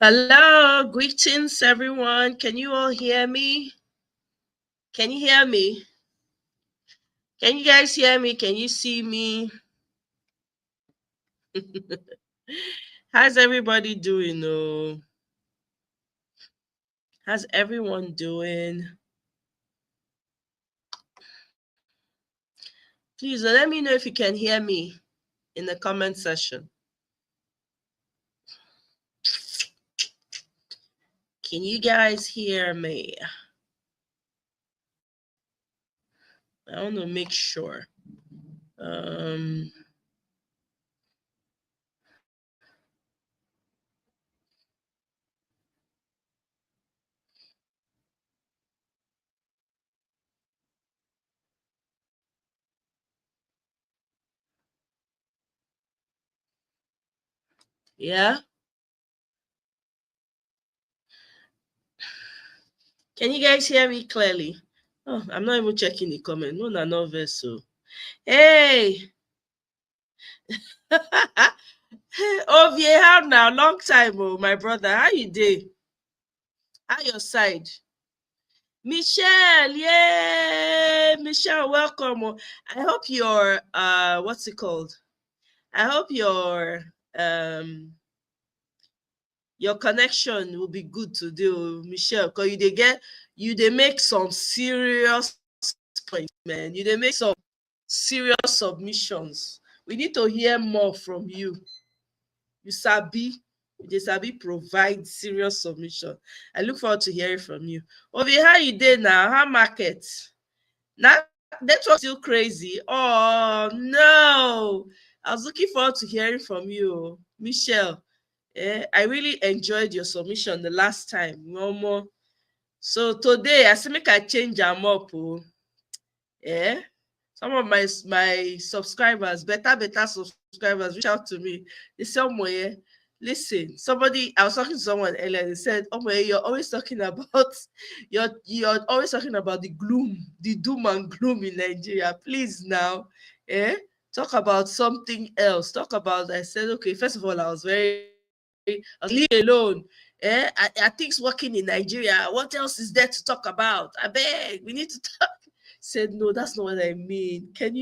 Hello, greetings everyone. Can you all hear me? Can you hear me? Can you guys hear me? Can you see me? How's everybody doing? Oh, how's everyone doing? Please let me know if you can hear me in the comment section. Can you guys hear me? I want to make sure. Um, yeah. Can you guys hear me clearly? Oh, I'm not even checking the comment. No, no, vessel. Hey. Oh, yeah, how now? Long time, oh, my brother. How you doing? How your side? Michelle, yeah, Michelle, welcome. Oh. I hope what's it called? I hope um your connection will be good today, oh, Michelle, because you they make some serious points, man. You they make some serious submissions. We need to hear more from you. You sabi provide serious submission. I look forward to hearing from you. Ovi, how you doing now? How market? Now network still crazy. Oh no. I was looking forward to hearing from you, Michelle. I really enjoyed your submission the last time. No more. So today I say make I change them up. Oh. Yeah. Some of my subscribers, better subscribers, reach out to me. They say, "Oh my, listen." Somebody, I was talking to someone earlier. They said, "Oh my, you're always talking about you're always talking about the gloom, the doom and gloom in Nigeria. Please now, eh? Talk about something else. Talk about." I said, "Okay." First of all, I was leave alone. Are things working in Nigeria? What else is there to talk about? I beg, we need to talk. Said, no, that's not what I mean. Can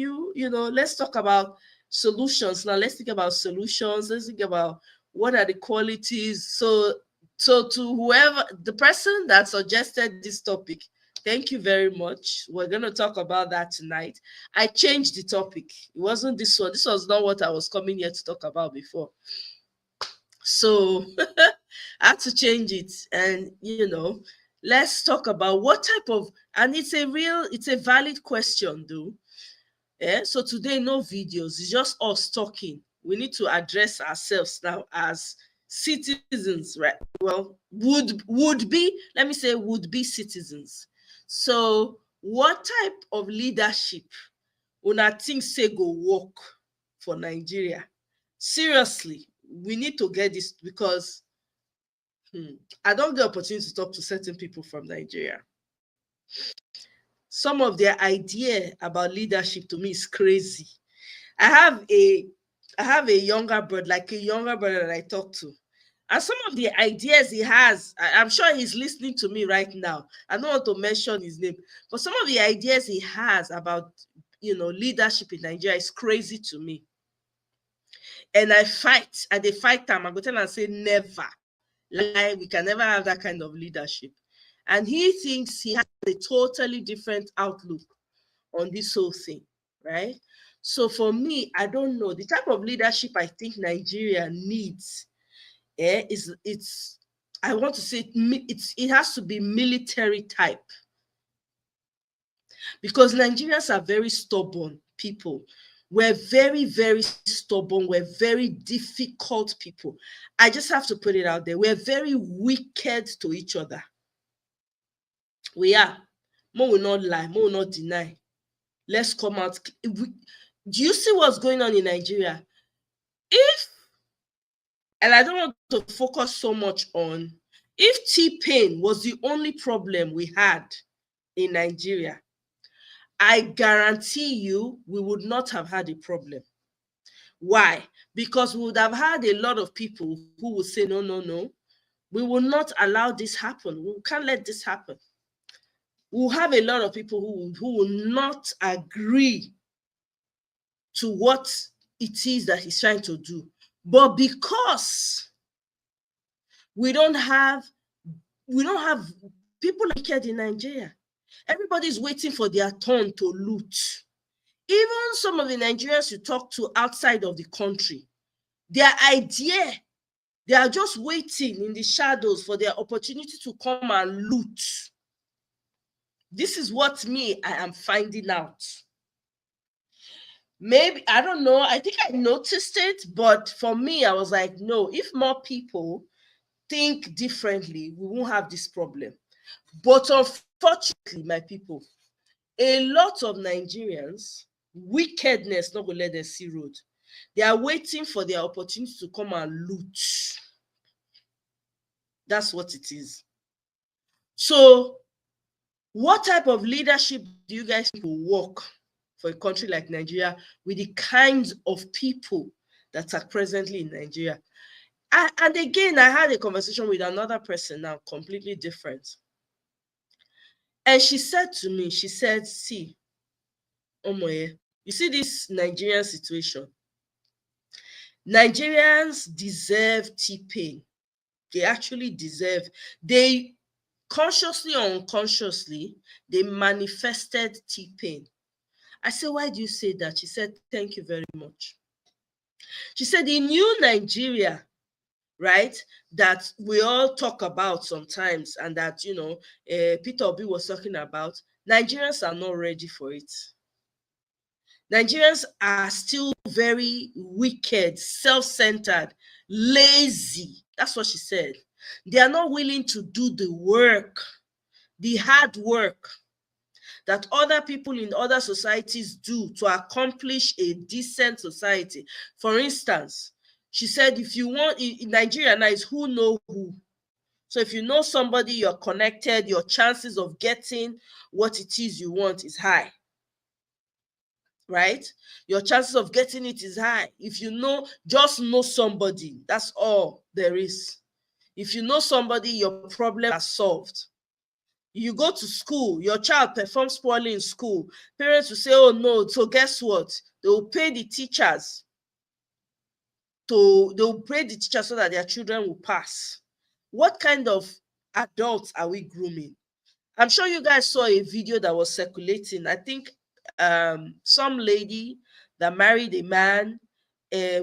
let's talk about solutions now. Let's think about solutions. Let's think about what are the qualities. So to whoever, the person that suggested this topic, thank you very much. We're going to talk about that tonight. I changed the topic. It wasn't this one. This was not what I was coming here to talk about before. So I had to change it. And, let's talk about what type of, and it's a valid question, though. Yeah. So today, no videos, it's just us talking. We need to address ourselves now as citizens, right? Well, would be, let me say, would be citizens. So, what type of leadership una think say go work for Nigeria? Seriously, we need to get this because I don't get opportunity to talk to certain people from Nigeria. Some of their idea about leadership to me is crazy. I have a I have a younger brother, like a younger brother that I talk to. And some of the ideas he has, I'm sure he's listening to me right now. I don't want to mention his name, but some of the ideas he has about leadership in Nigeria is crazy to me. And they fight them. I go tell and say never. Like we can never have that kind of leadership. And he thinks he has a totally different outlook on this whole thing, right? So for me, I don't know. The type of leadership I think Nigeria needs is it's I want to say it has to be military type because Nigerians are very stubborn people. We're very, very stubborn. We're very difficult people. I just have to put it out there. We're very wicked to each other. We are. Mo will not lie. Mo will not deny. Let's come out. Do you see what's going on in Nigeria? If, and I don't want to focus so much on, if T-Pain was the only problem we had in Nigeria, I guarantee you we would not have had a problem. Why? Because we would have had a lot of people who would say, no, no, no. We will not allow this happen. We can't let this happen. We'll have a lot of people who will not agree to what it is that he's trying to do. But because we don't have people like it in Nigeria, everybody's waiting for their turn to loot. Even some of the Nigerians you talk to outside of the country, their idea, they are just waiting in the shadows for their opportunity to come and loot. This is what I am finding out. Maybe, I don't know, I think I noticed it, but for me, I was like, no, if more people think differently, we won't have this problem. But unfortunately, my people, a lot of Nigerians, wickedness not going to let them see road. They are waiting for their opportunity to come and loot. That's what it is. So, what type of leadership do you guys think will work for a country like Nigeria with the kinds of people that are presently in Nigeria? And again, I had a conversation with another person now, completely different. And she said to me, she said, see, Omoye, you see this Nigerian situation? Nigerians deserve T-pain. They actually deserve, they consciously or unconsciously, they manifested T-pain. I said, why do you say that? She said, thank you very much. She said, the new Nigeria, right, that we all talk about sometimes, and that, Peter Obi was talking about, Nigerians are not ready for it. Nigerians are still very wicked, self-centered, lazy. That's what she said. They are not willing to do the work, the hard work that other people in other societies do to accomplish a decent society. For instance, she said, if you want, in Nigeria now is who know who. So if you know somebody, you're connected, your chances of getting what it is you want is high. Right? Your chances of getting it is high. If you know, just know somebody. That's all there is. If you know somebody, your problem is solved. You go to school, your child performs poorly in school. Parents will say, oh no, so guess what? They will pay the teachers so that their children will pass. What kind of adults are we grooming? I'm sure you guys saw a video that was circulating. I think some lady that married a man,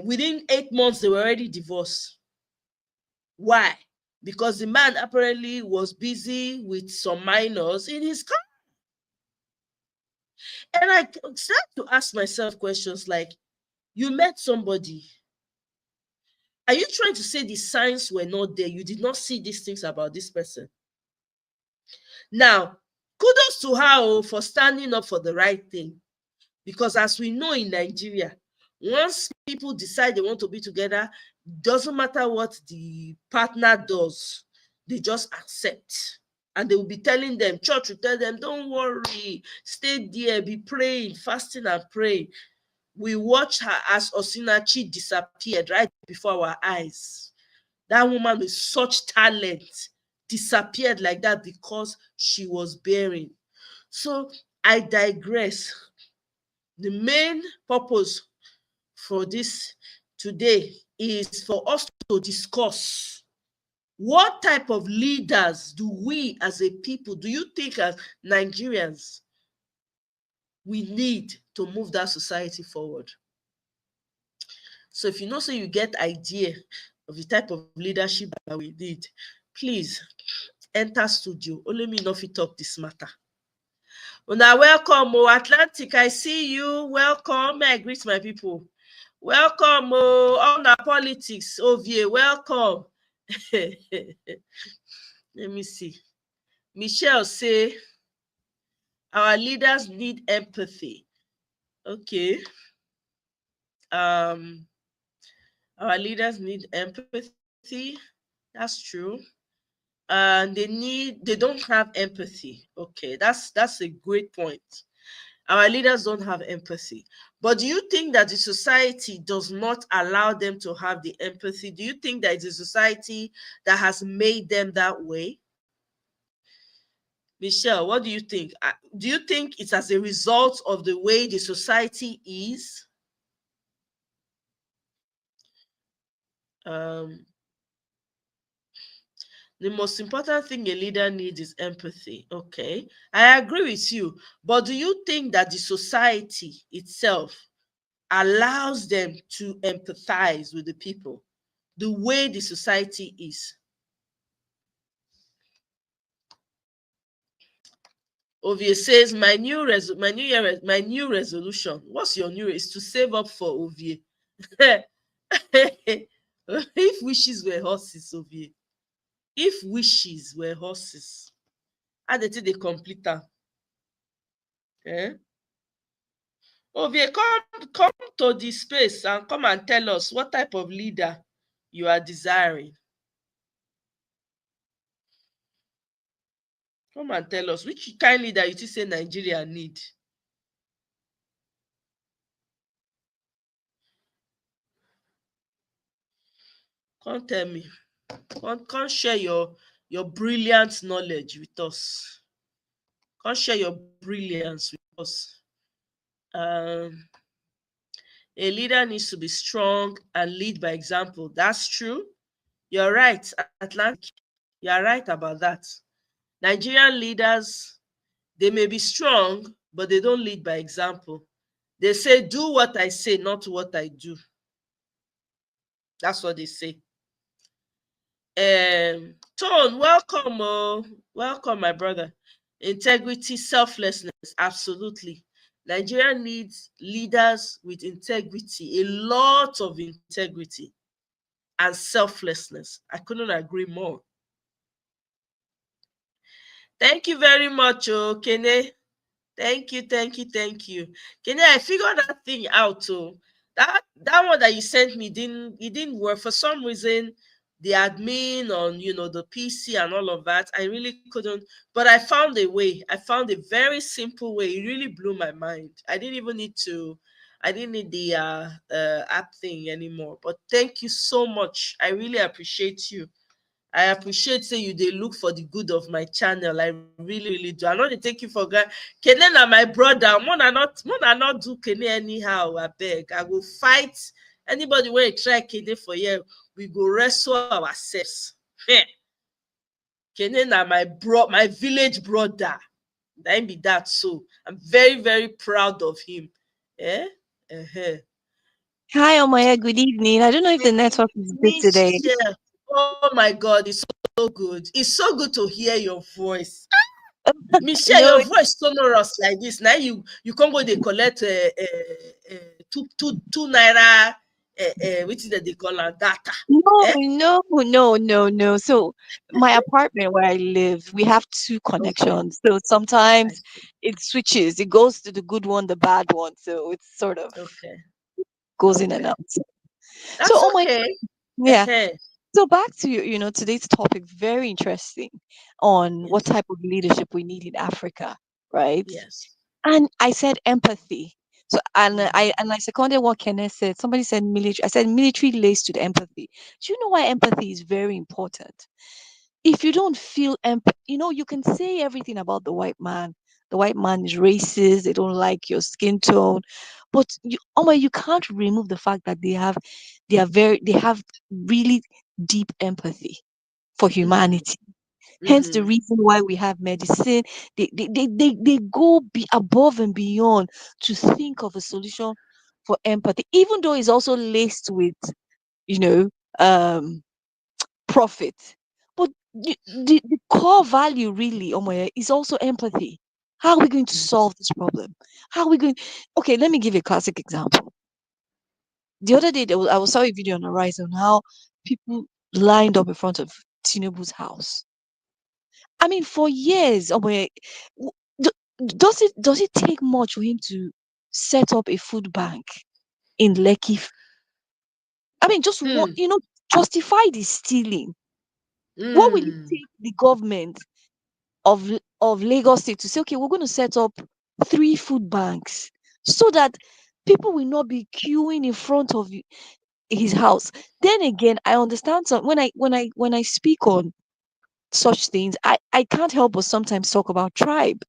within 8 months, they were already divorced. Why? Because the man apparently was busy with some minors in his car. And I started to ask myself questions like, you met somebody. Are you trying to say the signs were not there? You did not see these things about this person? Now, kudos to her for standing up for the right thing. Because as we know in Nigeria, once people decide they want to be together, doesn't matter what the partner does, they just accept. And they will be telling them, church will tell them, don't worry, stay there, be praying, fasting and praying. We watched her as Osinachi disappeared right before our eyes. That woman with such talent disappeared like that because she was bearing. So I digress. The main purpose for this today is for us to discuss what type of leaders do we as a people, do you think as Nigerians, we need to move that society forward? So if you know, so you get idea of the type of leadership that we need, please enter studio. Only me not fit talk this matter. Una welcome, Atlantic. I see you. Welcome. May I greet my people? Welcome, on our politics. Ovie, welcome. Let me see. Michelle say, our leaders need empathy. Okay. Our leaders need empathy. That's true. And they don't have empathy. Okay, that's a great point. Our leaders don't have empathy. But do you think that the society does not allow them to have the empathy? Do you think that it's a society that has made them that way? Michelle, what do you think? Do you think it's as a result of the way the society is? Um, the most important thing a leader needs is empathy. Okay, I agree with you. But do you think that the society itself allows them to empathize with the people the way the society is? Ovie says my new resolution. What's your new is to save up for Ovie. If wishes were horses, Ovie. If wishes were horses, how they complete am? Eh? Ovie, come to the space and come and tell us what type of leader you are desiring. Come and tell us which kind leader you think say Nigeria need. Come tell me. Come share your brilliant knowledge with us. Come share your brilliance with us. Um, a leader needs to be strong and lead by example. That's true. You're right, Atlantic. You're right about that. Nigerian leaders, they may be strong, but they don't lead by example. They say, do what I say, not what I do. That's what they say. Tone, welcome, welcome, my brother. Integrity, selflessness, absolutely. Nigeria needs leaders with integrity, a lot of integrity and selflessness. I couldn't agree more. Thank you very much, Kene. Thank you, thank you, thank you. Kene, I figured that thing out, too. That one that you sent me didn't work for some reason. The admin on the PC and all of that, I really couldn't. But I found a way. I found a very simple way. It really blew my mind. I didn't even need to. I didn't need the app thing anymore. But thank you so much. I really appreciate you. I appreciate say you dey look for the good of my channel. I really, really do. I no dey take you for granted. Kene na my brother. Mona not do Kene anyhow. Abeg, I go fight anybody wey try Kene for here. We go wrestle ourselves. Kene na my village brother. Na him be that. So I'm very, very proud of him. Eh? Uh-huh. Hi, Omaya. Good evening. I don't know if the network is good today. Michelle, oh my God, it's so good. It's so good to hear your voice. Michelle, No, your voice sonorous like this. Now you can't go they collect two naira which is that they call data. no, Eh? no, no, no, no. So, my apartment where I live, we have two Okay, connections. So I sometimes see. it switches. It goes to the good one, the bad one. So it's sort of Okay, goes in and okay. out. So, That's oh my, okay. yeah. Uh-huh. So back to today's topic, very interesting on what Yes, type of leadership we need in Africa, right? yes. And I said empathy. So Mm-hmm. and I seconded what Kenneth said. Somebody said military. I said military lays to the empathy. Do you know why empathy is very important? If you don't feel you can say everything about the white man. The white man is racist. They don't like your skin tone, but you can't remove the fact that they have really deep empathy for Mm-hmm. humanity. Hence the Mm-hmm. reason why we have medicine. They go above and beyond to think of a solution for empathy, even though it's also laced with, you know, um, profit. But the core value really, Omoye, is also empathy. How are we going to solve this problem? How are we going? Okay, let me give you a classic example. The other day, I saw a video on the rise on how people lined up in front of Tinubu's house. I mean, for years, w- d- does it take much for him to set up a food bank in Lekki? I mean, just what Hmm. justify the stealing. What will it Hmm. take the government of Lagos State to say, okay, we're going to set up three food banks so that people will not be queuing in front of his house. Then again, I understand some when I speak on such things, I can't help but sometimes talk about tribe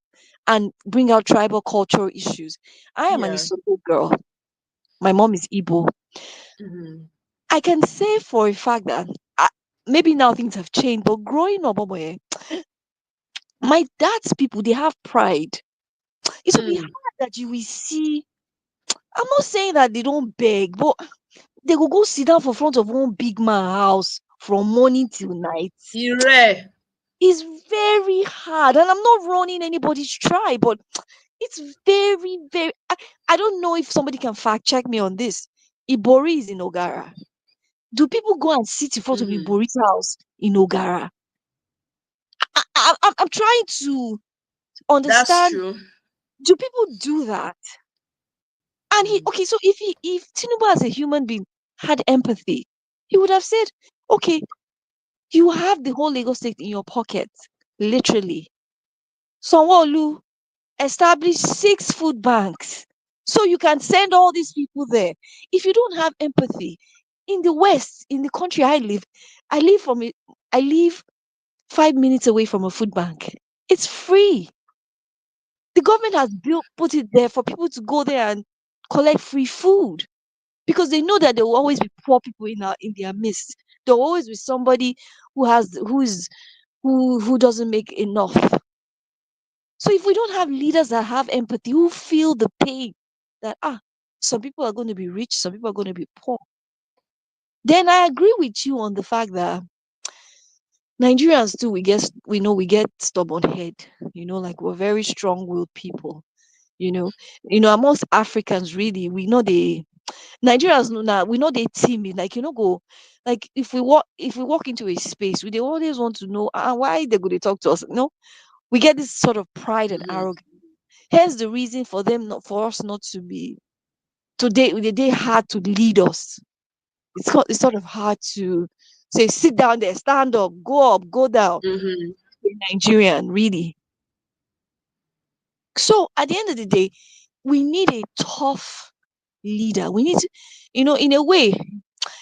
and bring out tribal cultural issues. I am an Yeah. Isoto girl. My mom is Igbo. Mm-hmm. I can say for a fact that maybe now things have changed, but growing up, my dad's people, they have pride. It will be Hmm. hard that you will see. I'm not saying that they don't beg, but they will go sit down for front of one big man house from morning till night. Ire. It's very hard, and I'm not running anybody's tribe, but it's very, very. I don't know if somebody can fact check me on this. Ibori is in Ogara. Do people go and sit in front of Mm-hmm. Ibori's house in Ogara? I'm trying to That's understand. true. Do people do that? And he Mm. okay, so if Tinubu as a human being had empathy, he would have said, okay, you have the whole Lagos state in your pocket, literally. Sanwo-Olu, establish 6 food banks so you can send all these people there. If you don't have empathy, in the West, in the country I live, I live from it. I live 5 minutes away from a food bank. It's free. The government has put it there for people to go there and collect free food because they know that there will always be poor people in their midst. There will always be somebody who doesn't make enough. So if we don't have leaders that have empathy, who feel the pain that some people are going to be rich, some people are going to be poor, then I agree with you on the fact that Nigerians too, we get stubborn head, like we're very strong-willed people, you know. Amongst Africans really, we know the Nigerians know now, we know they timid, like go like if we walk into a space, we they always want to know why they go to talk to us. We get this sort of pride and Mm-hmm. arrogance. Hence the reason for them not for us not to be today they hard to lead us. It's sort of hard to say sit down there, stand up, go down. Mm-hmm. In Nigerian, really. So at the end of the day, we need a tough leader. We need to, in a way,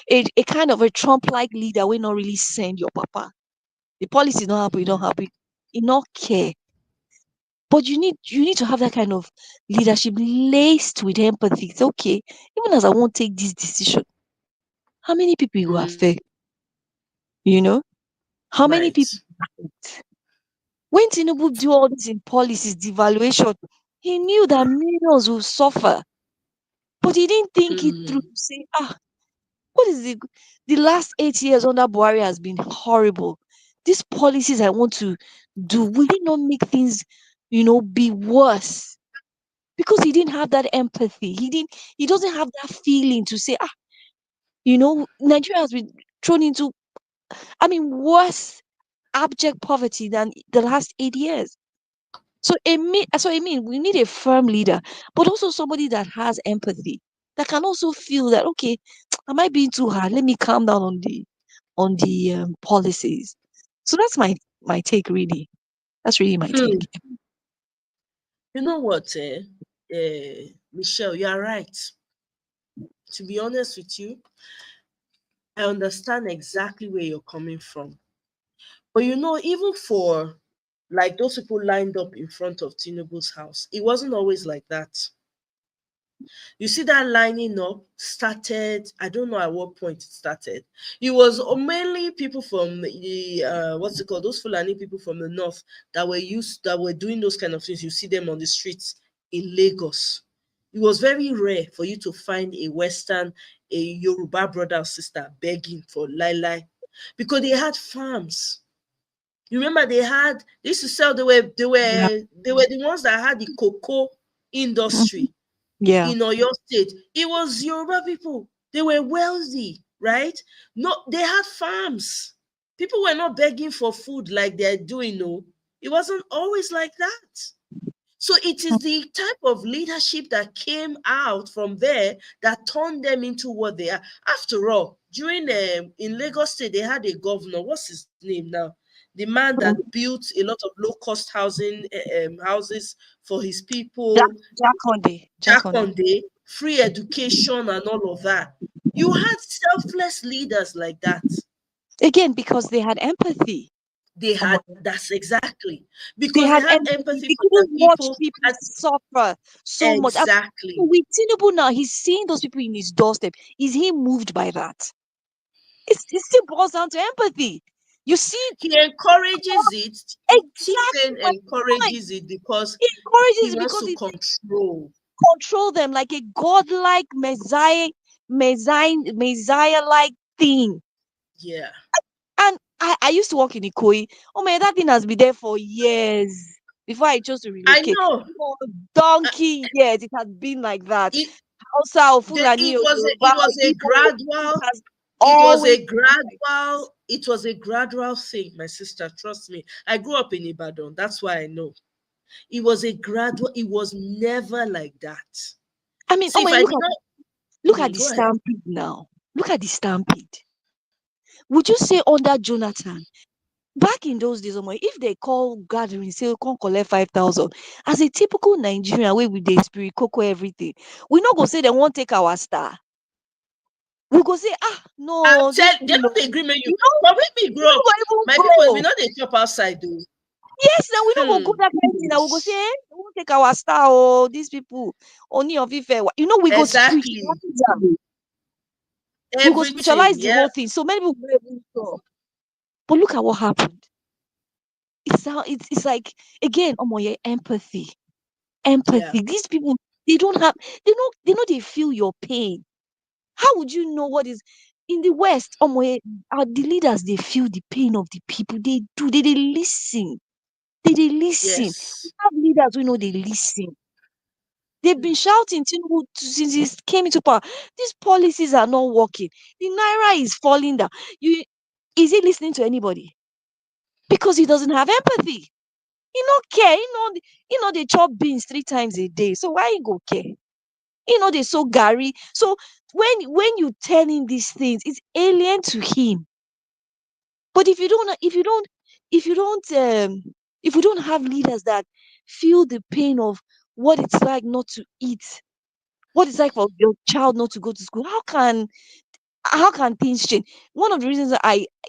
a kind of a Trump-like leader will not really send your papa. The policy not happen, you don't happen. You not care. But you need to have that kind of leadership laced with empathy. It's okay. Even as I won't take this decision, how many people you will Mm-hmm. affect? You know? How many Right. people will affect? When Tinubu do all this in policies, devaluation, he knew that millions will suffer. But he didn't think it through Mm-hmm. to say, what is the last 8 years under Buhari has been horrible. These policies I want to do, will it not make things, be worse? Because he didn't have that empathy. He doesn't have that feeling to say, Nigeria has been thrown into, worse abject poverty than the last 8 years. So I mean, we need a firm leader, but also somebody that has empathy, that can also feel that okay, am I being too hard? Let me calm down on the policies. So that's my take, really. That's really my take. Hmm. You know what, Michelle, you are right. To be honest with you, I understand exactly where you're coming from. But even for like those people lined up in front of Tinubu's house, it wasn't always like that. You see that lining up started, I don't know at what point it started. It was mainly people from the what's it called? Those Fulani people from the north that were doing those kind of things. You see them on the streets in Lagos. It was very rare for you to find a Yoruba brother or sister begging for lai lai because they had farms. You remember they used to sell, Yeah. they were the ones that had the cocoa Mhm. industry Yeah. in Oyo State. It was Yoruba people. They were wealthy, right? No, they had farms. People were not begging for food like they're doing, no. It wasn't always like that. So it is the type of leadership that came out from there that turned them into what they are. After all, during in Lagos State, they had a governor. What's his name now? The man Mhm. that built a lot of low cost houses for his Jack, people, Jack Conde. Jack Conde. Jakonde, free education and all of that. You had selfless leaders like that. Again, because they had empathy. They Oh my had, that's exactly, They because they had had empathy. empathy They for their couldn't watch people. people And suffer so much. And exactly. with Tinubu now, he's seeing those people in his doorstep. Is he moved by that? It still boils down to empathy. You see, He encourages it. exactly T-Pain my point. encourages it because He he encourages it wants because to he control. control them like a godlike Messiah-like thing. Yeah, And I used to work in Ikoyi. Oh man, that thing has been there for years before I chose to I relocate. know. For Uh, donkey years, it has been like that. it, Hausa or it Fulani or was Yoruba it or was a Igbo, it gradual has always been like it was a gradual thing, my sister. Trust me. I grew up in Ibadan. That's why I know. It was a gradual, it was never like that. I mean, oh See, if my I did not, look at the go ahead. stampede now. Look at the stampede. Would you say under Jonathan? Back in those days, oh my, if they call gathering, say come collect 5,000, as a typical Nigerian way with the spirit, cocoa, everything, we not go say they won't take our star. We go say, ah, I'm no, this telling, thing, they no. not they agree with you. You know, But when we we grow up, don't my go people, even we go. know they chop outside though. Yes, now we don't go Hmm. that kind of thing. Now we go say, eh, they won't take our star. Oh, these people only of Ife. You know, we go Exactly. spiritualize am. We go Everything. spiritualize the Yeah. whole thing. So many people go even sure. But look at what happened. It's like again, oh my empathy. Yeah. Empathy. These people, they don't have, they know they feel your pain. How would you know what is in the West? Oh my, the leaders, they feel the pain of the people. They do, they listen. They listen. We Yes. have leaders who know they listen. They've Hmm. been shouting Tinubu since he came into power. These policies are not working. The naira is falling down. You is he listening to anybody? Because he doesn't have empathy. He no care. They chop beans 3 times a day. So why he go care? They so Gary. So when you tell him these things, it's alien to him. But if you don't if we don't have leaders that feel the pain of what it's like not to eat, what it's like for your child not to go to school, how can things change? One of the reasons that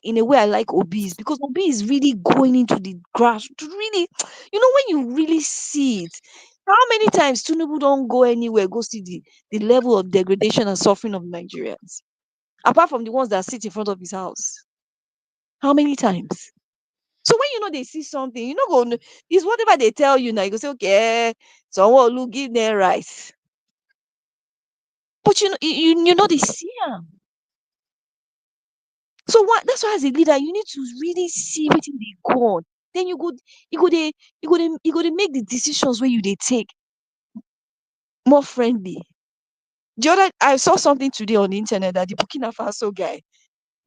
in a way, I like Obi is because Obi is really going into the grass to really, when you really see it. How many times Tinubu don't go anywhere, go see the level of degradation and suffering of Nigerians, apart from the ones that sit in front of his house? How many times? So when they see something, it's whatever they tell you now. You go say, okay, someone will give them rice. But they see them. So what that's why as a leader, you need to really see what they go on. Then you go to make the decisions where they take more friendly. I saw something today on the internet that the Burkina Faso guy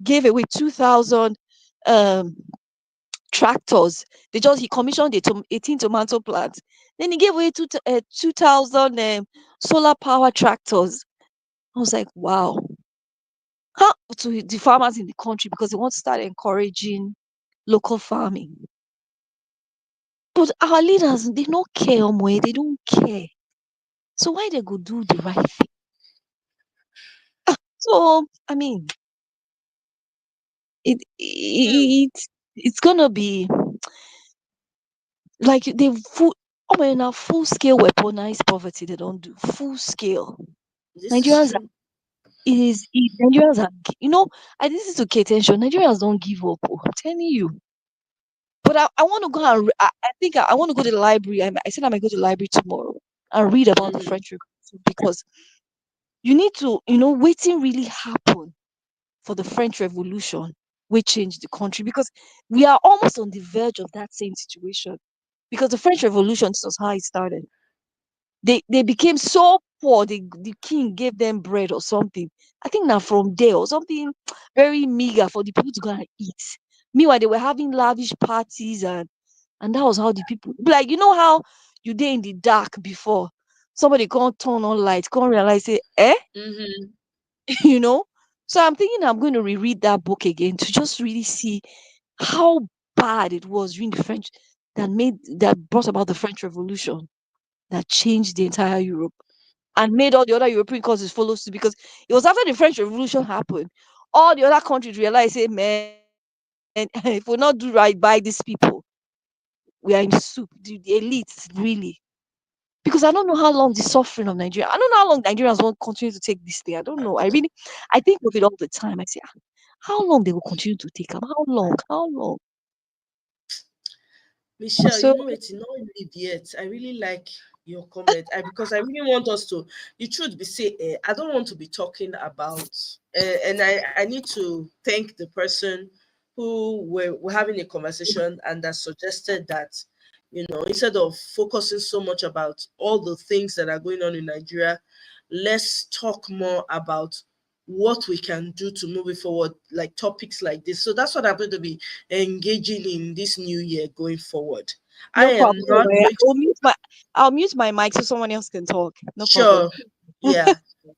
gave away 2,000 um tractors. He commissioned 18 tomato plants. Then he gave away 2,000 solar power tractors. I was like, wow. How to the farmers in the country because they want to start encouraging local farming. But our leaders, they don't care, Omoe. They don't care. So why they go do the right thing? So I mean, Hmm. it's gonna be like they full. Oh man, now full scale weaponized poverty. They don't do full scale. This is Nigerians true. Nigerians are I listen to K tension. Nigerians don't give up. Oh, I'm telling you. But I want to go and I think I want to go to the library. I said I might go to the library tomorrow and read about the Hmm. French Revolution because you need to waiting really happen for the French Revolution, which changed the country because we are almost on the verge of that same situation. Because the French Revolution, this was how it started. They became so poor, the king gave them bread or something. I think now from there or something very meager for the people to go and eat. Meanwhile, they were having lavish parties and that was how the people like how you did in the dark before somebody can't turn on lights, can't realize say, eh? Hmm. you know. So I'm thinking I'm going to reread that book again to just really see how bad it was during the French that brought about the French Revolution. that changed the entire Europe and made all the other European countries follow suit, because it was after the French Revolution happened, all the other countries realized, hey man, if we not do right by these people, we are in soup. The elites, really. Because I don't know how long the suffering of Nigeria. I don't know how long Nigerians won't continue to take this thing. I don't know. I think of it all the time. I say, "Ah, how long they will continue to take them? How long? How long?" Michelle, So you know it's not leave yet. I really like your comment. Because I really want us to, the truth be say, I don't want to be talking about, and I need to thank the person who were having a conversation and that suggested that, instead of focusing so much about all the things that are going on in Nigeria, let's talk more about what we can do to move it forward, like topics like this. So that's what I'm going to be engaging in this new year going forward. I no am problem. not Eh. going to, I'll mute my mic so someone else can talk. No problem. sure. Yeah.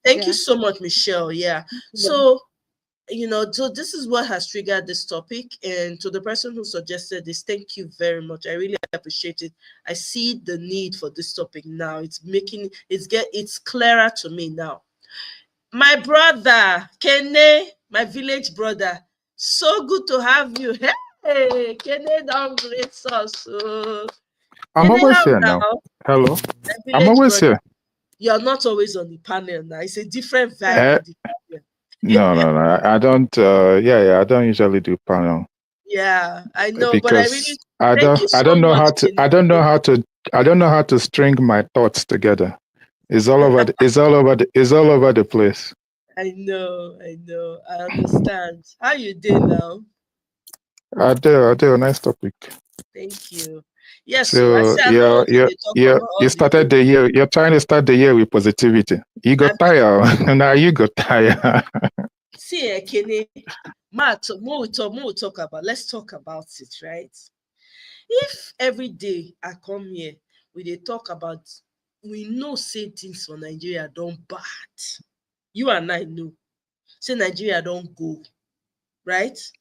Thank you Yeah. so much, Michelle. Yeah. So, so this is what has triggered this topic. And to the person who suggested this, thank you very much. I really appreciate it. I see the need for this topic now. It's clearer to me now. My brother, Kene, my village brother. So good to have you. Hey, Kene, don't grace us. Oh. I'm Kene, always how here now. now? Hello. My I'm village always brother. here. You're not always on the panel now. It's a different vibe Eh, in the panel. no, no, no. I don't. Yeah. I don't usually do panel Yeah, I know, but I really because I thank don't. you I so don't know much, how to. Kene. I don't know how to. I don't know how to string my thoughts together. It's all over. It's all over. It's all over the place. I know, I understand. How you doing now? I do. I do. Nice topic. Thank you. Yes, so I So say I don't want to dey talk you all the started day. the year. You're trying to start the year with positivity. You got I'm tired. Now you got tired. see, Kene, more we talk about. Let's talk about it, right? If every day I come here, we dey talk about, we know say things for Nigeria don bad. You and I know say Nigeria don go, right? Of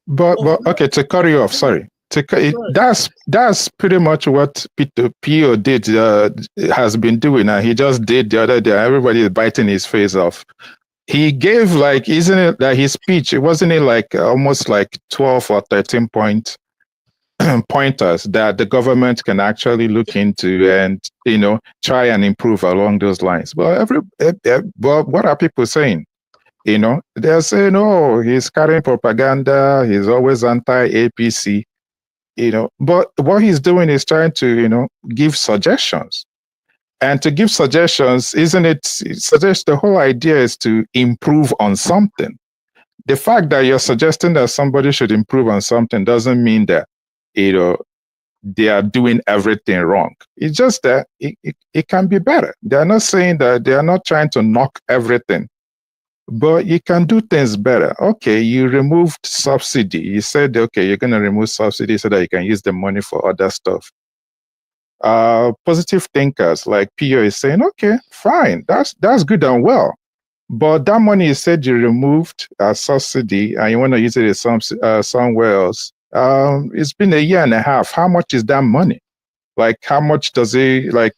But what? okay, to cut you off, sorry. God, That's pretty much what Peter Pio did has been doing. And he just did the other day. Everybody is biting his face off. He gave like, isn't it that his speech? It wasn't it like almost like 12 or 13 pointers that the government can actually look into and try and improve along those lines. Well, well, what are people saying? They're saying, oh, he's carrying propaganda. He's always anti-APC. But what he's doing is trying to, give suggestions. And to give suggestions, isn't it? Suggest the whole idea is to improve on something. The fact that you're suggesting that somebody should improve on something doesn't mean that, you know, they are doing everything wrong. It's just that it can be better. They're not saying that they are not trying to knock everything, but you can do things better. Okay, you removed subsidy. You said, okay, you're going to remove subsidy so that you can use the money for other stuff. Positive thinkers like Pio is saying, okay, fine, that's good and well. But that money you said you removed as subsidy and you want to use it somewhere else. It's been a year and a half. How much is that money? Like, how much does it, like,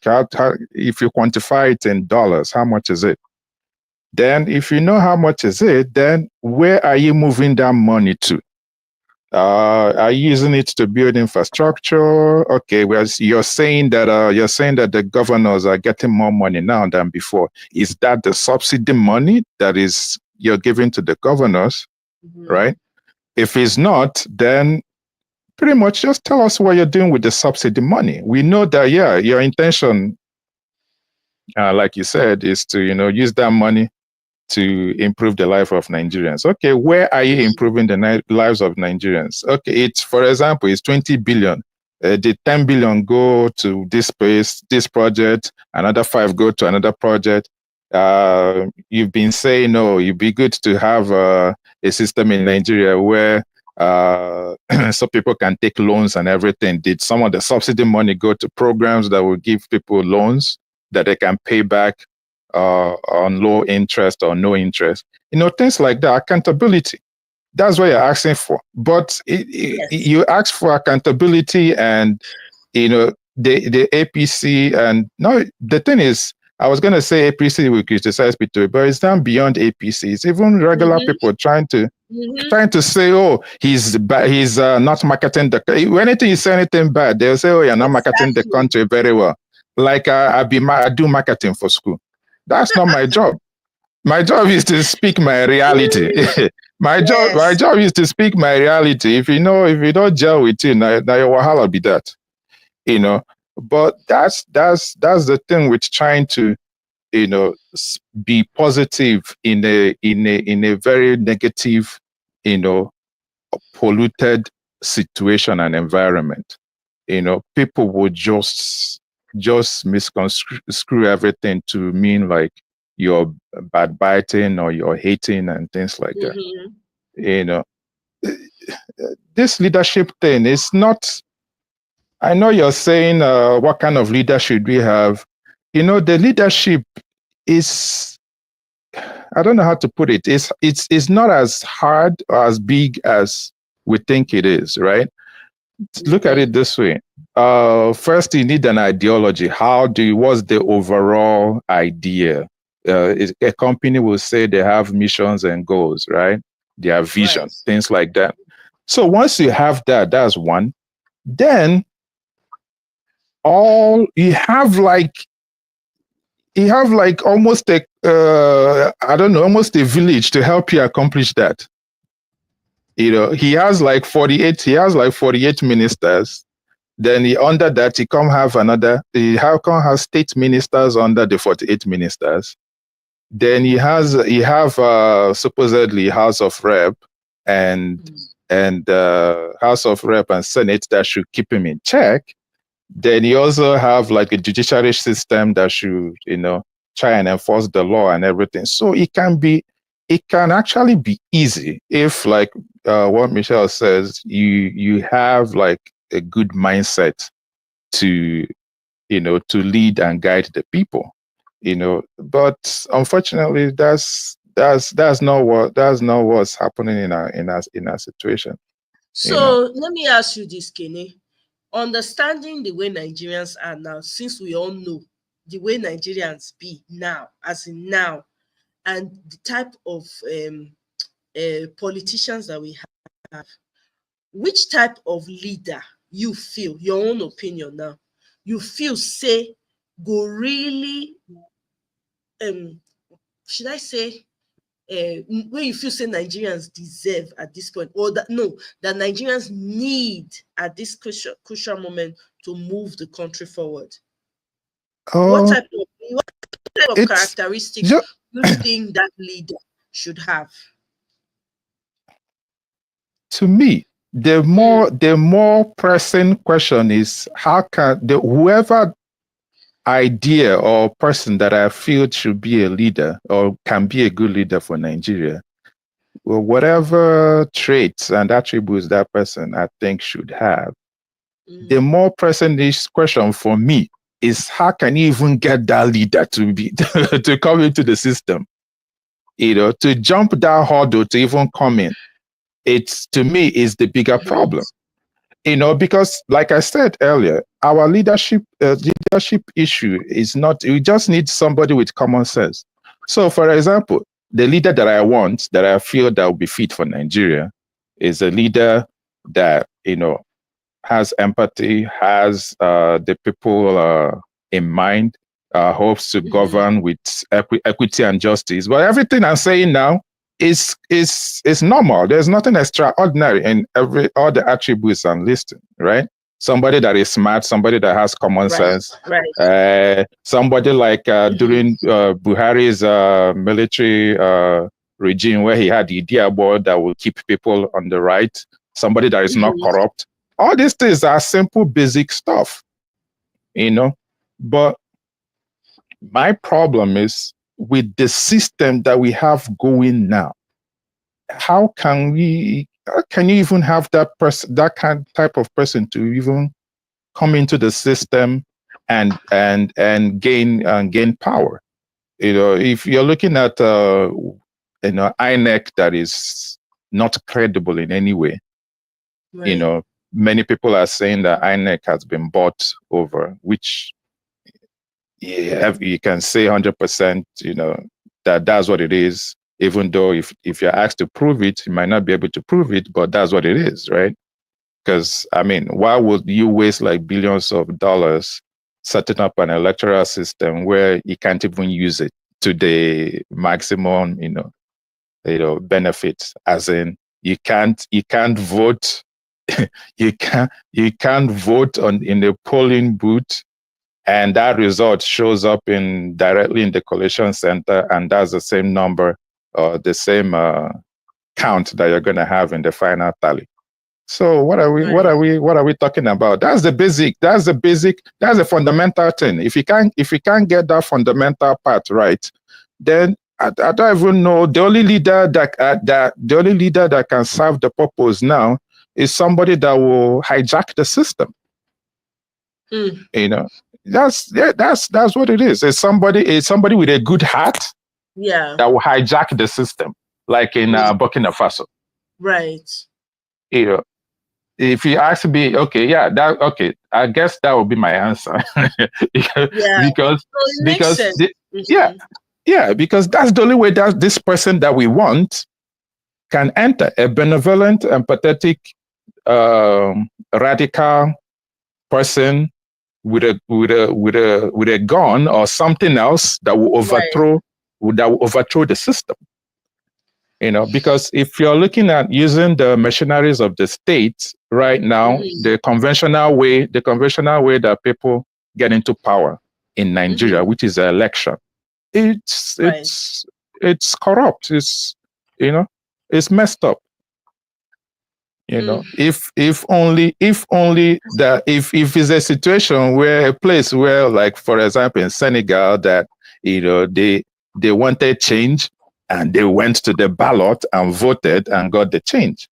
if you quantify it in dollars, how much is it? Then, if you know how much is it, then where are you moving that money to? Are you using it to build infrastructure? Okay, well, you're saying that the governors are getting more money now than before. Is that the subsidy money that is you're giving to the governors, mhm. right? If it's not, then pretty much just tell us what you're doing with the subsidy money. We know that, yeah, your intention, like you said, is to use that money to improve the life of Nigerians. Okay, where are you improving the lives of Nigerians? Okay, it's, for example, it's 20 billion. The 10 billion go to this place, this project, another 5 go to another project. You've been saying, no, it'd be good to have a system in Nigeria where so people can take loans and everything. Did some of the subsidy money go to programs that will give people loans that they can pay back on low interest or no interest? Things like that. Accountability. That's what you're asking for. But Yes. you ask for accountability, and the APC, and no, the thing is, I was gonna say APC will criticize P2, but it's down beyond APC. It's even regular Mm-hmm. people Mm-hmm. trying to say, oh, he's not marketing the. Anything you say anything bad, they'll say, oh, you're not marketing the Exactly. country very well. Like I do marketing for school. That's not my job. My job is to speak my reality. My Yes. job is to speak my reality. If you don't gel with it, now your wahala be that. You know, but that's the thing with trying to be positive in a very negative, you know, polluted situation and environment. People would just misconstrue everything to mean like you're backbiting or you're hating and things like that. Mm-hmm. You know, this leadership thing is not. I know you're saying, what kind of leader should we have? The leadership is, I don't know how to put it. It's not as hard or as big as we think it is, right? Look at Mm-hmm. it this way. First, you need an ideology. What's the overall idea? A company will say they have missions and goals, right? Their vision, Right. things like that. So once you have that, that's one. Then all you have like almost a I don't know, almost a village to help you accomplish that. He has like 48 ministers. Then under that, he come have state ministers under the 48 ministers. Then he have supposedly House of Rep and House of Rep and Senate that should keep him in check. Then you also have like a judiciary system that should, try and enforce the law and everything. So it can actually be easy if, like what Michelle says, you have like a good mindset to, to lead and guide the people. But unfortunately, that's not what's happening in our situation. You know. So let me ask you this, Kenny. Understanding the way Nigerians are now, since we all know the way Nigerians be now, as in now, and the type of politicians that we have, which type of leader you feel, your own opinion now, you feel say go really should I say when you feel say Nigerians deserve at this point, or that no, that Nigerians need at this crucial moment to move the country forward. What Oh, type of it's characteristics just you think that leader should have? to me, Mm, the more pressing question is how can whoever idea or person that I feel should be a leader or can be a good leader for Nigeria, well, whatever traits and attributes that person I think should have, the mm, more pressing this question for me is how can you even get that leader to be to come into the system, to jump that hurdle to even come in. It's to me is the bigger problem. mm, Because like I said earlier, our leadership issue is not, we just need somebody with common sense. So for example, the leader that I want, that I feel that will be fit for Nigeria, is a leader that has empathy, has the people in mind, hopes to mm, govern with equity and justice. But everything I'm saying now is normal. There's nothing extraordinary in all the attributes I'm listing, right? Somebody that is smart, somebody that has common right, sense, right. somebody like Mm-hmm, during Buhari's military regime, where he had the idea board that will keep people on the right, somebody that is not mm-hmm. corrupt. All these things are simple, basic stuff, you know. But my problem is with the system that we have going now. How can you even have that kind type of person to even come into the system and gain power? If you're looking at INEC that is not credible in any way, you Right. know, many people are saying that INEC has been bought over, which you can say 100%, that that's what it is. Even though if you're asked to prove it, you might not be able to prove it, but that's what it is, right? Because I mean, why would you waste like billions of dollars setting up an electoral system where you can't even use it to the maximum, benefits? As in, you can't vote, you can't vote in the polling booth, and that result shows up in directly in the collation center, and that's the same number or the same count that you're going to have in the final tally. So what are we what Right. are we what are we talking about? That's the fundamental thing. If you can't get that fundamental part right, then I don't even know. The only leader that can serve the purpose now is somebody that will hijack the system. Mm. You know, that's what it is. It's somebody with a good heart Yeah. that will hijack the system, like in Mm. Burkina Faso. Right. You know, if you ask me, okay, yeah, I guess that would be my answer. because Yeah. because So it makes because sense. yeah, Mhm. because that's the only way that this person that we want can enter, a benevolent, empathetic, radical person with a gun or something else Right. that will overthrow the system. Because if you're looking at using the machineries of the state right now, Mm-hmm. the conventional way that people get into power in Nigeria, Mm-hmm. which is the election, it's Right. it's it's corrupt. You know it's messed up. Mm. If it's a situation where a place where, like, for example, in Senegal, that they wanted change, and they went to the ballot and voted and got the change,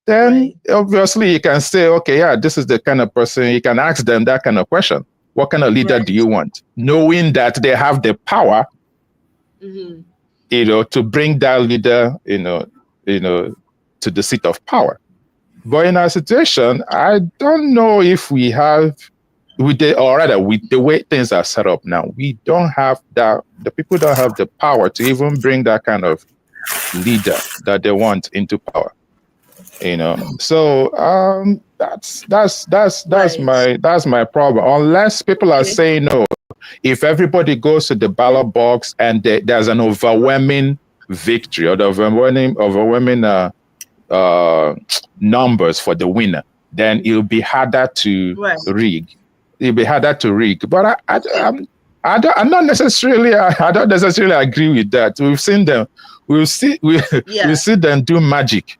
then Right. obviously you can say, okay, yeah, this is the kind of person. You can ask them that kind of question: what kind of leader do Right. you want? Knowing that they have the power, Mm-hmm. to bring that leader, you know to the seat of power. But in our situation, I don't know if we have, or rather, with the way things are set up now, we don't have that. The people don't have the power to even bring that kind of leader that they want into power. So Right. that's my problem. Unless people are Okay. saying no, if everybody goes to the ballot box and there's an overwhelming victory, or the overwhelming uh, numbers for the winner, then it'll be harder to Right. rig. It'll be harder to rig. But Okay. I don't necessarily agree with that. We've seen them. Yeah. We've seen them do magic.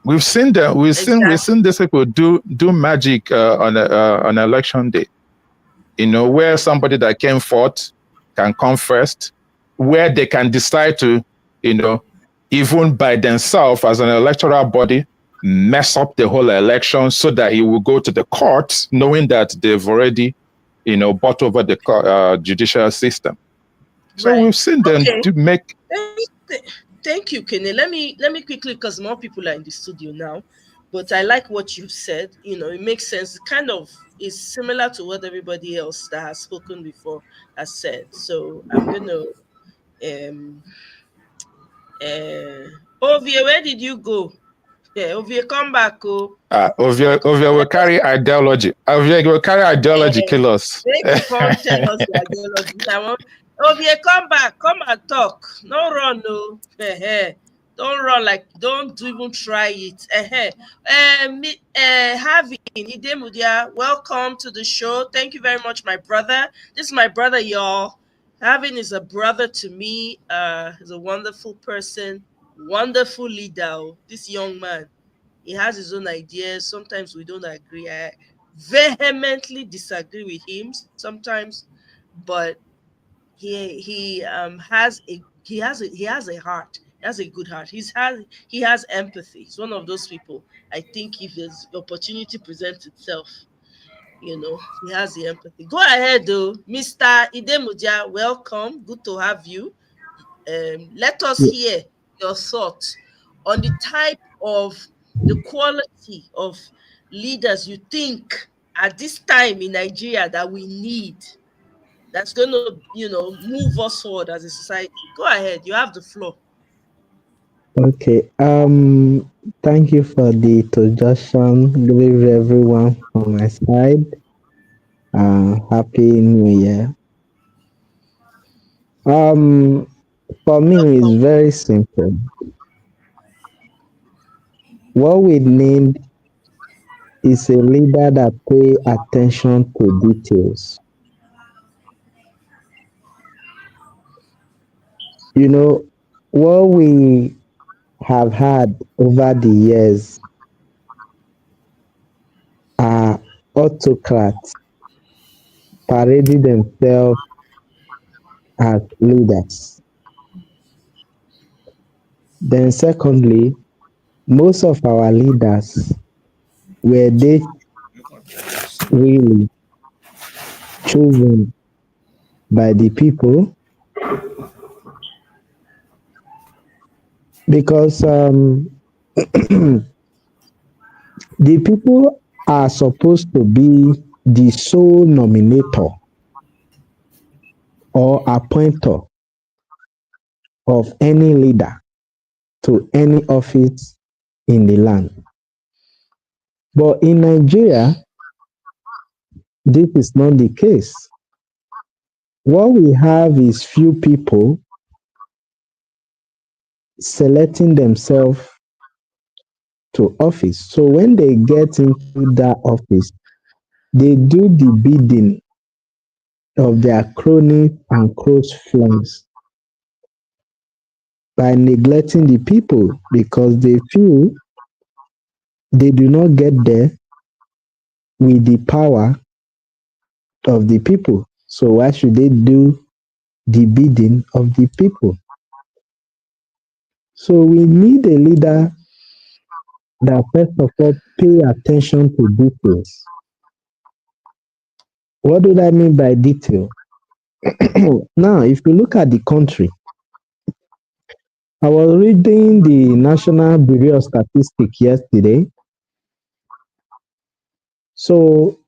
We've seen them. We've seen Exactly. these people do magic on election day. Where somebody that came fourth can come first, where they can decide to, you know, even by themselves as an electoral body, mess up the whole election so that it will go to the courts, knowing that they've already, bought over the judicial system. So Right. we've seen them Okay. do make. Thank you, Kenny. Let me quickly, because more people are in the studio now, but I like what you said. It makes sense. It kind of is similar to what everybody else that has spoken before has said. So I'm gonna um Ovie, where did you go? Yeah, Ovie, come back. Oh, Ovia will carry ideology. Ovia will carry ideology, eh, kill us. make you come tell us your ideology. I want Ovie, come back, come and talk. No run, no. Don't run, like, don't even try it. Harvey Idemudia, welcome to the show. Thank you very much, my brother. This is my brother, y'all. Having is a brother to me. He's a wonderful person, wonderful leader. Oh, this young man, he has his own ideas. Sometimes we don't agree. I vehemently disagree with him sometimes, but he has a heart. He has a good heart. He has empathy. He's one of those people. I think if his opportunity presents itself, he has the empathy. Go ahead, though, Mr. Idemudia. Welcome. Good to have you. Let us Yeah, hear your thoughts on the type of the quality of leaders you think at this time in Nigeria that we need, that's going to, move us forward as a society? Go ahead, you have the floor. Okay. Thank you for the introduction. Good evening, everyone from my side. Happy New Year. Um, for me, it's very simple. What we need is a leader that pay attention to details. You know, what we have had over the years are autocrats parading themselves as leaders. Then, secondly, most of our leaders were they really chosen by the people because the people are supposed to be the sole nominator or appointer of any leader to any office in the land. But in Nigeria, this is not the case. What we have is few people selecting themselves to office. So when they get into that office, they do the bidding of their cronies and close friends by neglecting the people because they feel they do not get there with the power of the people. So why should they do the bidding of the people? So we need a leader that first of all pay attention to details. What do I mean by detail? Now, if you look at the country, I was reading the National Bureau of Statistics yesterday. So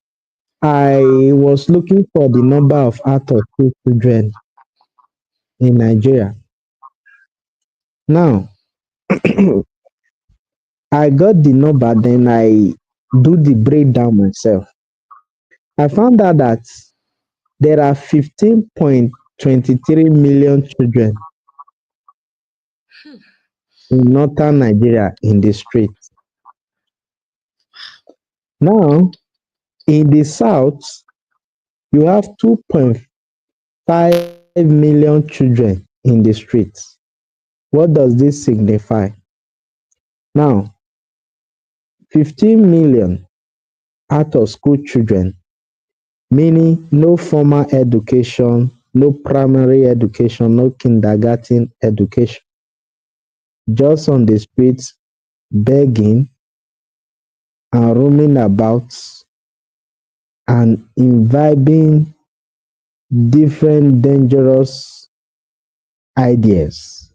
I was looking for the number of out of school children in Nigeria. Now, I got the number, then I do the breakdown myself. I found out that there are 15.23 million children in northern Nigeria in the street. Now, in the south, you have 2.5 million children in the streets. What does this signify? Now, 15 million out of school children, meaning no formal education, no primary education, no kindergarten education, just on the streets begging and roaming about and imbibing different dangerous ideas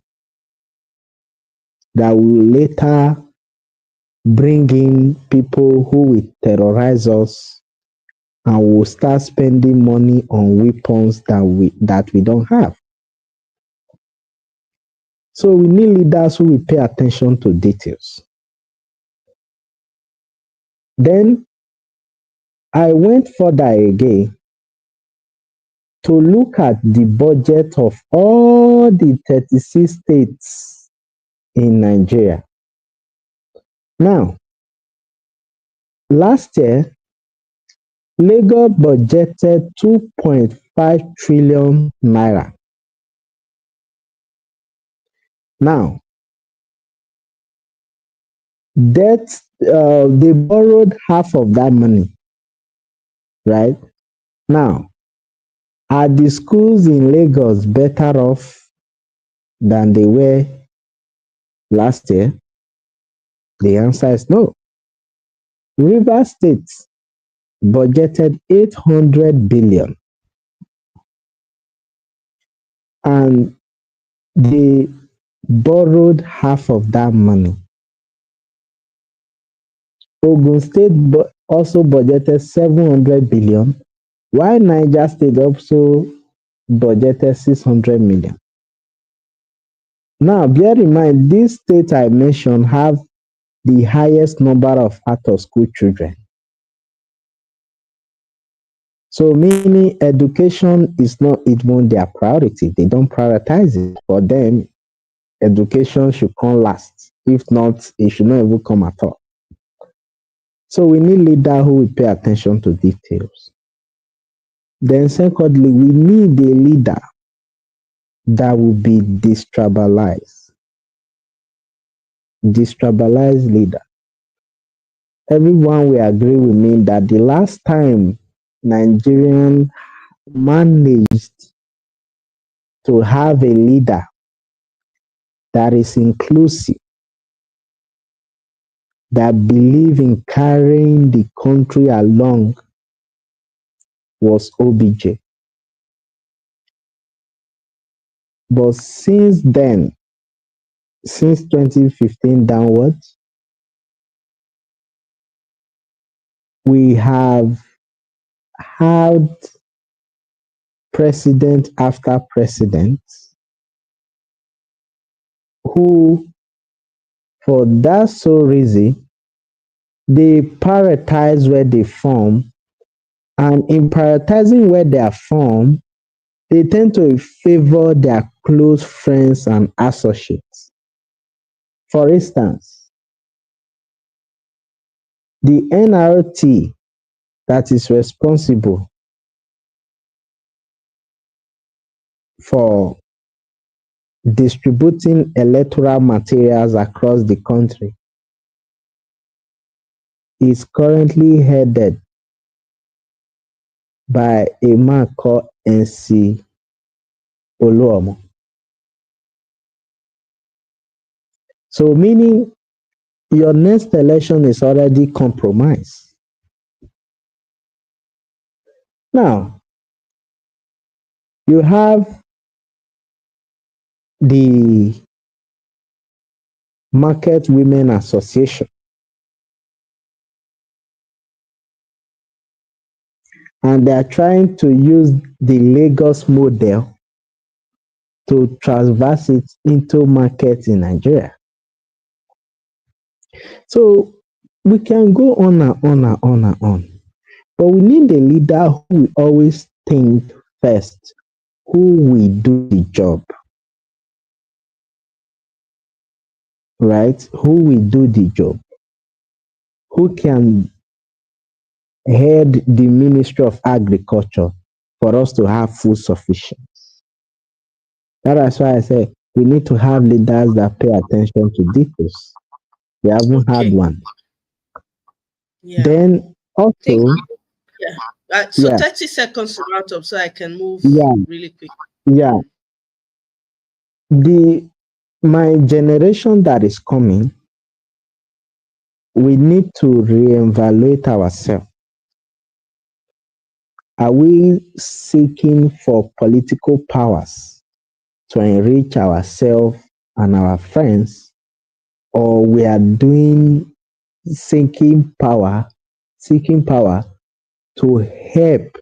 that will later bring in people who will terrorize us and will start spending money on weapons that we don't have. So we need leaders who will pay attention to details. Then I went further again to look at the budget of all the 36 states in Nigeria. Now, last year, Lagos budgeted 2.5 trillion naira. Now, that they borrowed half of that money, right? Now, are the schools in Lagos better off than they were last year? The answer is no. River State budgeted 800 billion and they borrowed half of that money. Ogun State also budgeted 700 billion, while Niger State also budgeted 600 million. Now, bear in mind, these states I mentioned have the highest number of out-of-school children. So, meaning education is not even their priority. They don't prioritize it. For them, education should come last. If not, it should not even come at all. So, we need leaders who will pay attention to details. Then, secondly, we need a leader that will be destabilized. Destabilized leader. Everyone will agree with me that the last time Nigerian managed to have a leader that is inclusive, that believe in carrying the country along was OBJ. But since then, since 2015 downwards, we have had president after president who, for that sole reason, they prioritize where they form, and in prioritizing where they are from, they tend to favor their close friends and associates. For instance, the NRT that is responsible for distributing electoral materials across the country is currently headed by a man called NC Oluomo. So, meaning your next election is already compromised. Now, you have the Market Women Association, and they are trying to use the Lagos model to transverse it into markets in Nigeria. So we can go on and on and on and on. But we need a leader who will always think first, who will do the job, right? Who will do the job? Who can head the Ministry of Agriculture for us to have food sufficient? That's why I say we need to have leaders that pay attention to details. We haven't had Okay. one. Yeah. Then Thank also, you. Yeah. So yeah, 30 seconds to round up so I can move yeah, really quick. yeah. The my generation that is coming, we need to reevaluate ourselves. Are we seeking for political powers to enrich ourselves and our friends, or we are doing seeking power to help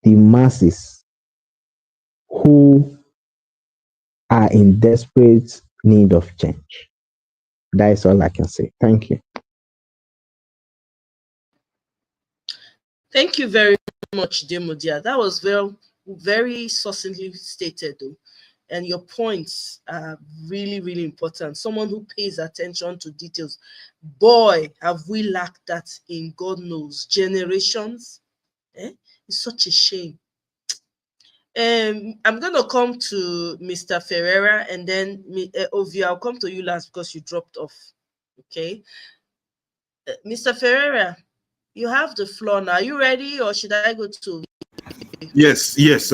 the masses who are in desperate need of change? That is all I can say. Thank you. Thank you very much, Demodia. That was very succinctly stated, though. And your points are really, really important. Someone who pays attention to details. Boy, have we lacked that in God knows generations. Eh? It's such a shame. I'm gonna come to Mr. Ferreira and then Ovia. I'll come to you last because you dropped off. Okay, Mr. Ferreira, you have the floor now. Are you ready, or should I go to? Yes, yes.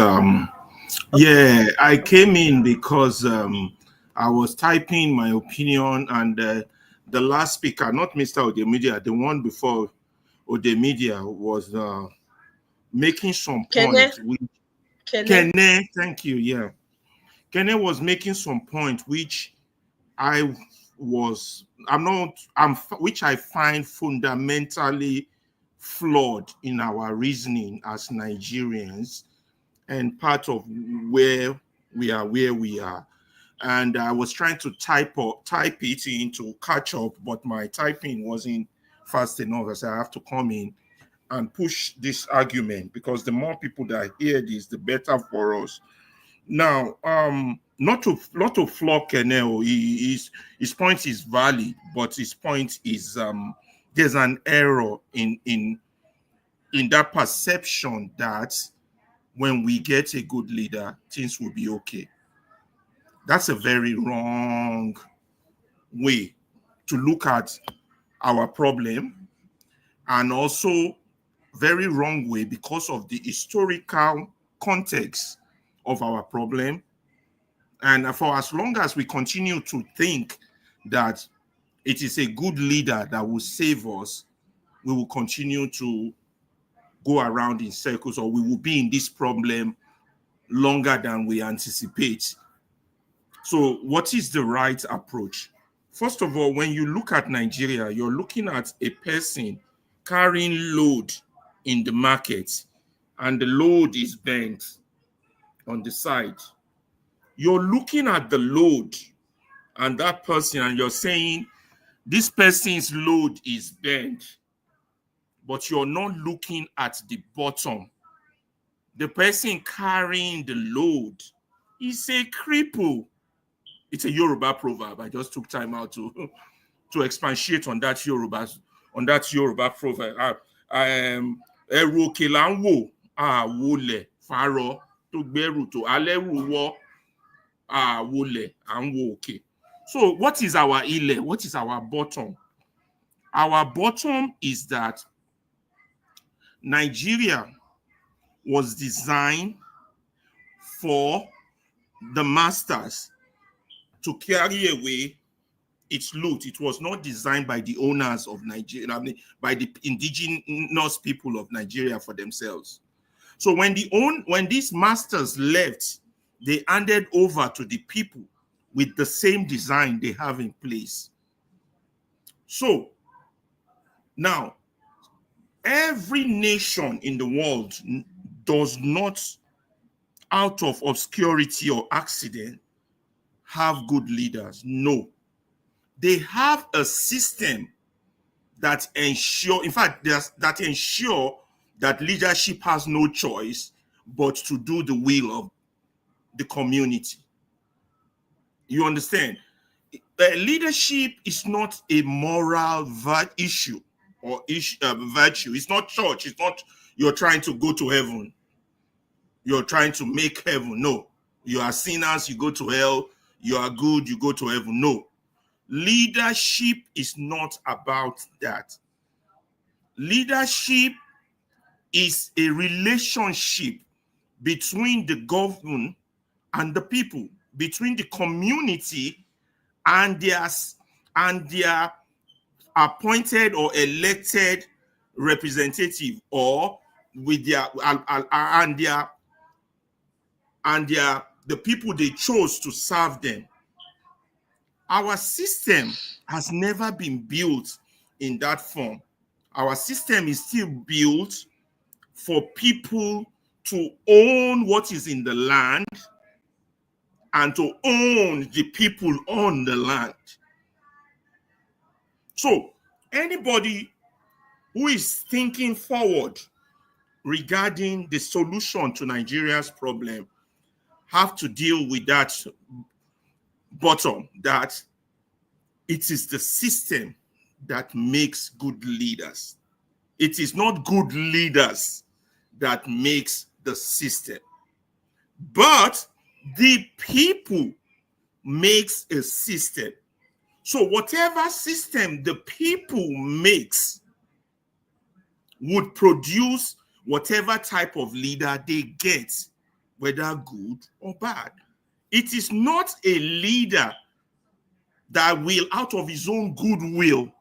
Yeah, I came in because I was typing my opinion, and the last speaker, not Mr. Odemedia, the one before Odemedia, was making some Kene, point. Which Kene. Kene, thank you. Yeah, Kene was making some point which I which I find fundamentally flawed in our reasoning as Nigerians, and part of where we are. And I was trying to type it in to catch up, but my typing wasn't fast enough. I said I have to come in and push this argument, because the more people that hear this, the better for us. Now, not to flog Kenel, his point is valid, but his point is there's an error in that perception that when we get a good leader, things will be okay. That's a very wrong way to look at our problem, and also very wrong way because of the historical context of our problem. And for as long as we continue to think that it is a good leader that will save us, we will continue to go around in circles, or we will be in this problem longer than we anticipate. So what is the right approach? First of all, when you look at Nigeria, you're looking at a person carrying load in the market, and the load is bent on the side. You're looking at the load and that person, and you're saying this person's load is bent, but you're not looking at the bottom. The person carrying the load is a cripple. It's a Yoruba proverb. I just took time out to expatiate on that Yoruba proverb. Ẹrù òkè là ń wò, àwolẹ̀ fárọ tó gbẹ́rù tó alẹ́rù wọ́, àwolẹ̀ à ń wò òkè. So what is our ilẹ̀? What is our bottom? Our bottom is that Nigeria was designed for the masters to carry away its loot. It was not designed by the owners of Nigeria, by the indigenous people of Nigeria for themselves. So when these masters left, they handed over to the people with the same design they have in place. So now, every nation in the world does not, out of obscurity or accident, have good leaders. No. They have a system that ensure that leadership has no choice but to do the will of the community. You understand? Leadership is not a moral issue or virtue. It's not church. It's not you're trying to go to heaven. You're trying to make heaven. No. You are sinners, you go to hell. You are good, you go to heaven. No. Leadership is not about that. Leadership is a relationship between the government and the people, between the community and their appointed or elected representative, or with their the people they chose to serve them. Our system has never been built in that form. Our system is still built for people to own what is in the land and to own the people on the land. So anybody who is thinking forward regarding the solution to Nigeria's problem have to deal with that bottom, that it is the system that makes good leaders. It is not good leaders that makes the system, but the people makes a system. So whatever system the people makes would produce whatever type of leader they get, whether good or bad. It is not a leader that will, out of his own goodwill,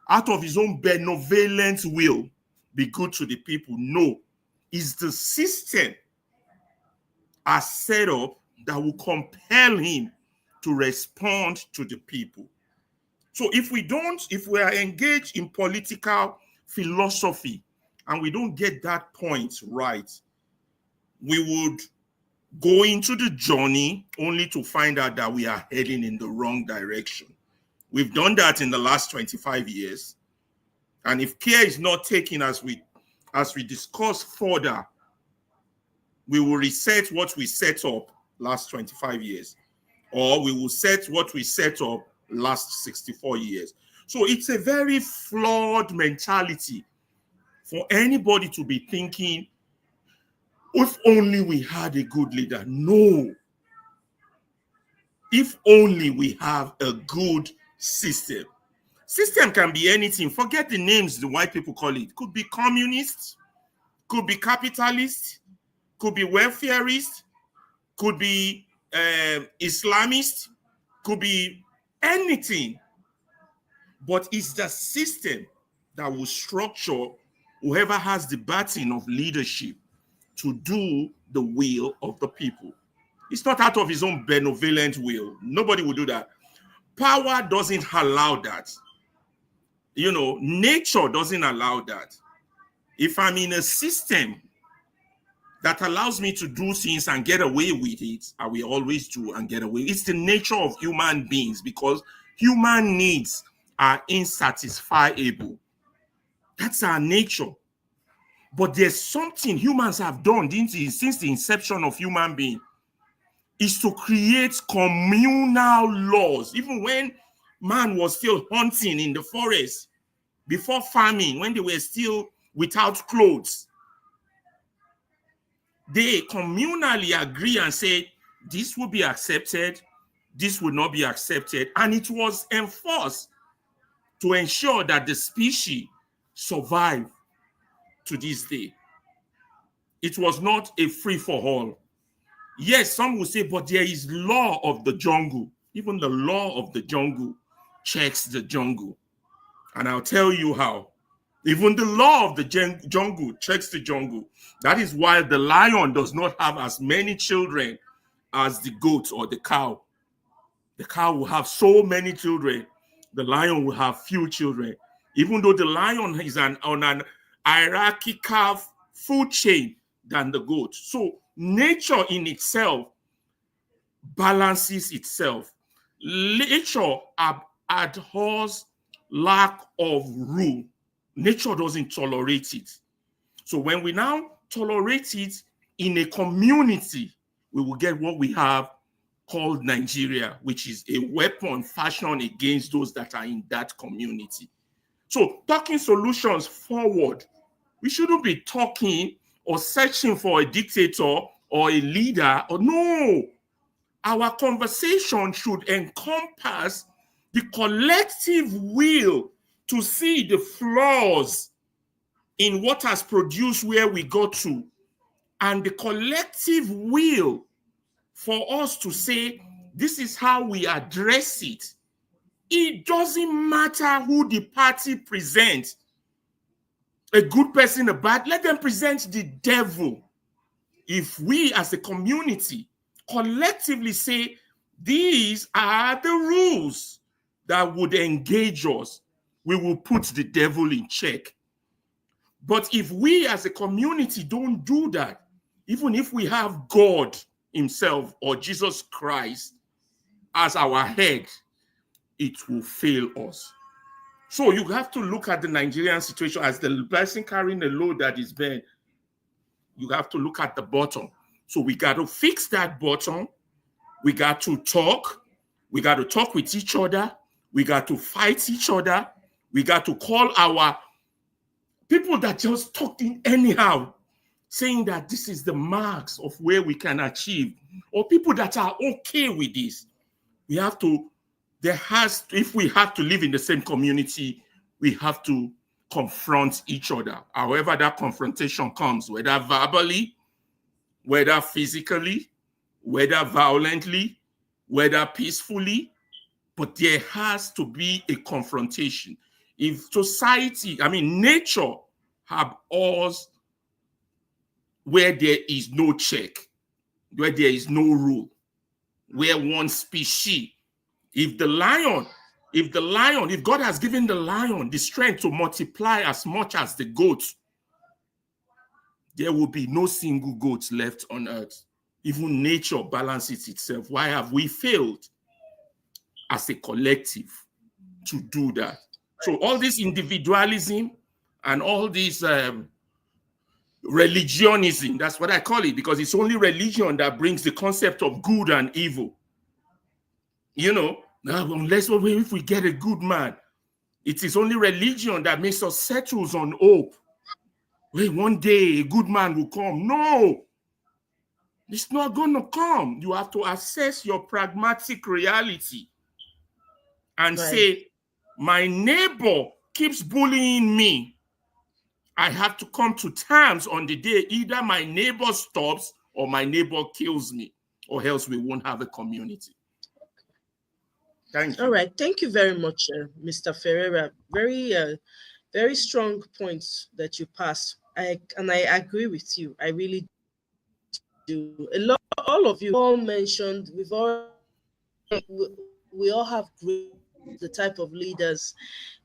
out of his own benevolent will, be good to the people. No, it's the system as set up that will compel him to respond to the people. So if we are engaged in political philosophy and we don't get that point right, we would go into the journey only to find out that we are heading in the wrong direction. We've done that in the last 25 years. And if care is not taken as we discuss further, we will reset what we set up last 25 years, or we will set what we set up last 64 years. So it's a very flawed mentality for anybody to be thinking, if only we had a good leader. No. If only we have a good system. System can be anything. Forget the names the white people call it. Could be communist, could be capitalist, could be welfareist, could be Islamist, could be anything. But it's the system that will structure whoever has the baton of leadership to do the will of the people. It's not out of his own benevolent will. Nobody will do that. Power doesn't allow that. You know, nature doesn't allow that. If I'm in a system that allows me to do things and get away with it, I will always do and get away. It's the nature of human beings, because human needs are insatisfiable. That's our nature. But there's something humans have done since the inception of human being, is to create communal laws. Even when man was still hunting in the forest, before farming, when they were still without clothes, they communally agree and say, this will be accepted, this will not be accepted. And it was enforced to ensure that the species survive to this day. It was not a free-for-all. Yes, some will say, but there is law of the jungle. Even the law of the jungle checks the jungle. And I'll tell you how. Even the law of the jungle checks the jungle. That is why the lion does not have as many children as the goat or the cow. The cow will have so many children. The lion will have few children. Even though the lion is on an hierarchical food chain than the goat. So nature in itself balances itself. Nature abhors lack of rule. Nature doesn't tolerate it. So when we now tolerate it in a community, we will get what we have called Nigeria, which is a weapon fashioned against those that are in that community. So talking solutions forward, we shouldn't be talking or searching for a dictator or a leader. Or no, our conversation should encompass the collective will to see the flaws in what has produced where we got to, and the collective will for us to say, this is how we address it. It doesn't matter who the party presents, a good person, a bad, let them present the devil. If we as a community collectively say, these are the rules that would engage us, we will put the devil in check. But if we as a community don't do that, even if we have God himself or Jesus Christ as our head, it will fail us. So you have to look at the Nigerian situation as the person carrying a load that is bent. You have to look at the bottom. So we got to fix that bottom. We got to talk. We got to talk with each other. We got to fight each other. We got to call our people that just talking anyhow, saying that this is the marks of where we can achieve, or people that are okay with this. We have to, if we have to live in the same community, we have to confront each other. However that confrontation comes, whether verbally, whether physically, whether violently, whether peacefully, but there has to be a confrontation. If society, nature abhors where there is no check, where there is no rule, where one species, if the lion If God has given the lion the strength to multiply as much as the goat, there will be no single goat left on earth. Even nature balances itself. Why have we failed as a collective to do that? So all this individualism and all this religionism, that's what I call it, because it's only religion that brings the concept of good and evil. You know, unless if we get a good man, it is only religion that makes us settle on hope. Wait, one day a good man will come. No, it's not going to come. You have to assess your pragmatic reality and say, my neighbor keeps bullying me. I have to come to terms on the day either my neighbor stops or my neighbor kills me, or else we won't have a community. Thank you. All right. Thank you very much, Mr. Ferreira. Very strong points that you passed. I agree with you. I really do. All of you all mentioned. We all have the type of leaders,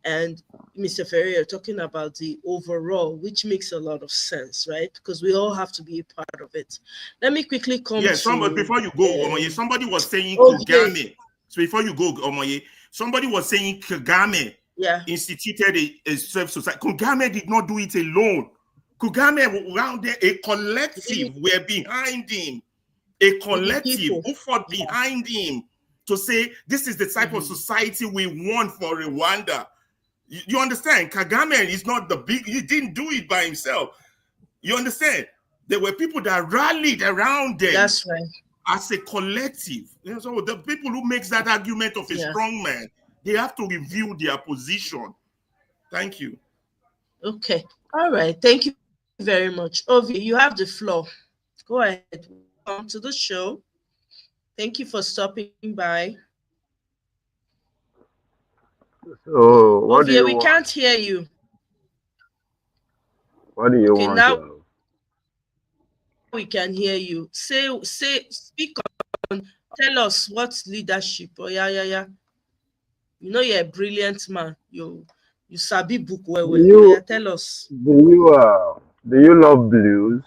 and Mr. Ferreira talking about the overall, which makes a lot of sense, right? Because we all have to be a part of it. Let me quickly come to before you go, Omoye, somebody was saying okay. Kagame. So before you go, Omoye, somebody was saying Kagame instituted a self-society. Kagame did not do it alone. Kagame around there, a collective were behind him. A collective who fought behind him to say, this is the type of society we want for Rwanda. You understand? Kagame is not he didn't do it by himself. You understand? There were people that rallied around them. That's right. As a collective. So the people who makes that argument of a strong man, they have to review their position. Thank you. Okay. All right. Thank you very much. Ovi, you have the floor. Go ahead. Welcome to the show. Thank you for stopping by. So, what do Ovie, you we want? can't hear you. What do you want? Now we can hear you. Speak on. Tell us what's leadership. Oh yeah. You know you're a brilliant man. You sabi book well. Yeah, tell us. Do you love blues?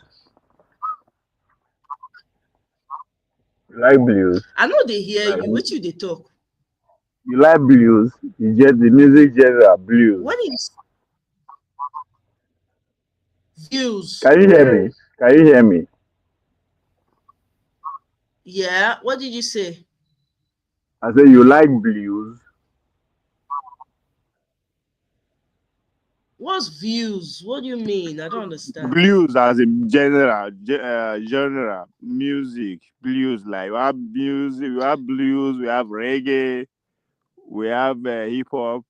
You like blues? I know they hear Like, you. What you they talk? you like blues? You get the music genre blues. What is views? Can you hear me? Can you hear me? Yeah. What did you say? I said you like blues. What's views? What do you mean? I don't understand. Blues as a genre, music, blues. Like we have music, we have blues, we have reggae, we have hip hop.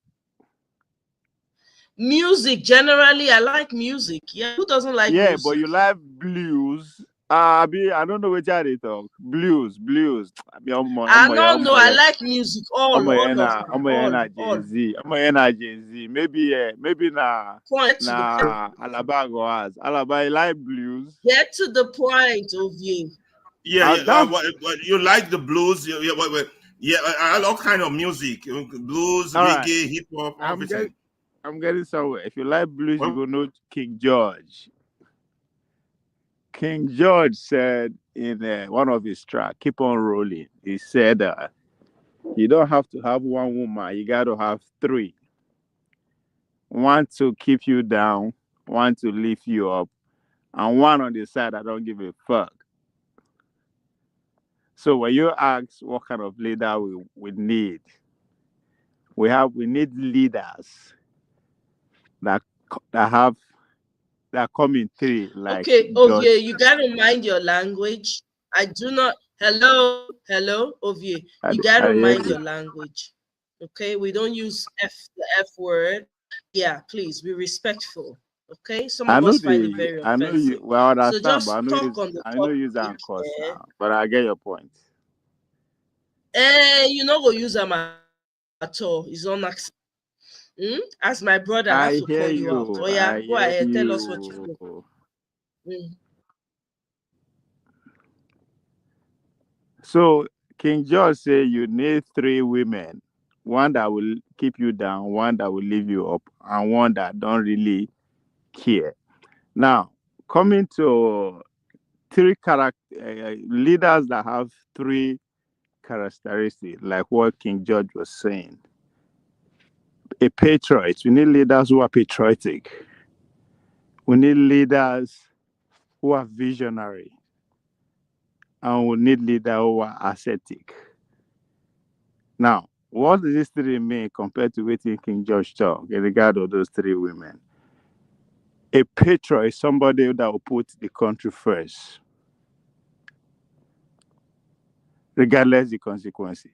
Music generally, I like music. Yeah, who doesn't like music? But you like blues. I don't know which are they talk. Blues. I don't know. I like music. All of them. Gen Z. Gen Z. Maybe Point to the point. Alaba goes. Alaba, you like blues? Get to the point, Ovie. You like the blues? I love kind of music. Blues, reggae, hip hop, everything. I'm getting somewhere. If you like blues, you go know King George. King George said in one of his tracks, "Keep on Rolling." He said, "You don't have to have one woman. You got to have three. One to keep you down, one to lift you up, and one on the side that don't give a fuck." So when you ask what kind of leader we need, we need leaders that come in three. Like okay, Ovie, you gotta mind your language. I do not. Hello, Ovie. You gotta mind your language. Okay, we don't use the F word. Yeah, please be respectful. Okay, some of us find it very offensive. I know you well understand, so just but talk on the I know use and course now. But I get your point. You know go use them at all. It's unacceptable. As my brother, I have to call you out. Oh yeah, go ahead. Tell us what you do. So King George said you need three women, one that will keep you down, one that will lift you up, and one that don't really care. Now, coming to leaders that have three characteristics, like what King George was saying. A patriot. We need leaders who are patriotic. We need leaders who are visionary. And we need leaders who are ascetic. Now, what does this three mean compared to what King George talk in regard to those three women? A patriot is somebody that will put the country first, regardless the consequences.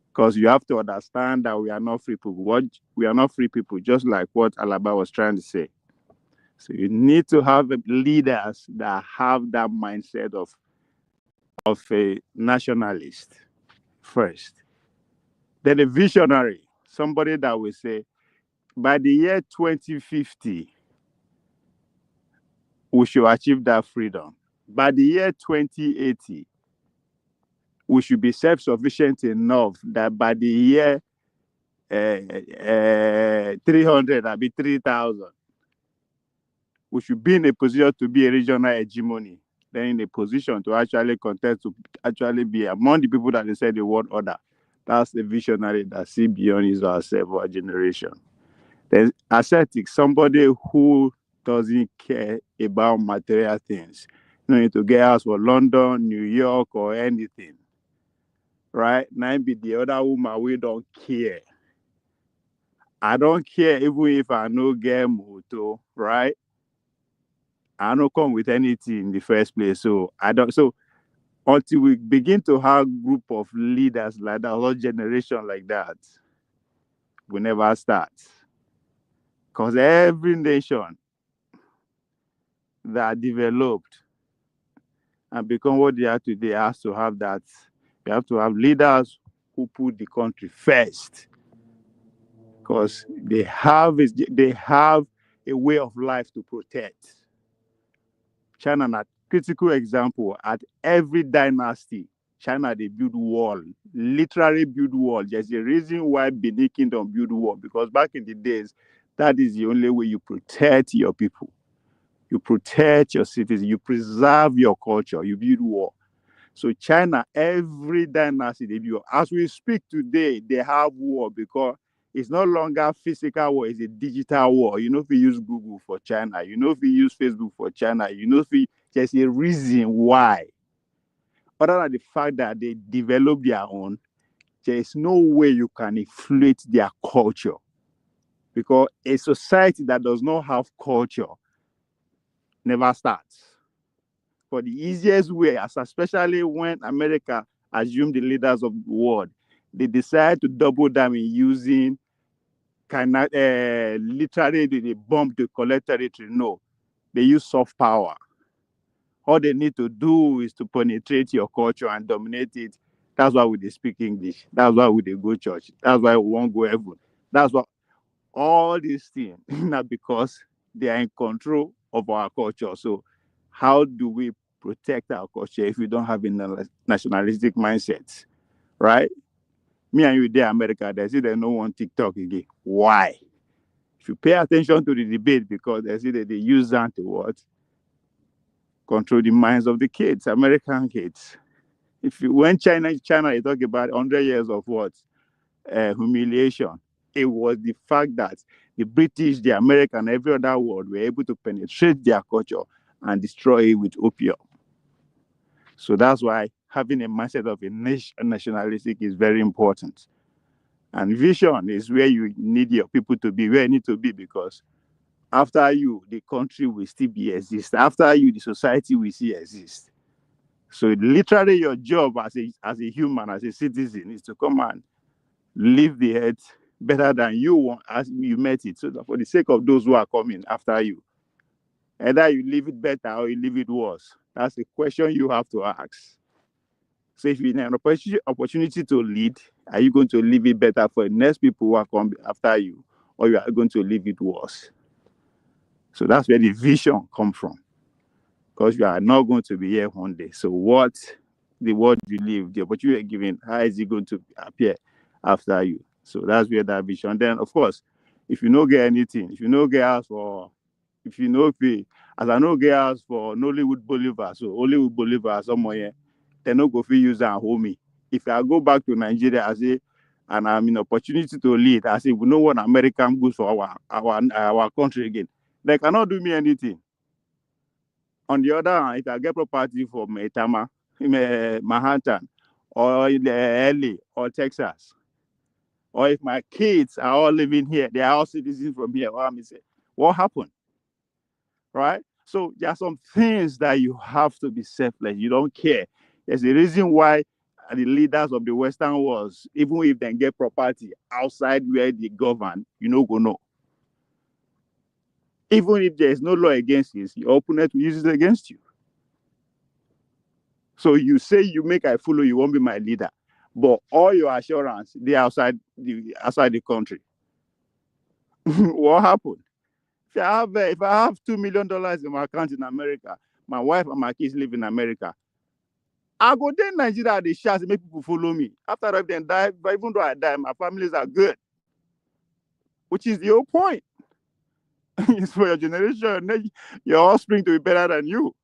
Because you have to understand that we are not free people. We are not free people, just like what Alaba was trying to say. So you need to have leaders that have that mindset of a nationalist first. Then a visionary, somebody that will say, by the year 2050, we should achieve that freedom. By the year 2080, we should be self-sufficient enough that by the year 300, that'll be 3,000. We should be in a position to be a regional hegemony, then in a position to actually contest, to actually be among the people that they say the world order. That's the visionary that see beyond his or herself or generation. There's ascetic, somebody who doesn't care about material things. You don't need to get house for London, New York, or anything. Right? Now be the other woman, we don't care. I don't care even if I no get moto, right? I don't come with anything in the first place. So I don't. So until we begin to have group of leaders like that, or generation like that, we never start. Because every nation that developed and become what they are today has to have that. You have to have leaders who put the country first. Because they have a way of life to protect. China, a critical example, at every dynasty, China, they build wall, literally build wall. There's a reason why Benin Kingdom build wall, because back in the days, that is the only way you protect your people. You protect your cities, you preserve your culture, you build wall. So China, every dynasty they build. As we speak today, they have war because it's no longer physical war, it's a digital war. You know, if you use Google for China, you know, if you use Facebook for China, you know, there's a reason why. Other than the fact that they develop their own, there is no way you can inflate their culture. Because a society that does not have culture never starts. For the easiest way, especially when America assumed the leaders of the world, they decided to double down in using literally the bomb to collect territory. No, they use soft power. All they need to do is to penetrate your culture and dominate it. That's why we speak English. That's why we go church. That's why we won't go heaven. That's why all these things, not because they are in control of our culture. So how do we protect our culture if we don't have a nationalistic mindset, right? Me and you there, America, they say they don't want TikTok again. Why? If you pay attention to the debate, because they say that they use that to what? Control the minds of the kids, American kids. When China, you talk about 100 years of what? Humiliation. It was the fact that the British, the American, every other world were able to penetrate their culture and destroy it with opium. So that's why having a mindset of a nationalistic is very important. And vision is where you need your people to be, where you need to be, because after you, the country will still exist. After you, the society will still exist. So literally your job as a human, as a citizen, is to come and live the earth better than you want as you met it. So that for the sake of those who are coming after you, either you live it better or you live it worse. That's the question you have to ask. So if you have an opportunity to lead, are you going to live it better for the next people who are coming after you, or you are going to live it worse? So that's where the vision comes from, because you are not going to be here one day. So what the world you live, the opportunity you're given, how is it going to appear after you? So that's where that vision. Then, of course, if you no get anything, if you no get house for, if you no pay, as I no get house for Nollywood Boulevard, so Hollywood Boulevard somewhere, they no go fit use that hold me. If I go back to Nigeria, I say, and I'm in opportunity to lead, I say, we know what American goods for our country again. They cannot do me anything. On the other hand, if I get property from Etama, Manhattan, or LA, or Texas, or if my kids are all living here, they are all citizens from here, what happened? Right? So there are some things that you have to be selfless. You don't care. There's a reason why the leaders of the Western world, even if they get property outside where they govern, you know, go know. Even if there is no law against it, your opponent will use it against you. So you say you make I follow, you won't be my leader, but all your assurance they outside the country. What happened? If I have $2 million in my account in America, my wife and my kids live in America, I go there in Nigeria, they shout, make people follow me. After I've then died, but even though I die, my families are good, which is the whole point. It's for your generation, your offspring to be better than you.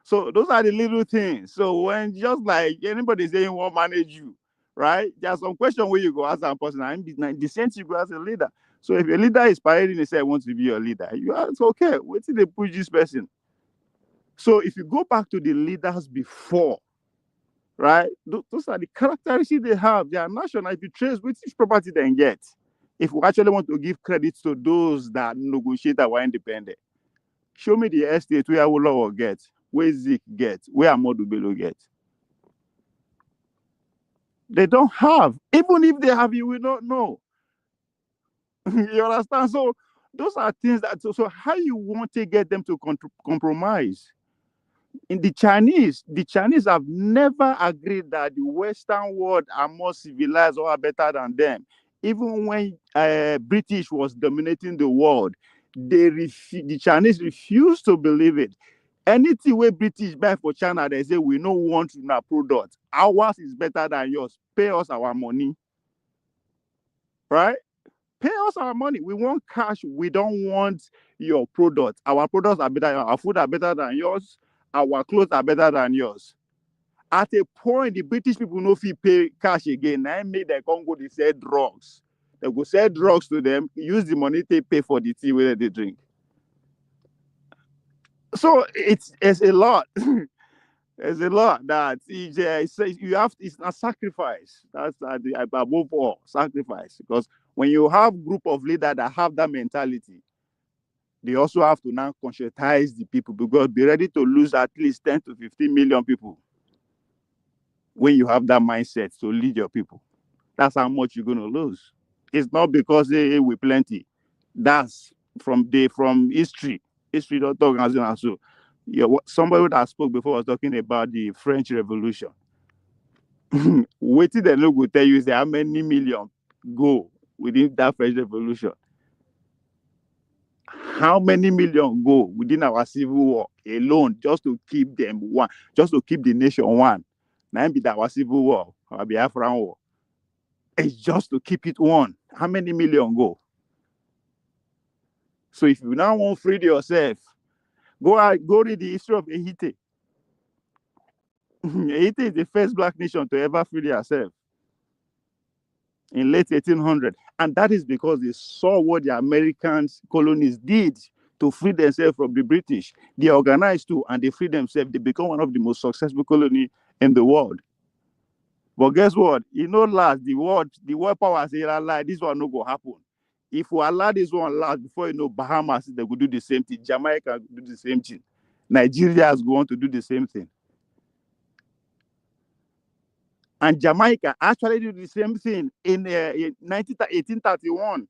So those are the little things. So when just like anybody saying won't manage you, right? There's some question where you go ask that person, I'm the same you go as a leader. So if a leader is parading and say I want to be your leader, you ask, okay, wait till they push this person. So if you go back to the leaders before, right? Those are the characteristics they have. They are national. If you trace which property they get, if we actually want to give credit to those that negotiate that were independent, show me the estate where Awolowo get, where Zik get, where Amadu Bello get. They don't have. Even if they have, you will not know. You understand? So those are things that, so how you want to get them to compromise? In the Chinese have never agreed that the Western world are more civilized or are better than them. Even when British was dominating the world, the Chinese refused to believe it. Anything where British buy for China, they say we don't want our product. Ours is better than yours. Pay us our money. Right? Pay us our money. We want cash. We don't want your product. Our products are better. Our food are better than yours. Our clothes are better than yours. At a point, the British people no fee pay cash again. Now make them come go, they sell drugs. They go sell drugs to them, use the money to pay for the tea where they drink. So it's a lot. There's a lot that you have. It's a sacrifice. That's above all sacrifice, because when you have group of leaders that have that mentality, they also have to now conscientize the people, because be ready to lose at least 10 to 15 million people when you have that mindset to lead your people. That's how much you're going to lose. It's not because we plenty. That's from history. History don't talk as well. So somebody that spoke before was talking about the French Revolution. Waiting the look will tell you is how many million go within that French Revolution. How many million go within our civil war alone just to keep them one, just to keep the nation one? Now be that our civil war, our Biafran war. It's just to keep it one. How many million go? So if you now want to free yourself, go read the history of Haiti. Haiti is the first black nation to ever free herself in late 1800, and that is because they saw what the American colonies did to free themselves from the British. They organized too, and they freed themselves. They become one of the most successful colonies in the world. But guess what? Last the world power say lie. This one no go happen. If we allow this one last, before Bahamas they will do the same thing. Jamaica will do the same thing. Nigeria is going to do the same thing. And Jamaica actually did the same thing in 1831.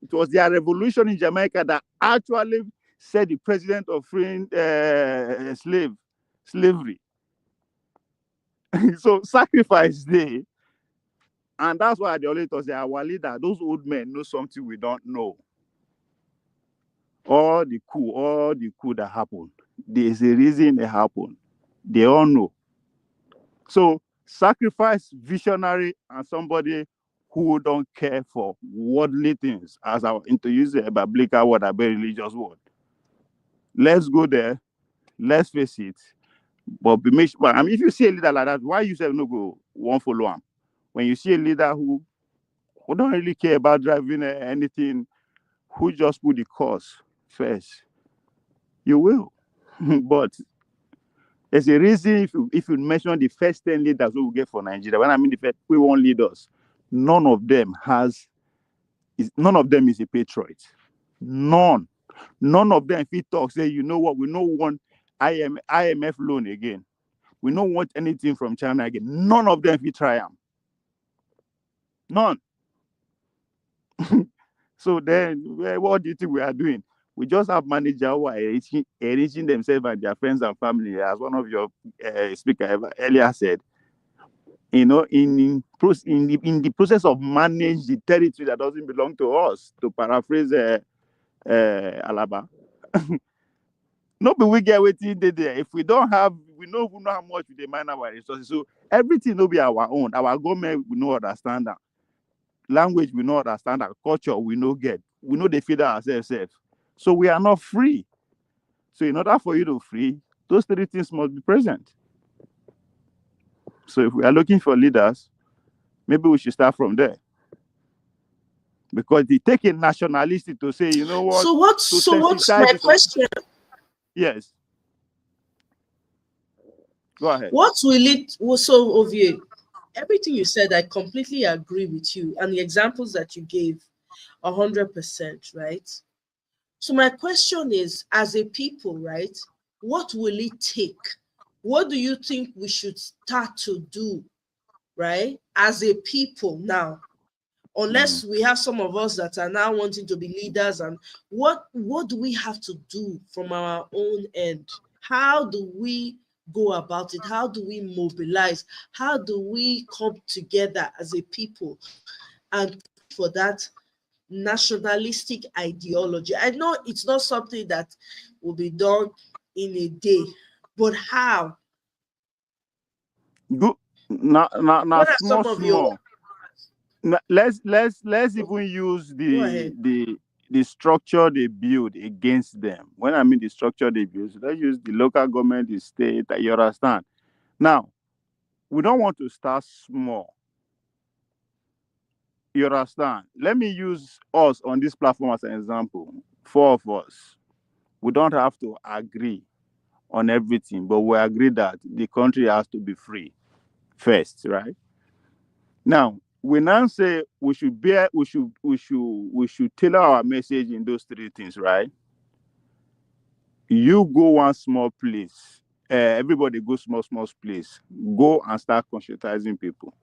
It was their revolution in Jamaica that actually set the president of freeing slavery. So sacrifice there. And that's why the only say our leader, those old men know something we don't know. All the coup that happened, there's a reason it happened. They all know. So sacrifice visionary and somebody who don't care for worldly things, as I to use a biblical word, a very religious word. Let's go there. Let's face it. But I mean, if you see a leader like that, why you say no go one follow him? When you see a leader who don't really care about driving anything, who just put the cause first, you will. But there's a reason if you mention the first 10 leaders we will get for Nigeria. When I mean the first we want leaders, none of them is a patriot. None. None of them if he talks, say, you know what, we don't want IMF loan again. We don't want anything from China again. None of them if he try them. None. So then, what do you think we are doing? We just have managers who are enriching themselves and their friends and family, as one of your speaker earlier said. In the process of manage the territory that doesn't belong to us, to paraphrase Alaba. No, but we get waiting there. If we don't have, we don't know how much we demand our resources. So everything will be our own. Our government will not understand that. Language we not understand, our culture we no get. We know they feed ourselves. So we are not free. So in order for you to free, those three things must be present. So if we are looking for leaders, maybe we should start from there. Because they take a nationalistic to say, you know what? So what's my question? Yes. Go ahead. What will it so Ovie? Everything you said, I completely agree with you, and the examples that you gave, 100%, right? So my question is, as a people, right, what will it take? What do you think we should start to do, right, as a people now? Unless we have some of us that are now wanting to be leaders, and what do we have to do from our own end? How do we go about it? How do we mobilize? How do we come together as a people and for that nationalistic ideology? I know it's not something that will be done in a day, but how? Good. Now, What are small, some of your small. Let's even use go ahead? the structure they build against them. When I mean the structure they build, let's use the local government, the state. You understand? Now, we don't want to start small. You understand? Let me use us on this platform as an example. 4 of us. We don't have to agree on everything, but we agree that the country has to be free first, right? Now, we now say we should tailor our message in those 3 things, right? You go one small place, everybody go small place, go and start conscientizing people,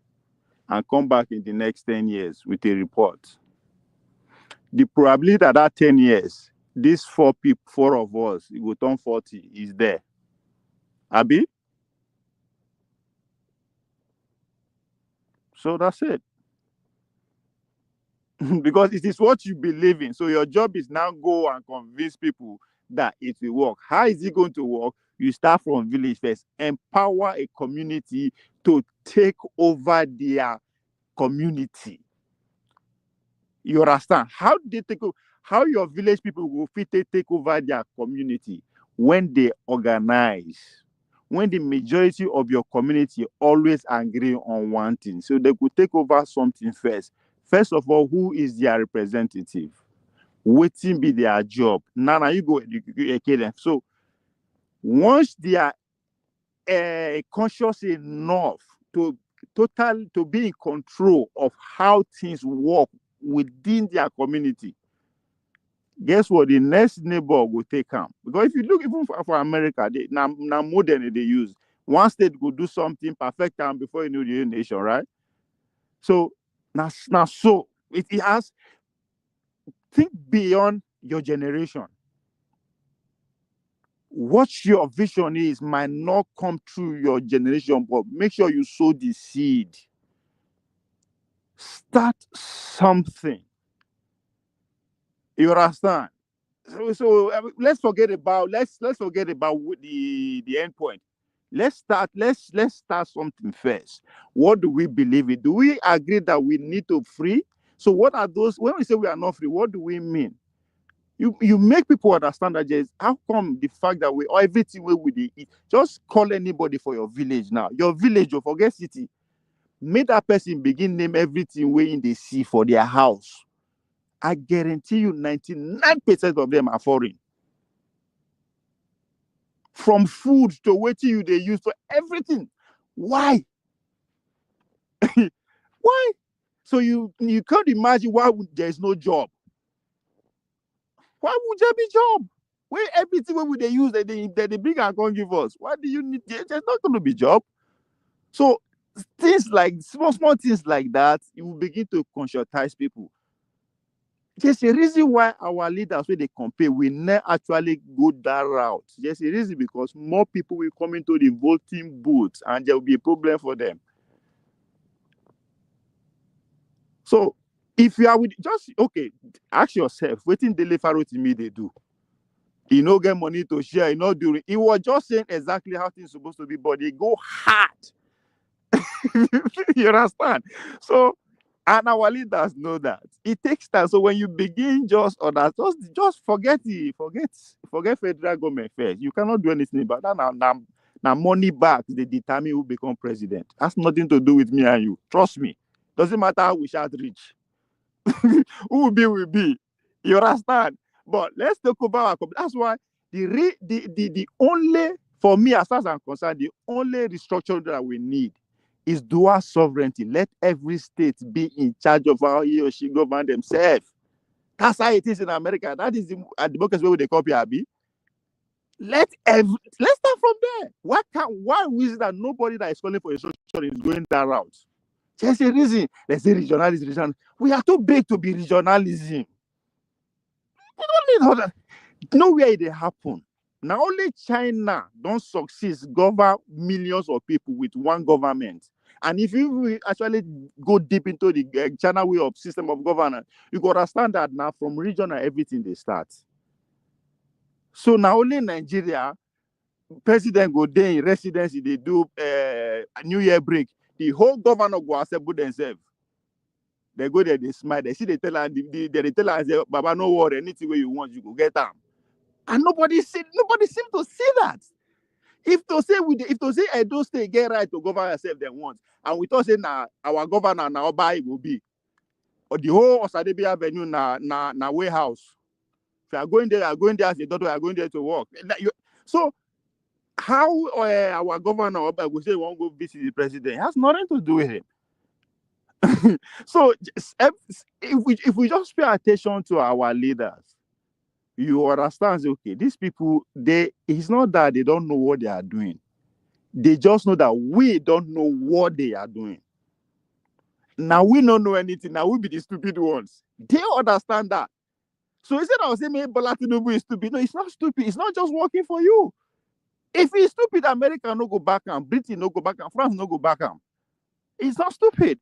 and come back in the next 10 years with a report. The probability that 10 years, these 4 of us, it will turn 40, is there. Abi? So that's it. Because it is what you believe in. So your job is now go and convince people that it will work. How is it going to work? You start from village first. Empower a community to take over their community. You understand? How they take over? How your village people will fit take over their community? When they organize. When the majority of your community always agree on one thing. So they could take over something first. First of all, who is their representative? Waiting be their job. Now you go educate them. So once they are conscious enough to be in control of how things work within their community, guess what? The next neighbor will take them. Because if you look even for America, now modern they use. One state will do something perfect time before you know the nation, right? So now so it has, think beyond your generation. What your vision is might not come through your generation, but make sure you sow the seed. Start something. You understand? So let's forget about the end point. Let's start something first. What do we believe in? Do we agree that we need to free? So what are those, when we say we are not free, what do we mean? You make people understand that just how come the fact that we everything we eat, just call anybody for your village now. Your village, or forget city. Make that person begin name everything way in the sea for their house. I guarantee you 99% of them are foreign. From food to what you they use for everything. Why? Why? So you can't imagine why there is no job. Why would there be job? Where everything what would they use that they bring and can't give us? Why do you need? There's not going to be job. So things like small things like that, it will begin to conscientize people. There's a reason why our leaders, when they compare, we never actually go that route. There's a reason, because more people will come into the voting booth and there will be a problem for them. So if you are with just okay, ask yourself, waiting daily Pharaoh to me they do. You know, get money to share, you know, doing it was just saying exactly how things supposed to be, but they go hard. You understand? So, and our leaders know that it takes time. So when you begin just forget federal government first. You cannot do anything about that. Now money back, they determine who become president. That's nothing to do with me and you. Trust me. Doesn't matter how we shall reach. Who will be. You understand? But let's talk about our. That's why the only, for me as far as I'm concerned, the only restructuring that we need is dual sovereignty. Let every state be in charge of how he or she govern themselves. That's how it is in America. That is the democracy where they copy Abi. Let's start from there. Why is it that nobody that is calling for a structure is going that route? There's a reason. Let's say regionalism. We are too big to be regionalism. We don't need other. Nowhere it happen. Now only China don't succeed govern millions of people with one government. And if you actually go deep into the China way of system of governance, you got to understand that now from region and everything they start. So now only Nigeria, president go there in residency, they do New Year break. The whole governor go assemble themselves. They go there, they smile, they see they tell her, they tell her, say, Baba, no worry, anything where you want, you go get them. And nobody seems to see that. If to say Edo State get right to govern herself, they want, and we thought say now our governor now Oba will be, or the whole Osadebi Avenue na warehouse. If you are going there as a daughter, you are going there to work. So how our governor Oba will say won't go visit the president? It has nothing to do with him. So if we just pay attention to our leaders, you understand, okay, these people, it's not that they don't know what they are doing. They just know that we don't know what they are doing. Now we don't know anything. Now we be the stupid ones. They understand that. So instead of saying maybe Bola Tinubu is stupid, no, it's not stupid. It's not just working for you. If he's stupid, America no go back and Britain no go back and France no go back and. It's not stupid.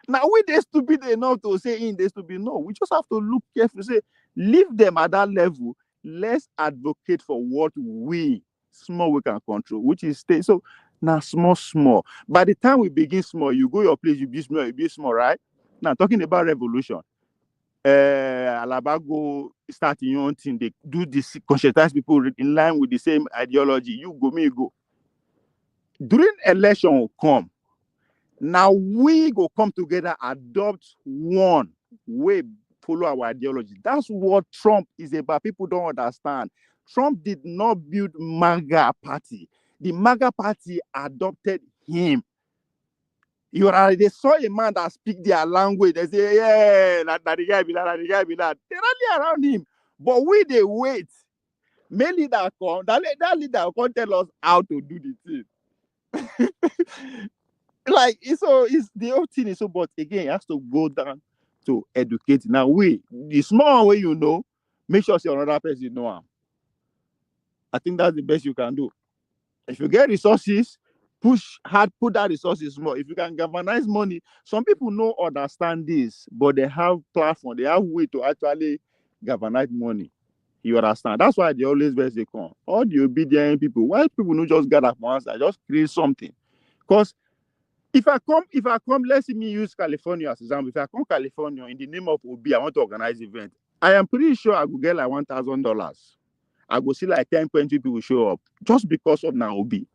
Now we they stupid enough to say they stupid. No, we just have to look carefully. Say leave them at that level. Let's advocate for what we can control, which is state. So now small. By the time we begin small, you go your place, you be small, right? Now talking about revolution. Alaba go start your own thing. They do this, conscientize people in line with the same ideology. You go, me go. During election will come. Now we go come together, adopt one way, follow our ideology. That's what Trump is about. People don't understand. Trump did not build MAGA party. The MAGA party adopted him. They saw a man that speak their language. They say, yeah, that the guy be that, the guy be that. They rally around him. But we they wait. Main leader come, that leader come tell us how to do the thing. Like it's the whole thing is so, but again, it has to go down to educate. Now the small way you know, make sure another person know him. I think that's the best you can do. If you get resources, put that resources more. If you can galvanize money, some people don't understand this, but they have platform, they have way to actually galvanize money. You understand? That's why they always vex they come. All the obedient people, why people no just gather for once, just create something? Because if I come, let's see me use California as example. If I come California in the name of Obi, I want to organize event. I am pretty sure I will get like $1,000. I will see like 10, 20 people show up just because of now Obi.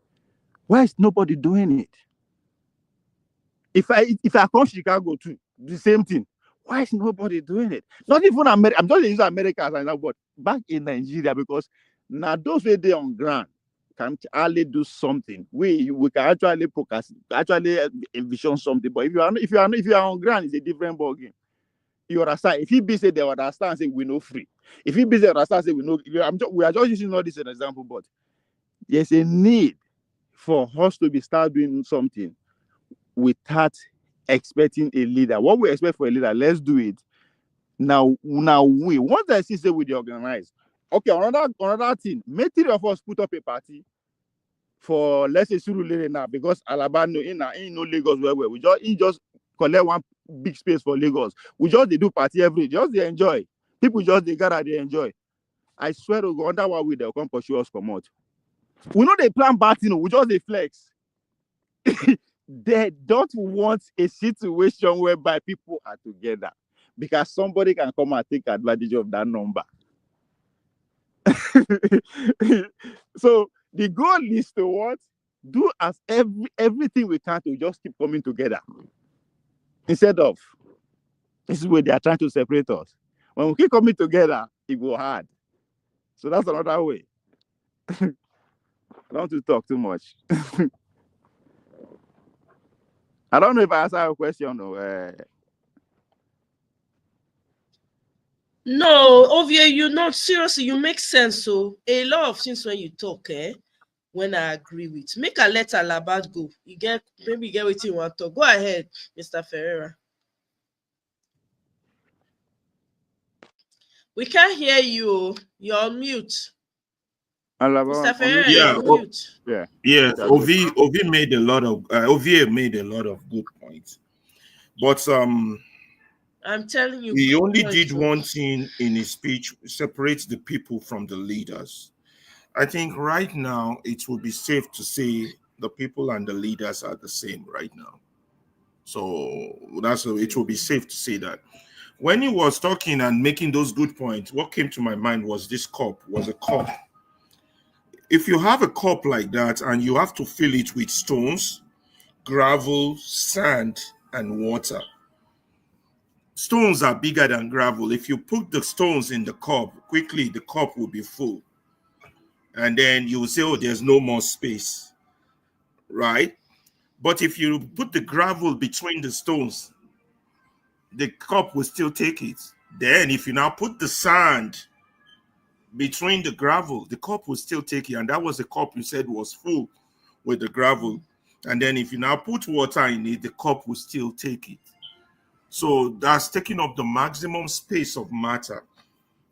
Why is nobody doing it? If I come Chicago too, the same thing. Why is nobody doing it? Not even America. I'm just using America as an example, but back in Nigeria, because now those way they on ground can actually do something. We can actually actually envision something. But if you are on ground, it's a different ballgame. You understand? If he be say they understand, say we no free. If he be say understand, say we no. We are just using all this as an example, but there's a need for us to be start doing something without expecting a leader. What we expect for a leader, let's do it. Now we once I see say we organize. Okay, another thing. Make 3 of us put up a party for, let's say, Surulere now, because Alaba in no Lagos where we just collect one big space for Lagos. We just they do party every day, just they enjoy. People just they gather, they enjoy. I swear to God, under 1 week they'll come pursue us come out. We know they plan bad, we just they flex. They don't want a situation whereby people are together, because somebody can come and take advantage of that number. So the goal is to what? Do as everything we can to just keep coming together. Instead of, this is where they are trying to separate us. When we keep coming together, it will hard. So that's another way. I don't want to talk too much. I don't know if I answered your question or No, Ovie, you not seriously, you make sense. So a lot of things when you talk, when I agree with. Make a let Alaba go. Maybe you get what you want to. Go ahead, Mr. Ferreira. We can't hear you. You're on mute. Alaba Mr. Ferreira, Yeah, you're on mute. yeah. Yeah. Ovi made a lot of good points, but I'm telling you, he good only point. did one thing in his speech: separate the people from the leaders. I think right now it will be safe to say the people and the leaders are the same right now. So it will be safe to say that. When he was talking and making those good points, what came to my mind was this was a cup. If you have a cup like that and you have to fill it with stones, gravel, sand, and water. Stones are bigger than gravel. If you put the stones in the cup, quickly the cup will be full. And then you will say, oh, there's no more space, right? But if you put the gravel between the stones, the cup will still take it. Then if you now put the sand between the gravel, the cup will still take it. And that was the cup you said was full with the gravel. And then if you now put water in it, the cup will still take it. So that's taking up the maximum space of matter.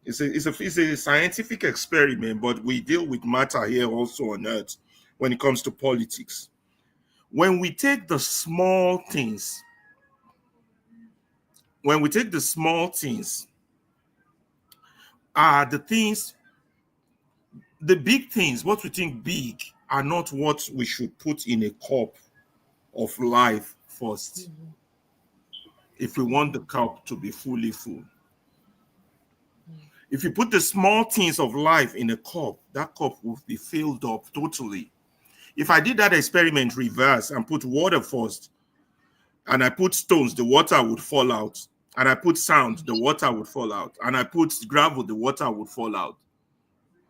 It's a scientific experiment, but we deal with matter here also on Earth when it comes to politics. When we take the small things, are the things, the big things, what we think big, are not what we should put in a cup of life first. If we want the cup to be fully full. If you put the small things of life in a cup, that cup will be filled up totally. If I did that experiment reverse and put water first, and I put stones, the water would fall out. And I put sand, the water would fall out. And I put gravel, the water would fall out.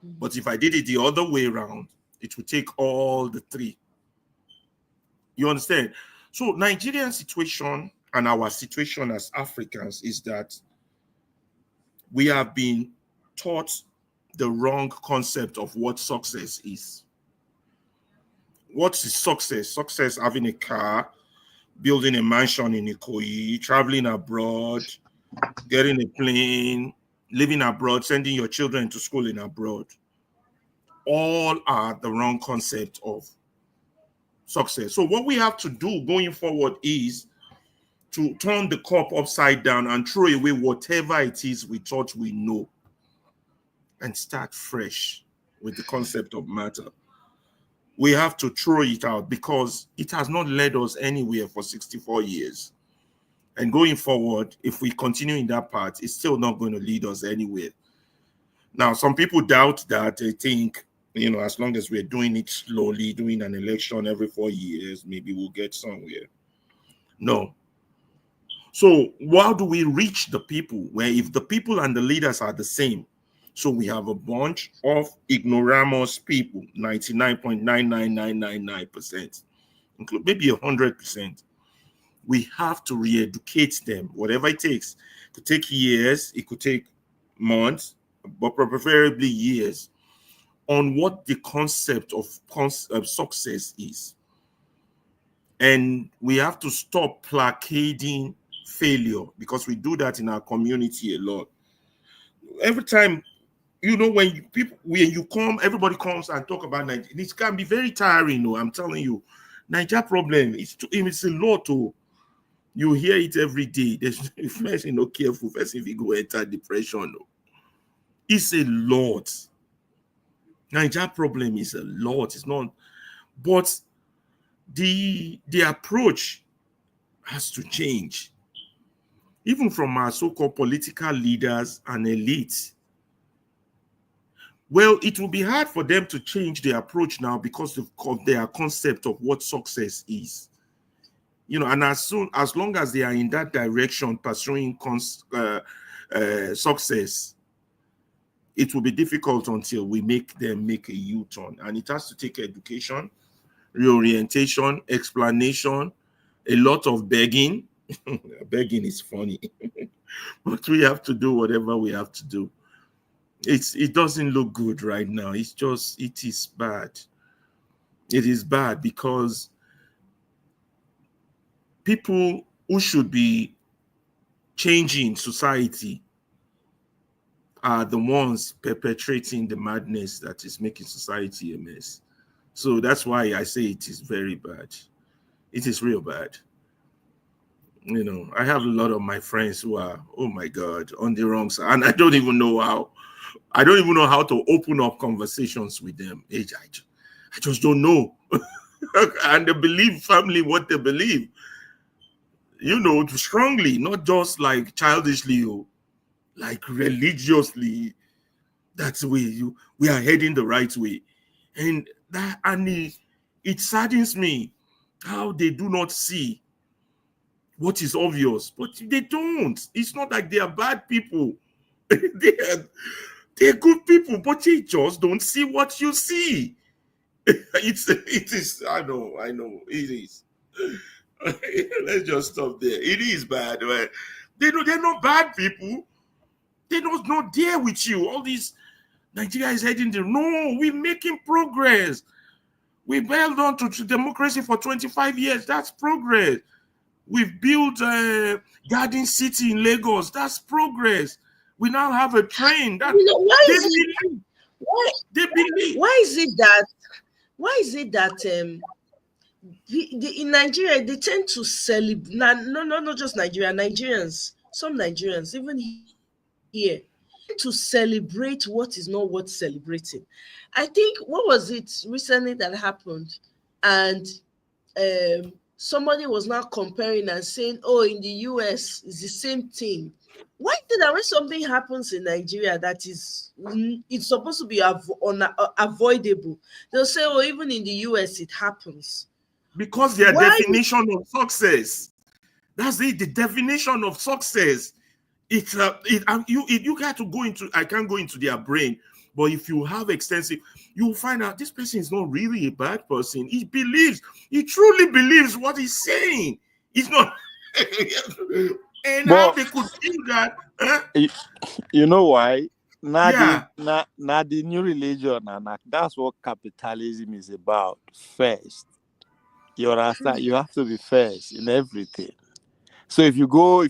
But if I did it the other way around, it would take all the three. You understand? So Nigerian situation and our situation as Africans is that we have been taught the wrong concept of what success is. What is success? Success, having a car, building a mansion in Ikoyi, traveling abroad, getting a plane, living abroad, sending your children to school in abroad. All are the wrong concept of success. So what we have to do going forward is to turn the cup upside down and throw away whatever it is we thought we know. and start fresh with the concept of matter. We have to throw it out because it has not led us anywhere for 64 years. And going forward, if we continue in that path, it's still not going to lead us anywhere. Now, some people doubt that. They think, as long as we're doing it slowly, doing an election every 4 years, maybe we'll get somewhere. No. So how do we reach the people? Where if the people and the leaders are the same, so we have a bunch of ignoramus people, 99.99999%, include maybe 100%. We have to re-educate them, whatever it takes. It could take years, it could take months, but preferably years, on what the concept of success is. And we have to stop placarding failure, because we do that in our community a lot. Every time, when you come, everybody comes and talk about Nigeria. It can be very tiring. I'm telling you, Nigeria problem. It's a lot. You hear it every day. There's first, careful. First, if you go enter depression, it's a lot. Nigeria problem is a lot. It's not, but the approach has to change, even from our so-called political leaders and elites. Well, it will be hard for them to change their approach now because of their concept of what success is. And as long as they are in that direction, pursuing success, it will be difficult until we make them make a U-turn. And it has to take education, reorientation, explanation, a lot of begging. Begging is funny, but we have to do whatever we have to do. It doesn't look good right now. It is bad. It is bad because people who should be changing society are the ones perpetrating the madness that is making society a mess. So that's why I say it is very bad. It is real bad. I have a lot of my friends who are, oh my God, on the wrong side. And I don't even know how to open up conversations with them. I just don't know. And they believe firmly what they believe. Strongly, not just like childishly, like religiously, that's the way we are heading the right way. And it saddens me how they do not see what is obvious, but they don't. It's not like they are bad people. They're good people, but they just don't see what you see. It is, I know, it is. Let's just stop there. It is bad. Right? They're not bad people. They're not there with you. All these Nigeria is heading there. No, we're making progress. We've held on to democracy for 25 years. That's progress. We've built a garden city in Lagos. That's progress. We now have a train. That why is it that in Nigeria they tend to celebrate? Not just Nigeria, Nigerians, some Nigerians, even here, to celebrate what is not worth celebrating. I think, what was it recently that happened? And somebody was now comparing and saying, oh, in the US it's the same thing. Why is it that when something happens in Nigeria that it's supposed to be avoidable, they'll say, oh, even in the US it happens? Because their definition of success, that's the definition of success. You got to go into, I can't go into their brain, but if you have extensive, you'll find out this person is not really a bad person. He truly believes what he's saying. He's not. And how they could do that? You know why? Not the new religion, and that's what capitalism is about. First, you understand? You have to be first in everything. So if your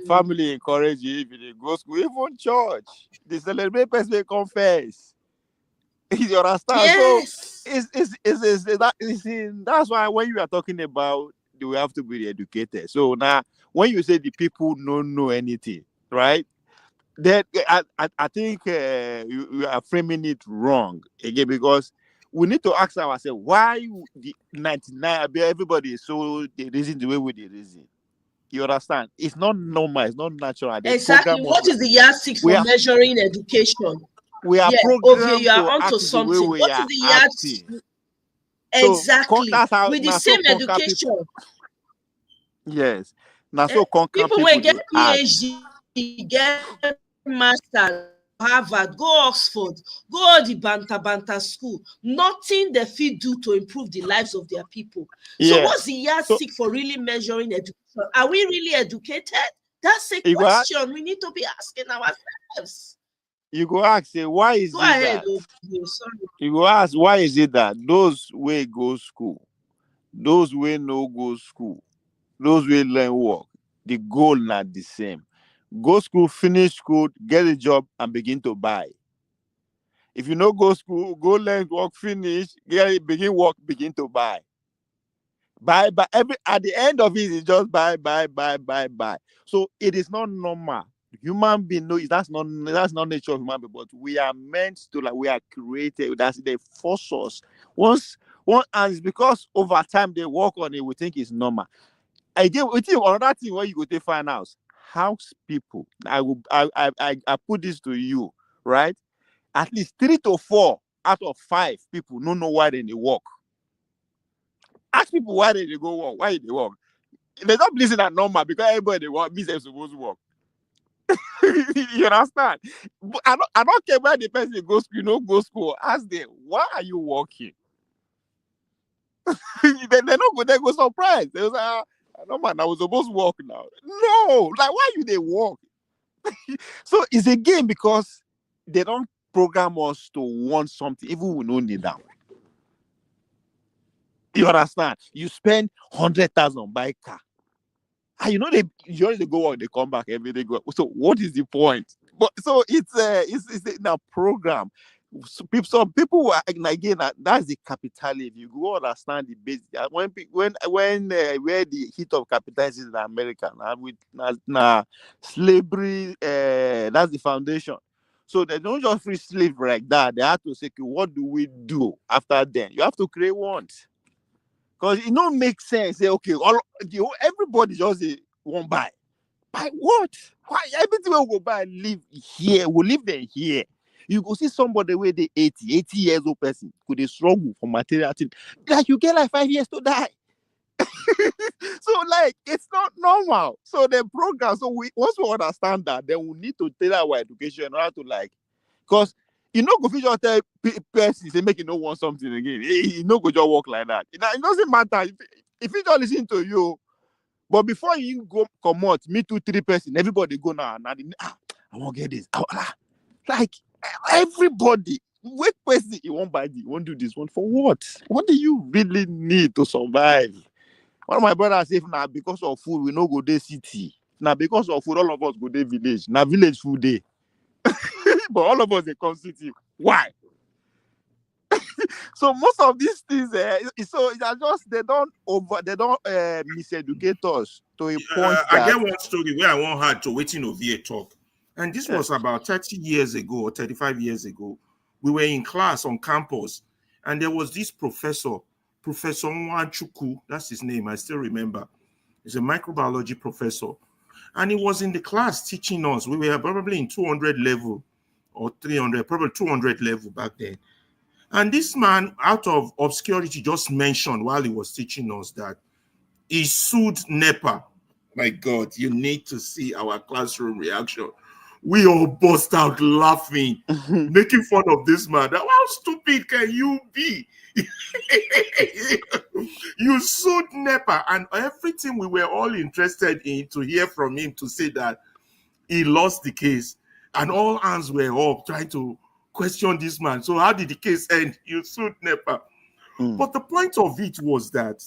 family encourage you, if you go school, even church, the celebrate person they confess. You understand? Yes. So that's why when you are talking about we have to be educated. So now when you say the people don't know anything, right? Then I think you are framing it wrong again, because we need to ask ourselves why the 99 everybody is so they reason the way they reason. You understand? It's not normal. It's not natural. They Exactly. program us What is like the yardstick we for are. measuring education? We are Yeah, Ovie, programmed you are to onto act the way something. we What is are the acting. yardstick? So Exactly. that's how With the now so same conquer education. people. Yes. Now Eh, so conquer people when people get they act. PhD, get masters, Harvard, go Oxford, go all the banta school. Nothing they fit do to improve the lives of their people. So what's Yes. the So yardstick for really measuring education? Are we really educated? That's a you go ask, question we need to be asking ourselves. say why is Go it ahead, that? Ovie. Sorry. You go ask why is it that those way go school, those way no go school, those way learn work, the goal not the same. Go school, finish school, get a job, and begin to buy. If you no go school, go learn work, finish, begin work, begin to buy. Buy every at the end of it is just buy. So it is not normal. Human being no, that's not nature of human being, but we are meant to, like, we are created. That's they force us. Once one, and it's because over time they work on it, we think it's normal. Again, we think another thing where you go to find out house people. I put this to you, right? At least 3 to 4 out of 5 people don't know why they work. Ask people why they go work, why they work. They don't listen at normal because everybody they work, means they're supposed to work. You understand? But I don't care where the person goes, go school. Ask them, why are you working? They don't go, they go surprised. They was like, no man, I was supposed to work now. No, like why you they work? So it's a game because they don't program us to want something, even we don't need that. You understand? You spend 100,000 buy car. And they usually go out, they come back every day. So what is the point? But so it's in a program. Some people were, again, that's the capitalism. You go understand the basic. When where the heat of capitalism in America now with slavery, that's the foundation. So they don't just free slave like that. They have to say, okay, what do we do after then? You have to create one. Because it don't make sense. Say, okay, everybody just say, won't buy. Buy what? Why? Everything we go buy, live here. We live there here. You go see somebody where they 80 years old person could they struggle for material thing. Like you get like 5 years to die. So like it's not normal. So the program. So once we understand that, then we need to tailor our education in order to, like, because go fit just tell person say make you no want something again. You no go just work like that. It doesn't matter if you just listen to you. But before you go come out, me 2 3 person, everybody go now. I won't get this. Like everybody, wait person, you won't buy this, you won't do this one for what? What do you really need to survive? One of my brothers say, now because of food, we no go to city. Now because of food, all of us go to village. Now village food day. But all of us they come city. Why? So most of these things, so it's just they don't miseducate us to a point I that get one story where I won't hard to waiting over here talk. And this yeah, was about 30 years ago or 35 years ago. We were in class on campus, and there was this professor, Professor Nwanchuku, that's his name, I still remember. He's a microbiology professor. And he was in the class teaching us. We were probably in 200 level or 300, probably 200 level back then. And this man, out of obscurity, just mentioned while he was teaching us that he sued NEPA. My God, you need to see our classroom reaction. We all burst out laughing, making fun of this man. How stupid can you be? You sued NEPA, and everything we were all interested in to hear from him to say that he lost the case, and all hands were up trying to question this man. So how did the case end? You sued NEPA. But the point of it was that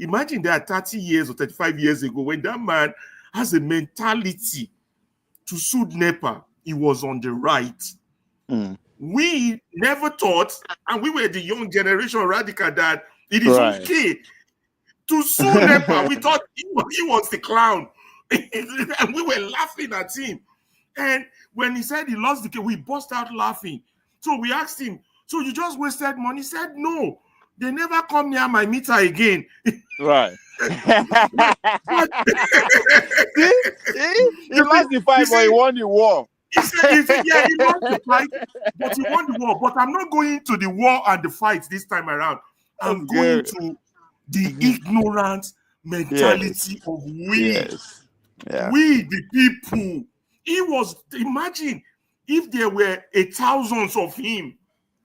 imagine that 30 years or 35 years ago, when that man has a mentality to sue NEPA, he was on the right. We never thought, and we were the young generation radical, that it is right. okay to sue NEPA. We thought he was the clown. And we were laughing at him. And when he said he lost the case, we burst out laughing. So we asked him, so you just wasted money? He said, no, they never come near my meter again. Right. But See, he lost the fight, but he won the war. he said, yeah, he lost the fight, but he won the war. But I'm not going to the war and the fight this time around. I'm going to the ignorant mentality of we. Yes. Yeah. We, the people. Imagine if there were thousands of him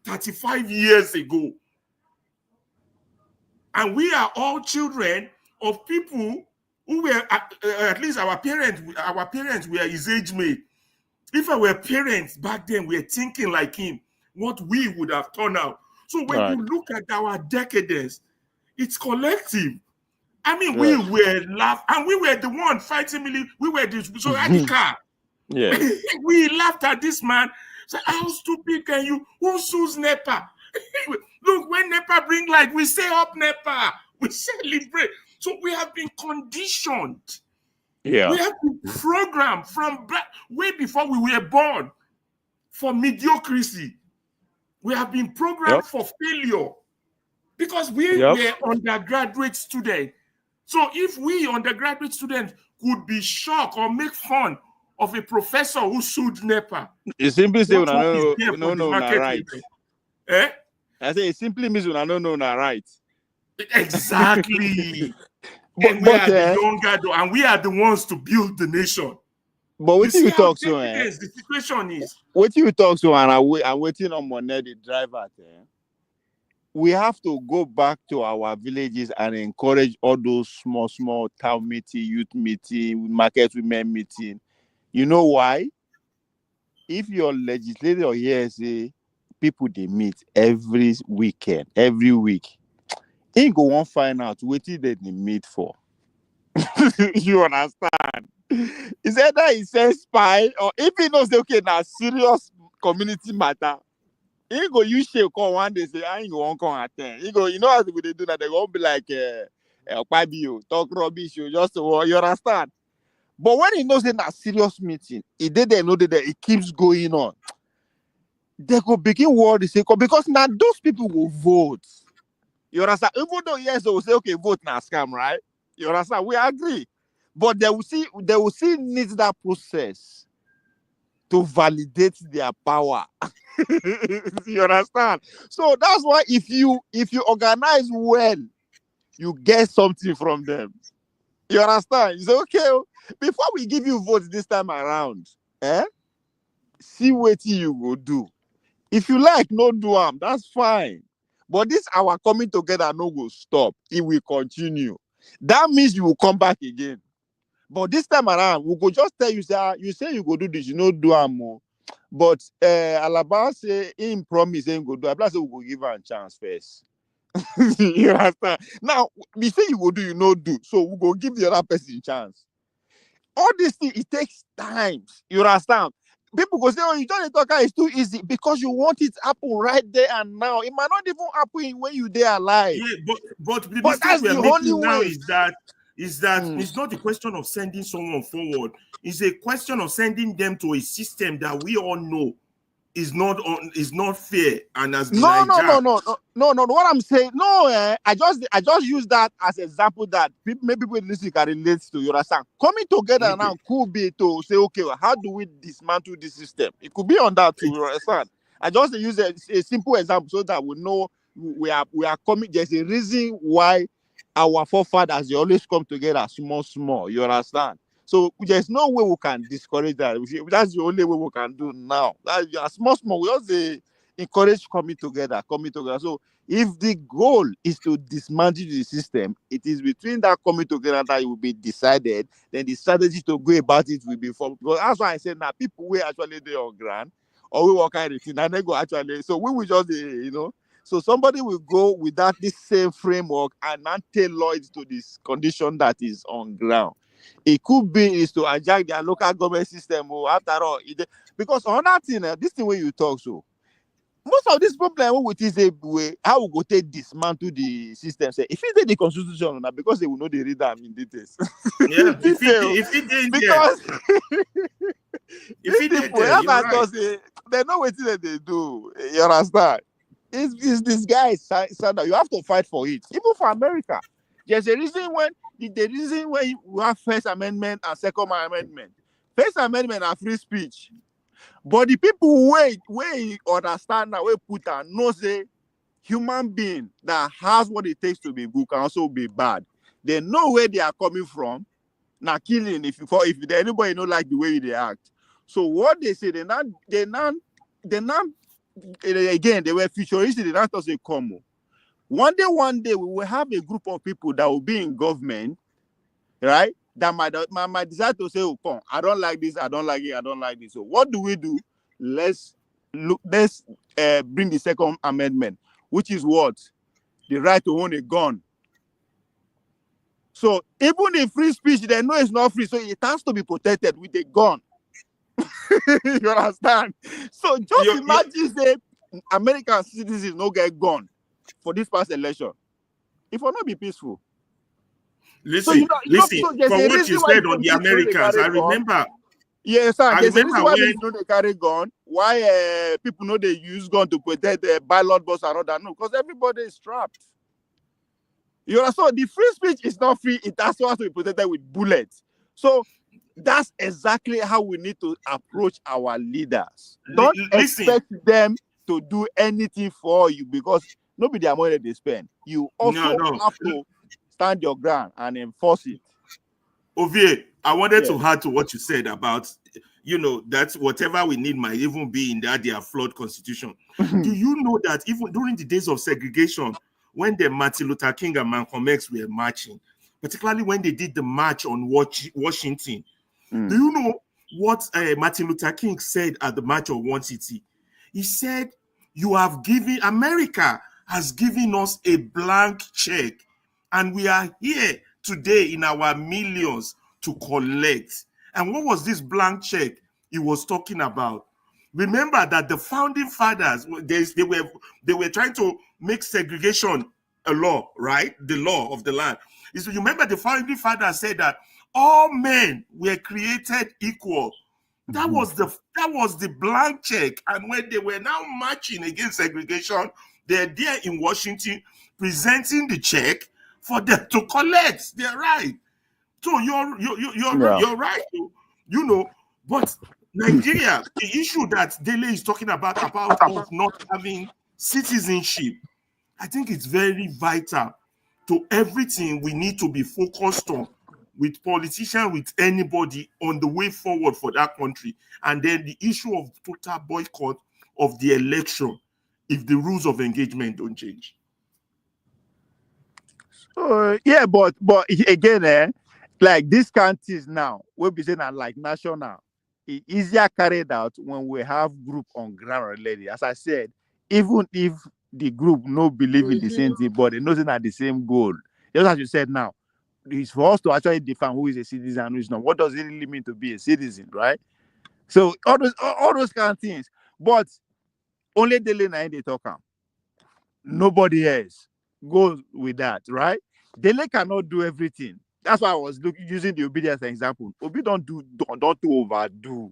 35 years ago. And we are all children of people who were, at least our parents were his age mate. If our parents back then were thinking like him, what we would have turned out. So when you look at our decadence, it's collective. I mean, we were laughed, and we were the one fighting. We were so radical. Yeah. We laughed at this man. So how stupid can you? Who sues NEPA? Look, when NEPA bring light, we say up NEPA. We celebrate. So we have been conditioned. Yeah. We have been programmed from way before we were born for mediocrity. We have been programmed for failure because we were undergraduate students. So if we undergraduate students could be shocked or make fun of a professor who sued NEPA, you simply say, no, right. Eh? I say it simply means we don't know right. Exactly. And we are the younger, and we are the ones to build the nation. But what you talk to, the situation is. What you talk to, and I'm waiting on Monet, the driver. We have to go back to our villages and encourage all those small town meeting, youth meeting, market women meeting. You know why? If your legislator here say people they meet every weekend, every week, he go on find out what they meet for. You understand? Is either he says spy, or if he knows okay now serious community matter. He go use shape call one day say I ain't go come attend. He go, you know how they do that, they gonna be like talk rubbish, you just you understand. But when he knows in a serious meeting, he did they know that it keeps going on. They go begin worry because now those people will vote. You understand? Even though yes, they will say okay, vote now scam, right? You understand? We agree. But they will see need that process to validate their power. You understand? So that's why if you organize well, you get something from them. You understand? You say, okay, before we give you votes this time around, see what you will do. If you like, no do them, that's fine. But this our coming together no go stop. It will continue. That means you will come back again. But this time around, we go just tell you, say you go do this, you know, do more. But Alaba say him promise him go do. I say we go give her a chance first. You understand? Now we say you go do, you know do. So we go give the other person a chance. All these things it takes time. You understand? People go say, oh, you don't talk, it's too easy because you want it to happen right there and now. It might not even happen when you there alive. Yeah, but the But that's mistake the we're only making now way. is that it's not a question of sending someone forward. It's a question of sending them to a system that we all know is not fair and has been hijacked. No. What I'm saying, I just use that as an example that maybe people listening can relate to. You understand? Coming together now could be to say, okay, how do we dismantle this system? It could be on that too. You understand? I just use a simple example so that we know we are coming. There's a reason why our forefathers they always come together small. You understand? So there's no way we can discourage that. That's the only way we can do now. That's small. We also encourage coming together. So if the goal is to dismantle the system, it is between that coming together that it will be decided. Then the strategy to go about it will be formed. Because that's why I said now people will actually do on ground or we work out anything and they go actually. So we will just So somebody will go without this same framework and not tailor it to this condition that is on ground. It could be is to hijack their local government system. After all, because another thing, this thing where you talk so. Most of this problem with is a way how we go take dismantle the system. Say if it the constitution now because they will know they read them in details. Yeah, if it because If These he did people, there, as you're I right. just say, they know what they do. You understand? It's this guy, Sanders. You have to fight for it. Even for America. There's a reason when the reason when we have First Amendment and Second Amendment. First Amendment are free speech. But the people wait understand now, we put and know say human being that has what it takes to be good can also be bad. They know where they are coming from. Now killing if anybody don't like the way they act. So what they say, they now again they were futuristic, they not say come. One day we will have a group of people that will be in government, right? That might decide to say, oh, come, I don't like this, I don't like it, I don't like this. So what do we do? Let's bring the Second Amendment, which is what? The right to own a gun. So even in free speech, they know it's not free, so it has to be protected with a gun. You understand? So just You imagine say American citizens no get gun for this past election. It will not be peaceful. So listen, listen. so there's For a what reason you why said on the police know they Americans, carry I gun. remember. Yes, sir. I There's a remember reason why when police know they carry gun. Why people know they use gun to protect the ballot box and all that? No, because everybody is trapped. You know, so the free speech is not free. It also has to be protected with bullets. So that's exactly how we need to approach our leaders. Don't listen. expect them to do anything for you because nobody their money that they spend. You also No. have to stand your ground and enforce it. Ovie, I wanted Yeah. to add to what you said about, that whatever we need might even be in their flawed constitution. Do you know that even during the days of segregation, when the Martin Luther King and Malcolm X were marching, particularly when they did the march on Washington, do you know what Martin Luther King said at the March of One City? He said, America has given us a blank check, and we are here today in our millions to collect. And what was this blank check he was talking about? Remember that the founding fathers, they were trying to make segregation a law, right? The law of the land. You remember the founding fathers said that all men were created equal. That was the blank check. And when they were now marching against segregation, they're there in Washington presenting the check for them to collect. They're right. So you're right. But Nigeria, the issue that Dele is talking about us not having citizenship, I think it's very vital to everything we need to be focused on with politicians, with anybody on the way forward for that country. And then the issue of total boycott of the election if the rules of engagement don't change. Yeah, but again, like these counties now, we'll be saying that like national, it easier carried out when we have group on ground already. As I said, even if the group no believe in the same thing, but they know they are the same goal. Just as you said now, it's for us to actually define who is a citizen and who is not. What does it really mean to be a citizen, right? So all those kind of things. But only Dele na they talk am. Nobody else goes with that, right? Dele cannot do everything. That's why I was using the obedience example. Obi don't overdo.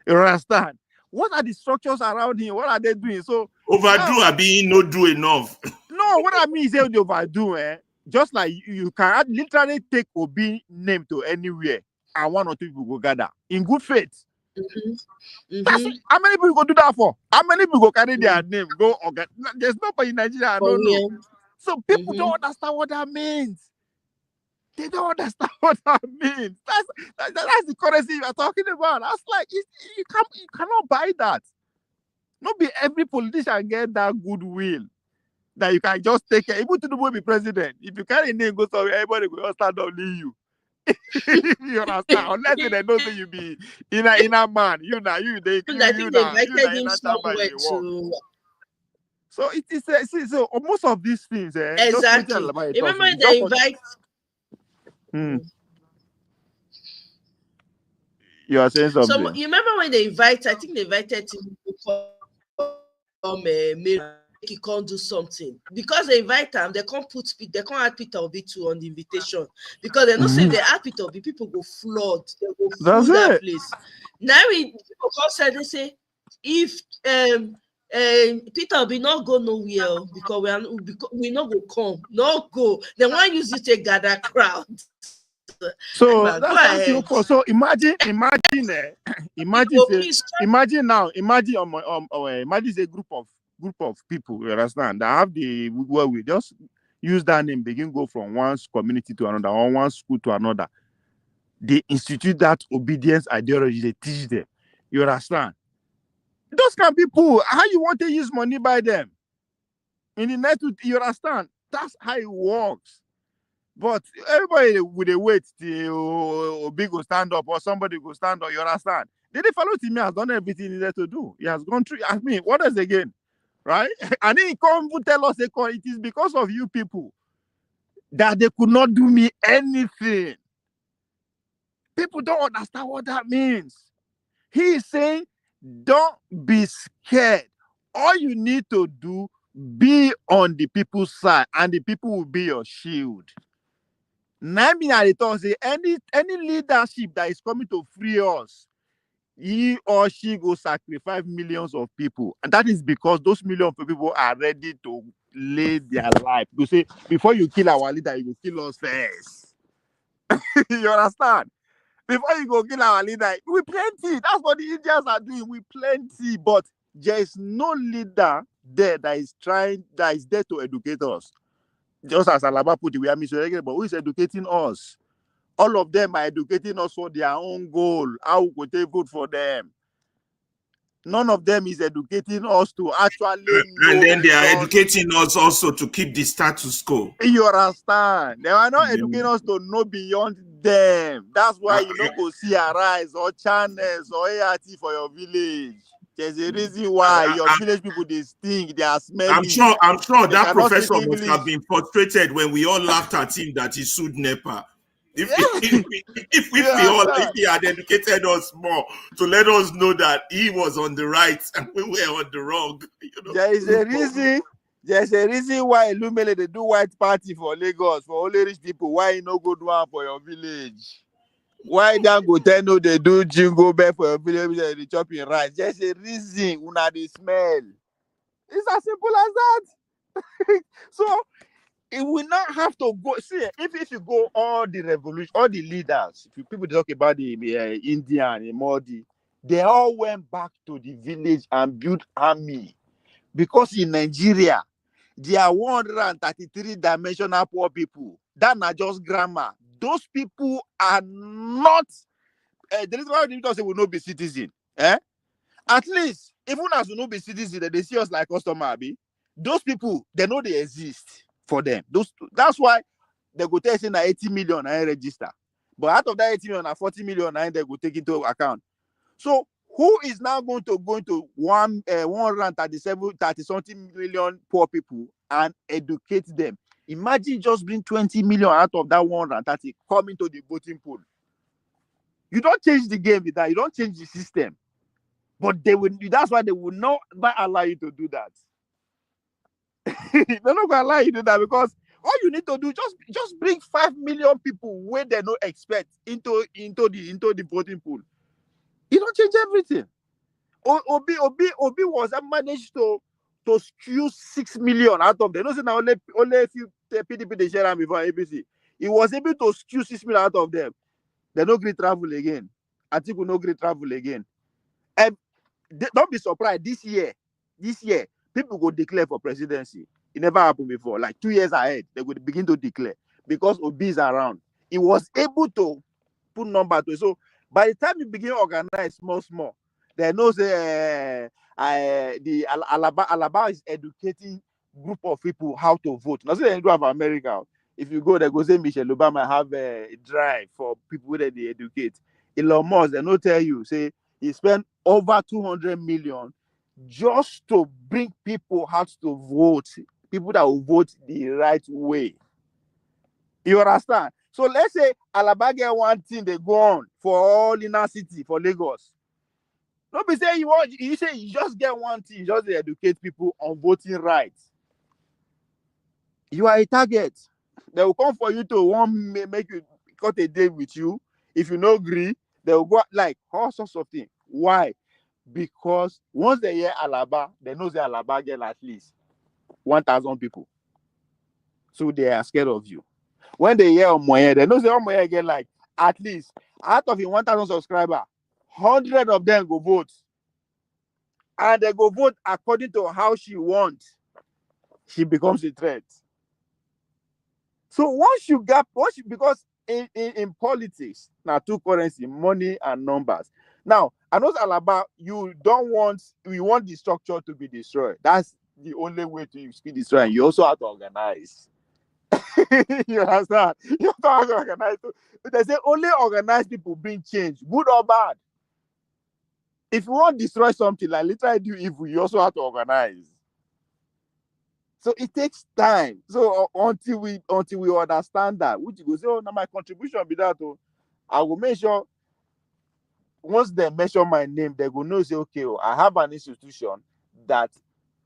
You understand? What are the structures around him? What are they doing? So Overdo now, are being not do enough. no, what I mean is they overdo, just like you can literally take Obi name to anywhere and one or two people go gather in good faith. That's it. How many people go do that for? How many people go carry their name? There's nobody in Nigeria I don't know. So people don't understand what that means. They don't understand what that means. That's the currency you're talking about. That's like you cannot buy that. Not be every politician get that goodwill that you can just take care. Even to the boy be president. If you carry a name go somewhere, everybody will stand up leave you. You understand? Unless they don't say you be inner man, you they I think they invited him inner chamber somewhere you walk. to So it is so most of these things, exactly. Remember when they invite. You are saying something. So you remember when they invite? I think they invited him to come mayor. he can't do something because they invite him. They can't add Peter Obi too on the invitation because they know say if they add Peter Obi, people go flood. They go That's full that it. place. Now people come say they say if Peter Obi not go nowhere because we not go come, not go. They want use it to gather crowd. So Man, go that's what ahead. I'm for. So imagine, imagine, say, Please try. imagine imagine a group of people. You understand? That have the well, we just use that name, begin go from one community to another, or one school to another. They institute that obedience ideology. They teach them. You understand? Those kind of people, how you want to use money by them in the network? You understand? That's how it works. But everybody with a wait till Obi go stand up or somebody go stand up. You understand? They follow Timmy has done everything he needed to do. He has gone through. I mean, what else again? Right? And then he come to tell us it is because of you people that they could not do me anything. People don't understand what that means. He is saying, don't be scared. All you need to do, be on the people's side, and the people will be your shield. Now, say any leadership that is coming to free us, he or she go sacrifice millions of people, and that is because those millions of people are ready to lay their life. You say, before you kill our leader, you will kill us first. You understand? Before you go kill our leader, we plenty. That's what the Indians are doing. We plenty, but there is no leader there that is there to educate us. Just as Alaba put it, we are miseducated, but who is educating us? All of them are educating us for their own goal. How we could vote for them? None of them is educating us to actually know. And then they are educating us also to keep the status quo. You understand? They are not educating us to know beyond them. That's why you don't go see Arise or channels or ART for your village. There's a reason why your village people, they stink, they are smelly. I'm sure They that cannot professor speak must have English. been frustrated when we all laughed at him that he sued NEPA. If he had educated us more to let us know that he was on the right and we were on the wrong. You know? There is a reason. There's a reason why Lumele they do white party for Lagos for only rich people. Why you no go do one for your village? Why don't go tell no they do jingle bell for your village? They chopping rice. There's a reason. Una they smell. It's as simple as that. So it will not have to go. See, if you go all the revolution, all the leaders, if people talk about the Indian, the Modi, they all went back to the village and built army. Because in Nigeria, there are 133 dimensional poor people. That not just grammar. Those people are not. The reason why we say we will not be citizen. At least, even as we will not be citizen, they see us like customer. Those people, they know they exist for them. That's why they go tell us 80 million and register. But out of that 80 million, 40 million and they go take into account. So who is now going to 30 something million poor people and educate them? Imagine just bring 20 million out of that 130 coming to the voting pool. You don't change the game with that. You don't change the system. But they will. That's why they will not allow you to do that. They're not gonna allow you to do that because all you need to do just bring 5 million people where they no expect into the voting pool. You don't change everything. Obi was managed to skew 6 million out of them. No, say now only a few PDP they share them before ABC. He was able to skew 6 million out of them. They no great travel again. I think we no great travel again. And don't be surprised this year, people go declare for presidency. It never happened before. Like 2 years ahead, they would begin to declare because Obi is around. He was able to put number to it. So by the time you begin organize small, they know say Alaba is educating group of people how to vote. Now say they do have America. If you go, they go say Michelle Obama have a drive for people that they educate. Elon Musk, they no tell you say he spent over 200 million just to bring people out to vote, people that will vote the right way. You understand? So let's say Alaba get one thing they go on for all inner city for Lagos. Don't be saying you say you just get one thing, you just educate people on voting rights. You are a target. They will come for you to make you cut a deal with you. If you no agree, they will go like all sorts of things. Why? Because once they hear Alaba, they know the Alaba get at least 1,000 people. So they are scared of you. When they hear Omoye, they know the Omoye get like at least out of the 1,000 subscriber, 100 of them go vote. And they go vote according to how she wants. She becomes a threat. So because in politics, now two currency, money and numbers. Now, I know Alaba, we want the structure to be destroyed. That's the only way to be destroyed. You also have to organize. You understand? You have to organize. They say only organized people bring change, good or bad. If you want to destroy something, like literally do evil, you also have to organize. So it takes time. So until we understand that, which you go say, oh, now my contribution be that. Oh, I will make sure once they mention my name, they go know say, okay, oh, I have an institution that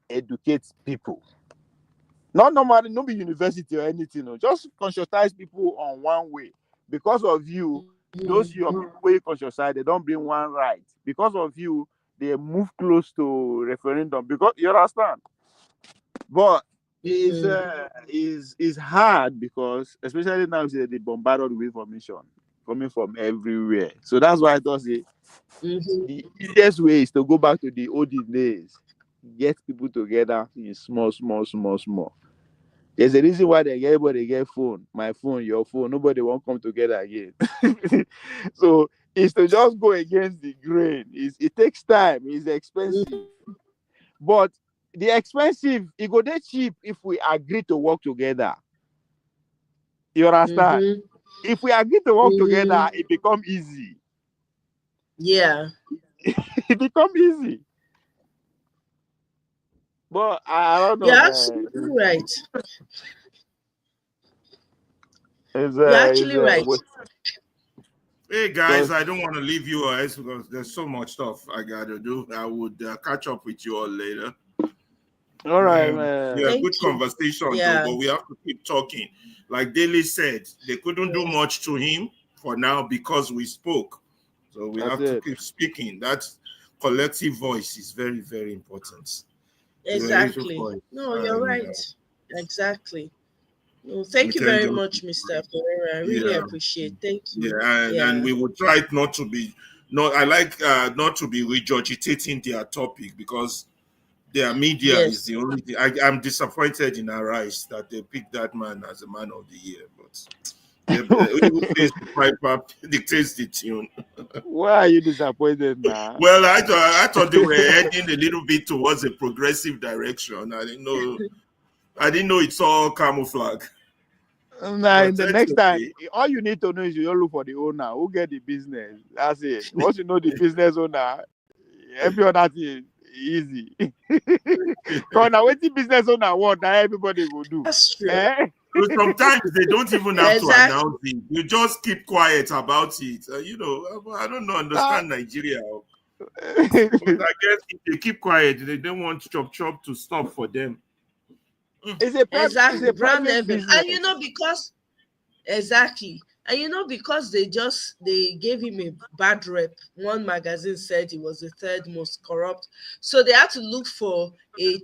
educates people. Not normally, no be university or anything. No, just conscientize people on one way. Because of you, those your people where you conscientize, they don't bring one right. Because of you, they move close to referendum. Because you understand. But is hard because especially now they bombarded with information coming from everywhere. So that's why I thought the easiest way is to go back to the olden days, get people together in small. There's a reason why everybody get phone, my phone, your phone. Nobody won't come together again. So it's to just go against the grain. It takes time. It's expensive, but the expensive it go dey cheap if we agree to work together. You understand? If we agree to work together, it become easy. Yeah. It become easy. But I don't know, You're man. absolutely right. It's You're actually right. Hey guys, because I don't want to leave you guys because there's so much stuff I gotta do. I would catch up with you all later. all right, man. Yeah, Thank good you. conversation though, Yeah. but we have to keep talking. Like Daly said, they couldn't do much to him for now because we spoke. So we That's have to it. keep speaking. That collective voice is very, very important. It's a Exactly. voice. No, you're And right. Exactly. No, we thank you can very just, much, Mr. Ferreira. I really yeah. appreciate. Thank Yeah, you. and Yeah. we would try not to be not I like not to be regurgitating their topic because their media is Yes. the only thing. I'm disappointed in our eyes that they picked that man as a man of the year, but who plays the piper dictates the tune. Why are you disappointed now? Well, I thought they were heading a little bit towards a progressive direction. I didn't know it's all camouflage, Now, but in the that's next time, okay. all you need to know is you don't look for the owner who get the business. That's it. Once you know the business owner, every other thing easy. Because now, what the business owner want, now everybody will do. That's true. Eh? So sometimes they don't even have to Exactly. announce it. You just keep quiet about it. I don't know, Now, understand Nigeria. But I guess if they keep quiet, they don't want chop chop to stop for them. it's Exactly. a Brand private level. And business. because exactly. And because they gave him a bad rep. One magazine said he was the third most corrupt. So they had to look for a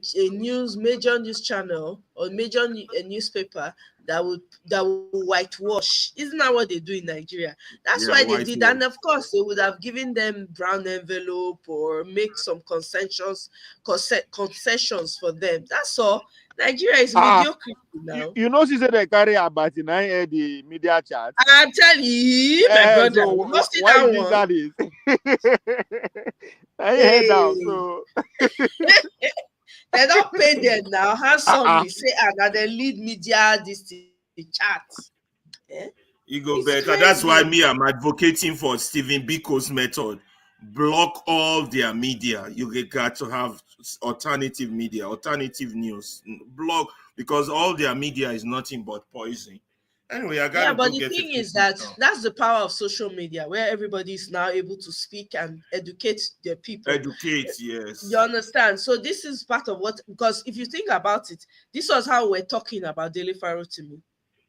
major news channel or a newspaper that would whitewash. Isn't that what they do in Nigeria? That's Yeah, why they white did. wall. And of course they would have given them brown envelope or make some concessions for them. That's all. Nigeria is Ah, mediocrity now. you know, she said they carry about in the media chat. I'm telling you, my brother, So you must see why you that think one. that is? I head Hey, down. So they don't pay them now. uh-uh. Handsomely say, that they lead media this chat. Eh? You It's go better. That's crazy. why me, I'm advocating for Stephen Biko's method. Block all their media. You got to have alternative media, alternative news. Block because all their media is nothing but poison. Anyway, I Yeah, gotta but go the get a thing few is things that done. that's the power of social media, where everybody is now able to speak and educate their people. Educate, You yes. understand? So this is part of what, because if you think about it, this was how we're talking about Daily Pharaoh to me.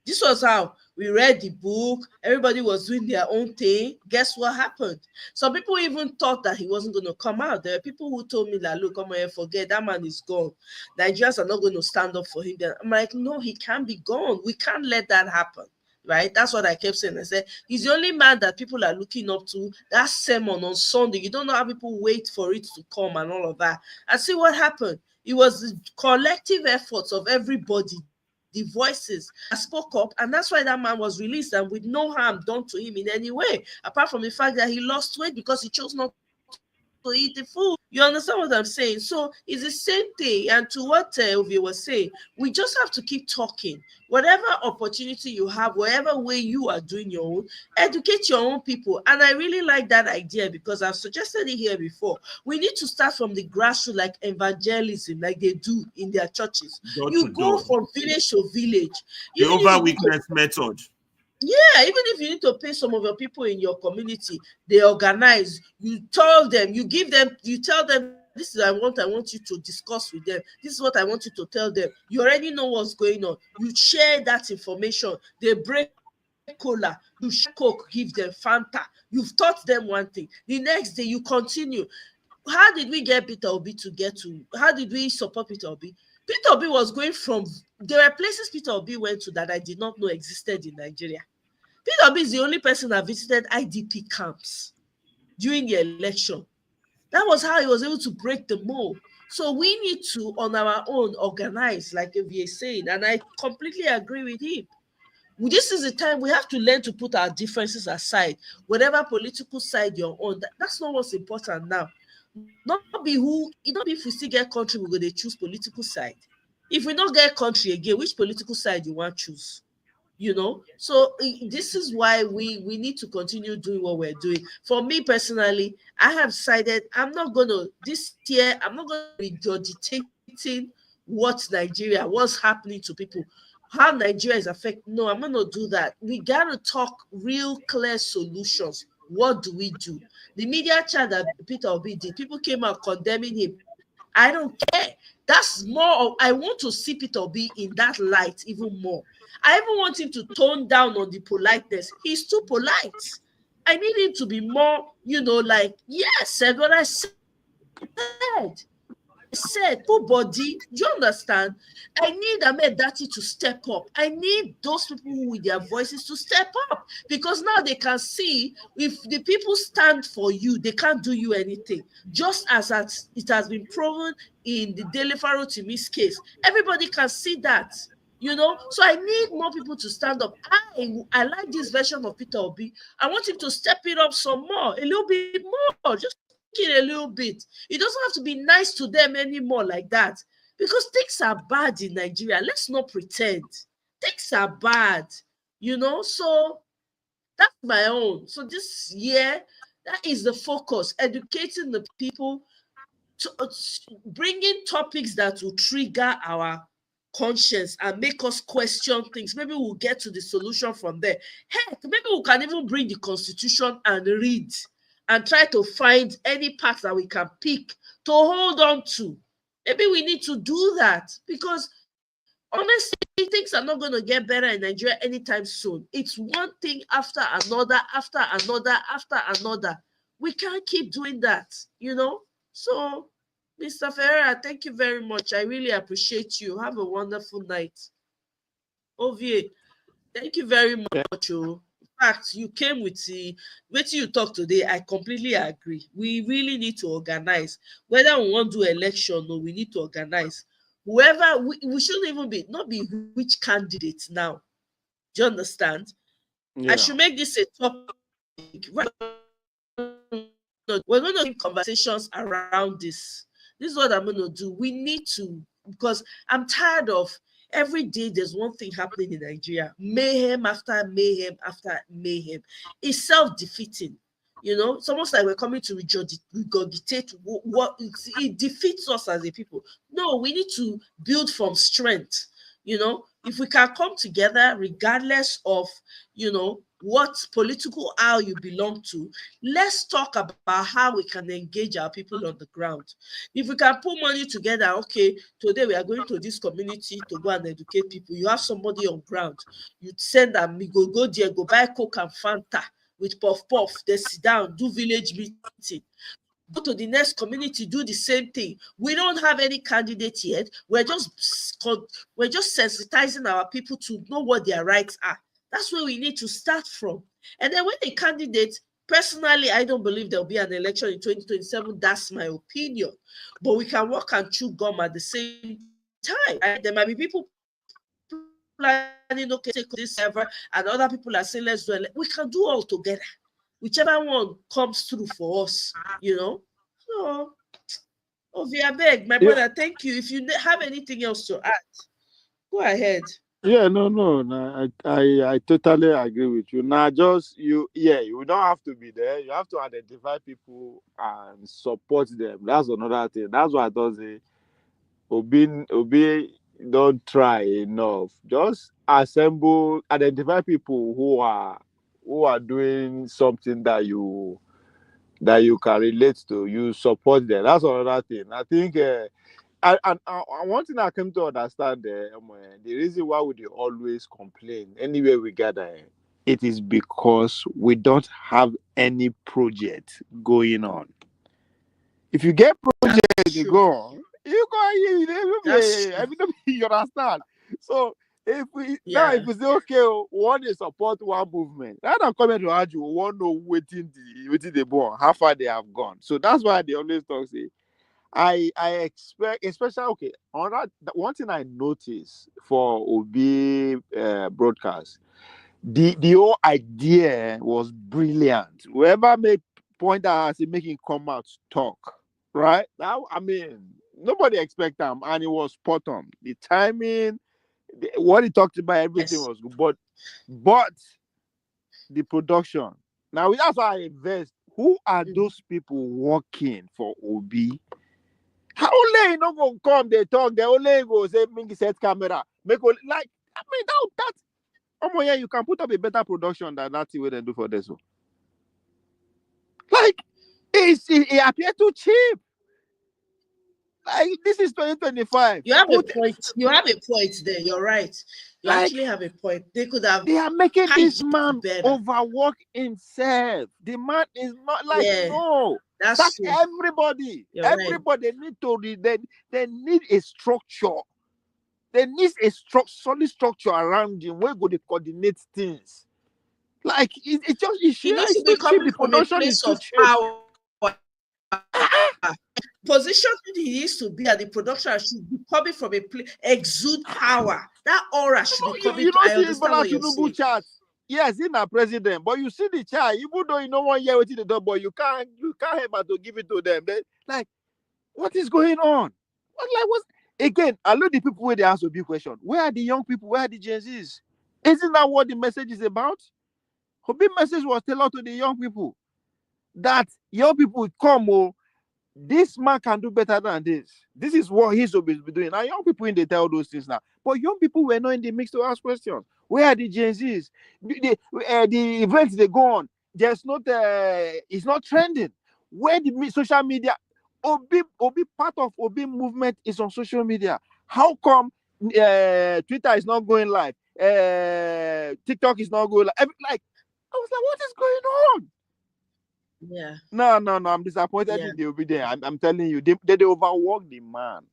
This was how we read the book. Everybody was doing their own thing. Guess what happened? Some people even thought that he wasn't going to come out. There are people who told me that, look, come on, forget that man is gone. Nigerians are not going to stand up for him. Then I'm like, no, he can't be gone. We can't let that happen. Right? That's what I kept saying. I said, he's the only man that people are looking up to. That sermon on Sunday, you don't know how people wait for it to come and all of that. And see what happened. It was the collective efforts of everybody, the voices that spoke up, and that's why that man was released, and with no harm done to him in any way, apart from the fact that he lost weight because he chose not to eat the food. You understand what I'm saying? So it's the same thing. And to what Ovie was saying, we just have to keep talking. Whatever opportunity you have, whatever way you are doing your own, educate your own people. And I really like that idea, because I've suggested it here before. We need to start from the grassroots, like evangelism, like they do in their churches. Door You to go door. from village to village. The Even if over you need to, weakness method. yeah, even if you need to pay some of your people in your community, they organize. You tell them, you give them, you tell them, this is I want you to discuss with them. This is what I want you to tell them. You already know what's going on. You share that information. They break cola. You share coke, give them Fanta. You've taught them one thing. The next day you continue. How did we get Peter Obi to get to? How did we support Peter Obi? Peter Obi was going from, there were places Peter Obi went to that I did not know existed in Nigeria. Peter Obi is the only person that visited IDP camps during the election. That was how he was able to break the mold. So we need to, on our own, organize, like we are saying, and I completely agree with him. This is the time we have to learn to put our differences aside. Whatever political side you're on, that's not what's important now. Not be who, it not be if we still get country, we're going to choose political side. If we don't get country again, which political side you want to choose? So this is why we need to continue doing what we're doing. For me personally, I have decided I'm not going to, this year I'm not going to be regurgitating what Nigeria, what's happening to people, how Nigeria is affected. No, I'm going to do that. We got to talk real clear solutions. What do we do? The media chat that Peter Obi did, people came out condemning him. I don't care. That's more of, I want to see Peter Obi in that light even more. I even want him to tone down on the politeness. He's too polite. I need him to be more, like, yes, said what I said. Full body. Do you understand? I need Ahmed Dati to step up. I need those people who with their voices to step up, because now they can see, if the people stand for you, they can't do you anything. Just as it has been proven in the Daily Pharaoh Timi's case. Everybody can see that. So I need more people to stand up. I like this version of Peter Obi. I want him to step it up some more, a little bit more, just tweak it a little bit. It doesn't have to be nice to them anymore like that, because things are bad in Nigeria. Let's not pretend. Things are bad. So that's my own. So this year, that is the focus: educating the people, bringing topics that will trigger our conscience and make us question things. Maybe we'll get to the solution from there. Heck, maybe we can even bring the constitution and read and try to find any parts that we can pick to hold on to. Maybe we need to do that, because honestly, things are not going to get better in Nigeria anytime soon. It's one thing after another, after another, after another. We can't keep doing that. So, Mr. Ferreira, thank you very much. I really appreciate you. Have a wonderful night. Ovie, thank you very Yeah. much. Oh. In fact, you came with the what you talk today. I completely agree. We really need to organize. Whether we want to do election or we need to organize. Whoever we shouldn't even be not be which candidate now. Do you understand? I Yeah. should make this a topic. Right. We're going to keep conversations around this. This is what I'm going to do. We need to, because I'm tired of every day there's one thing happening in Nigeria. Mayhem after mayhem after mayhem. It's self-defeating. It's almost like we're coming to regurgitate what it defeats us as a people. No, we need to build from strength. if we can come together, regardless of, what political aisle you belong to, let's talk about how we can engage our people on the ground. If we can put money together, okay, today we are going to this community to go and educate people. You have somebody on ground, you send them, we go there, go buy Coke and Fanta with puff puff, they sit down, do village meeting, go to the next community, do the same thing. We don't have any candidate yet. We're just sensitizing our people to know what their rights are. That's where we need to start from. And then when a candidate, personally, I don't believe there'll be an election in 2027. That's my opinion. But we can work and chew gum at the same time, right? There might be people planning, okay, take this server, and other people are saying, let's do it. We can do all together. Whichever one comes through for us, So, Ovi, I beg, my brother, Yeah, thank you. If you have anything else to add, go ahead. yeah, no. I totally agree with you. Now, just you don't have to be there. You have to identify people and support them. That's another thing. That's why I thought say, Obi, don't try enough. Just assemble, identify people who are doing something that you can relate to. You support them. That's another thing. I think. One thing I came to understand, the reason why we dey always complain anywhere we gather, it is because we don't have any project going on. If you get project, That's you true. go on. You go, That's true. you understand. So if Yeah. we say okay, one is support one movement, rather come here to argue, we want to know waiting they born, how far they have gone. So that's why they always talk say I expect, especially okay. One thing I noticed for OB broadcast, the whole idea was brilliant. Whoever made point out, say make him come out talk, right? Now, I mean, nobody expect them, and it was spot on. The timing, what he talked about, everything Yes. was good, but the production. Now that's why I invest. Who are Mhm. those people working for OB? How only no go come, they talk, they only go say make set camera. Like I mean that yeah, you can put up a better production than that thing they do for this. Like it appear too cheap. Like this is 2025. You have a Put point. You have a point there. You're right. You like actually have a point. They could have they are making this hygiened man better. overwork himself. The man is not like Yeah, no. Sack that's true. everybody. You're right. Everybody need to they need a structure. There needs a solid structure around him where go to coordinate things. Like it just He needs to it's be too cheap. coming The from a production is place too of cheap. power. Position he needs to be at the production should be coming from a place, exude power. That aura should be You coming. don't I see understand Bola what you're Tinubu saying. chat. Yes, he's not president, but you see the chat. Even though you know 1 year waiting the door, but you can't help but to give it to them. Like, what is going on? What's again? I know the people where they ask a big question. Where are the young people? Where are the Gen Zs? Isn't that what the message is about? The big message was tell out to the young people that young people come, oh, this man can do better than this. This is what he's supposed to be doing. Now, young people in they tell those things now. But young people were not in the mix to ask questions. Where are the Gen Zs? The events they go on, there's not it's not trending. Where the social media, Obi part of Obi movement is on social media. How come Twitter is not going live? TikTok is not going live. Like, I was like, what is going on? Yeah, No. I'm disappointed yeah, in the obedience. I'm telling you, they overwork the man.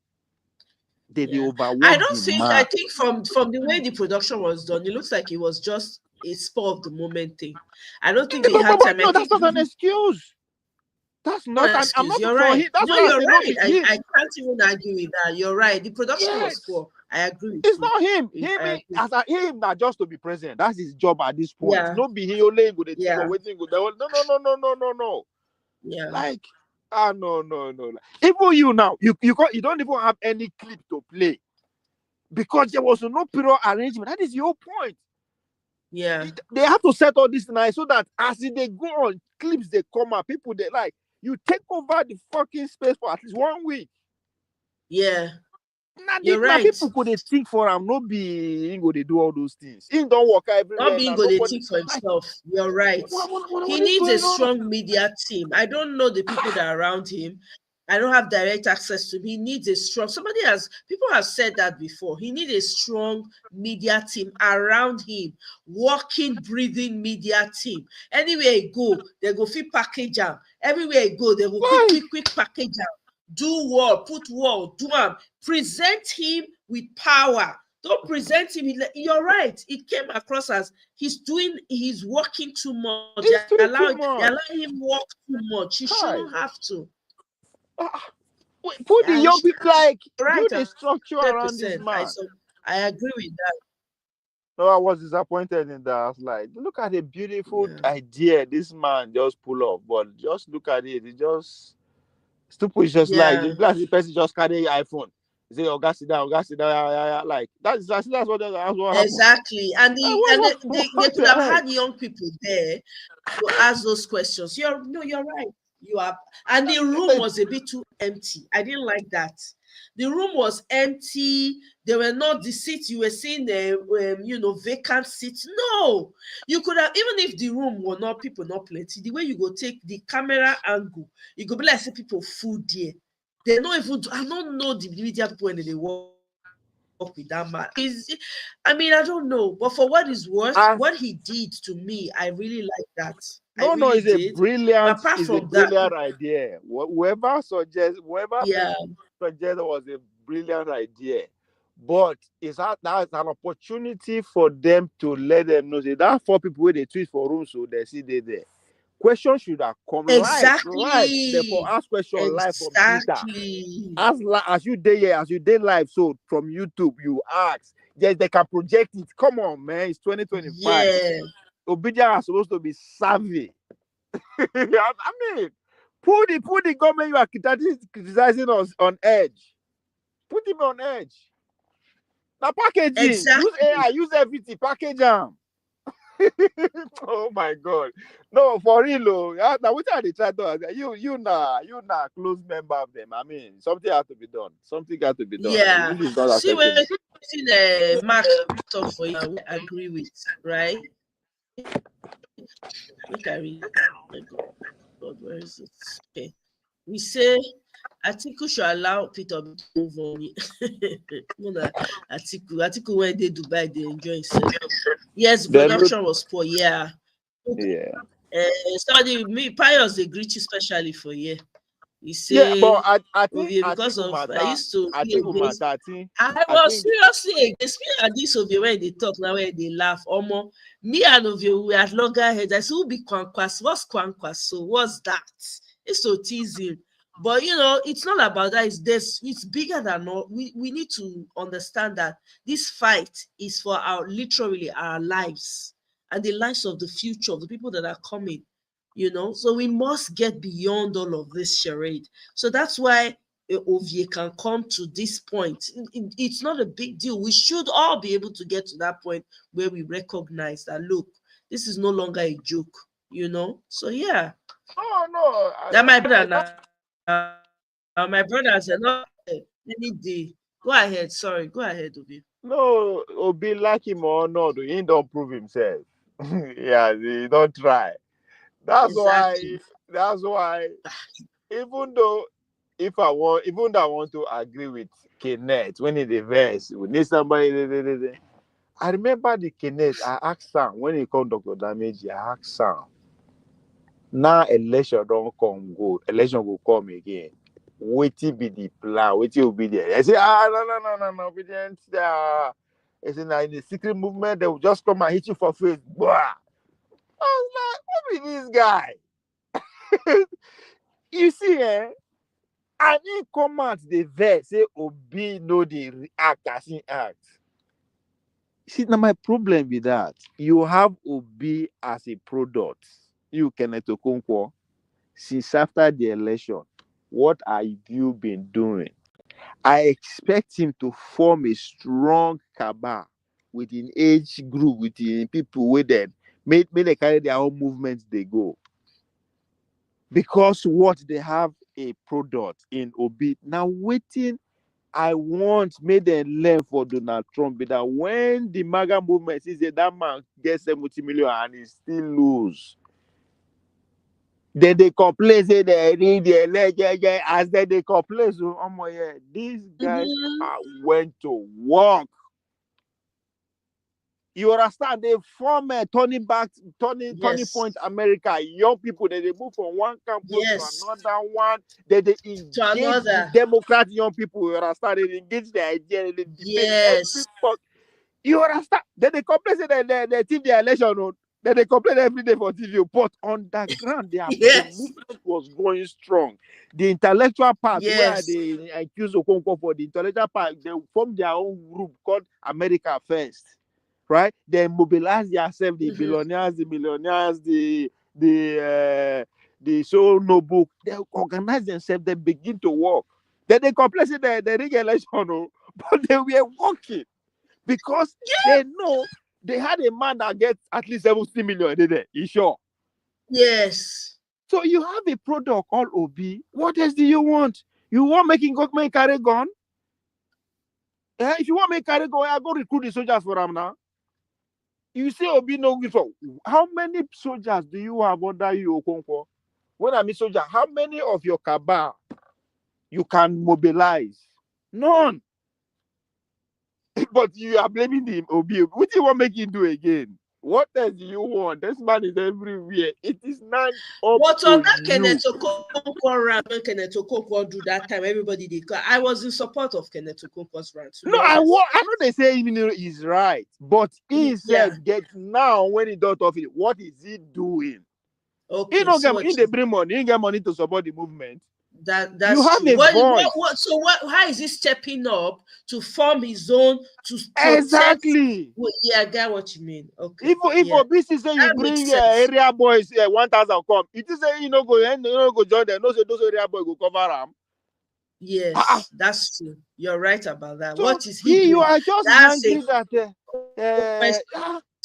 They yeah. I overwork don't the think. I man. think from the way the production was done, it looks like it was just a spur of the moment thing. I don't think they had But time. I no, that's think not an excuse. That's not not. an I'm excuse. not You're for right. him. That's No, what I you're say. No, right. be I him. can't even argue with that. You're right. The production was Yes, poor. I agree with it's you. not him. Him I agree. as a him that just to be president. That's his job at this point. Yeah, No, be he only go the thing or yeah, waiting go. No. yeah. Like no. Even you now, you don't even have any clip to play because there was no period arrangement. That is your point. Yeah, They have to set all this now so that as they go on, clips they come out, people they like you take over the fucking space for at least 1 week. yeah. You're Now right. people could they think for him, no be him go they do all those things. He don't work Not everywhere being now. good, they Nobody think for like himself. You're right. He what is needs a going on? strong media team. I don't know the people that are around him. I don't have direct access to him. He needs a strong, people have said that before. He needs a strong media team around him, walking, breathing media team. Anywhere he go, they go fit package him. Everywhere he go, they go Like quick package him. Do wall, put wall, do him. Present him with power. Don't present him. You're right. It came across as he's working too much. it's doing too They allow much. him work too much. He Hi. shouldn't have to. Put the Yeah, young people like right. build a structure around this 100%. man. I agree with that. No, I was disappointed in that. I was like, look at the beautiful Yeah. idea this man just pull off, but just look at it. It just stupid. It's just like Yeah. the person just carry iPhone. Say, oh, gas it down, yeah. Like that's what happened. Exactly. And Like, they what could the have heck? had young people there to ask those questions. You're right. You are, and the room was a bit too empty. I didn't like that. The room was empty. They were not the seats you were seeing the vacant seats. No, you could have, even if the room were not people not plenty. The way you go take the camera angle, you go be like say people full there. They don't even. I don't know the media people when they work with that man. I mean, I don't know, but for what is worth, And what he did to me, I really like that. I no, really it's a did. But apart from that, brilliant idea. Whoever yeah, suggested was a brilliant idea. But that's an opportunity for them to let them know. Say that four people where they tweet for room, so they see they there. Questions should have come live. Therefore, exactly, ask question live from Twitter. exactly, As you day here, as you day live. So from YouTube, you ask. Yes, they can project it. Come on, man. It's 2025. yeah, Obedience are supposed to be savvy. I mean, put the government you are criticizing us on edge. Put him on edge. Now packaging. Use exactly. AI. Use everything. Package them. Oh my God. No, for real. Oh. Now what are they trying to do? You close member of them. I mean, something has to be done. Something got to be done. Yeah. This is not See, when acceptable. Mark talk for you, I agree with, right? Look, I read. My God, where is it? Okay. We say Atiku should allow Peter Obi to move on. Atiku when they Dubai, they enjoy himself. Yes, Then look, production was poor. Yeah. yeah. Me Pius they greet you specially for yeah. He Yeah, but say Ovie because of I used to be against. I I was think seriously against me and this Ovie when they talk now when they laugh. Omo, me and Ovie we had longer heads. I said who be Kwankwas? What's Kwankwas? So what's that? It's so teasing. But it's not about that. It's bigger than all. We need to understand that this fight is for literally our lives and the lives of the future of the people that are coming. So we must get beyond all of this charade. So that's why Ovie can come to this point. It's not a big deal. We should all be able to get to that point where we recognize that look, this is no longer a joke. So yeah, no. that my brother now, my brother said no any day. Go ahead, sorry, go ahead, Ovie. No, Obi like him or not, he don't prove himself. Yeah, he don't try. That's why. Exactly. That's why. Even though even though I want to agree with Kenneth when in the verse, we need somebody. I remember the Kenneth. I asked Sam when he called Dr. Damage. I asked Sam. Now election don't come go. Election will come again. Waiting be the plan. Waiting will be there. I say no. Obedience. I say now in the secret movement they will just come and hit you for face. Blah. I was like, who be this guy? You see, and he come out the verse say Obi no dey act as he act. See, now my problem with that, you have Obi as a product. You Kenneth Okonkwo, since after the election, what have you been doing? I expect him to form a strong cabal within age group, within people with them. May they carry their own movements, they go. Because what they have a product in Obi. Now waiting I want made them learn for Donald Trump that when the MAGA movement sees that man gets 70 million and he still lose, then they complain, say they need the election. As they complain, so these guys went to work. You understand? They form a turning point America. Young people, they move from one campus to another one. They engage the Democrat young people. You understand? They engage the idea. They debate you understand? Then they complain say they TV the election. Then they complain every day for TV. But on the ground, the movement was going strong. The intellectual part, where they accuse Okonkwo for the intellectual part, they formed their own group called America First. Right? They mobilize themselves, the billionaires, the millionaires, the so noble. They organize themselves, they begin to work. Then they complain say they rig election, but they were working. Because they know they had a man that gets at least 70 million in there. You sure? Yes. So you have a product called OB. What else do you want? You want making government carry gun? If you want me carry gun, I go recruit the soldiers for them now. You say OB no good for. How many soldiers do you have under you, Okonkwo? When I mean soldier, how many of your cabal you can mobilize? None. But you are blaming the OB. What do you want to make him do again? What else do you want? This man is everywhere. It is not up But to on that you. Kenneth Okonkwo rant, when Kenneth Okonkwo do that time, everybody did. I was in support of Kenneth Okonkwo's rant. No, I know they say he's right, but he said get now when he does of it, what is he doing? Okay, he don't get he they bring money, he get money to support the movement. That's you have true. a voice. How is he stepping up to form his own to protect? Exactly. Yeah, I get what you mean. Okay. If OBC say you bring area boys 1,000 come, it is say you no go join them. No say those area boys go cover them. Yes, that's true. You're right about that. So what is he doing? You are just angry that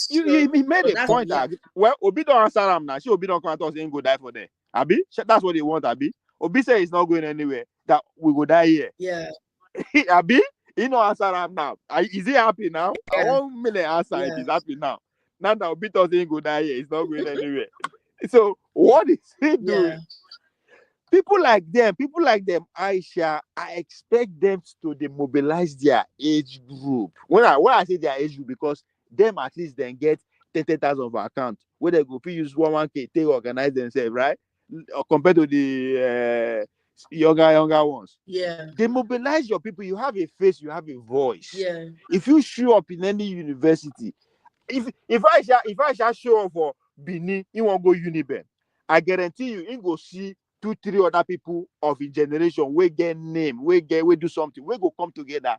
you made a point. Well, Obi don't answer him now. She Obi don't come and talk, say go die for there. Abi, that's what they want. Abi, Obi say he's not going anywhere. That we go die here. Yeah. Abi, he no answer him now. Is he happy now? I want me to answer if he's happy now. Now that Obi doesn't go die here, he's not going anywhere. So what is he doing? People like them, Aisha, I expect them to demobilize their age group. When I say their age group, because them at least then get 30,000 of account where they go use 1K, they organize themselves, right? Or compared to the younger ones. Yeah. Demobilize your people. You have a face, you have a voice. Yeah. If you show up in any university, if I show up for Benin, you won't go Uniben. I guarantee you, you go see 2-3 other people of a generation we get name, we do something, we go come together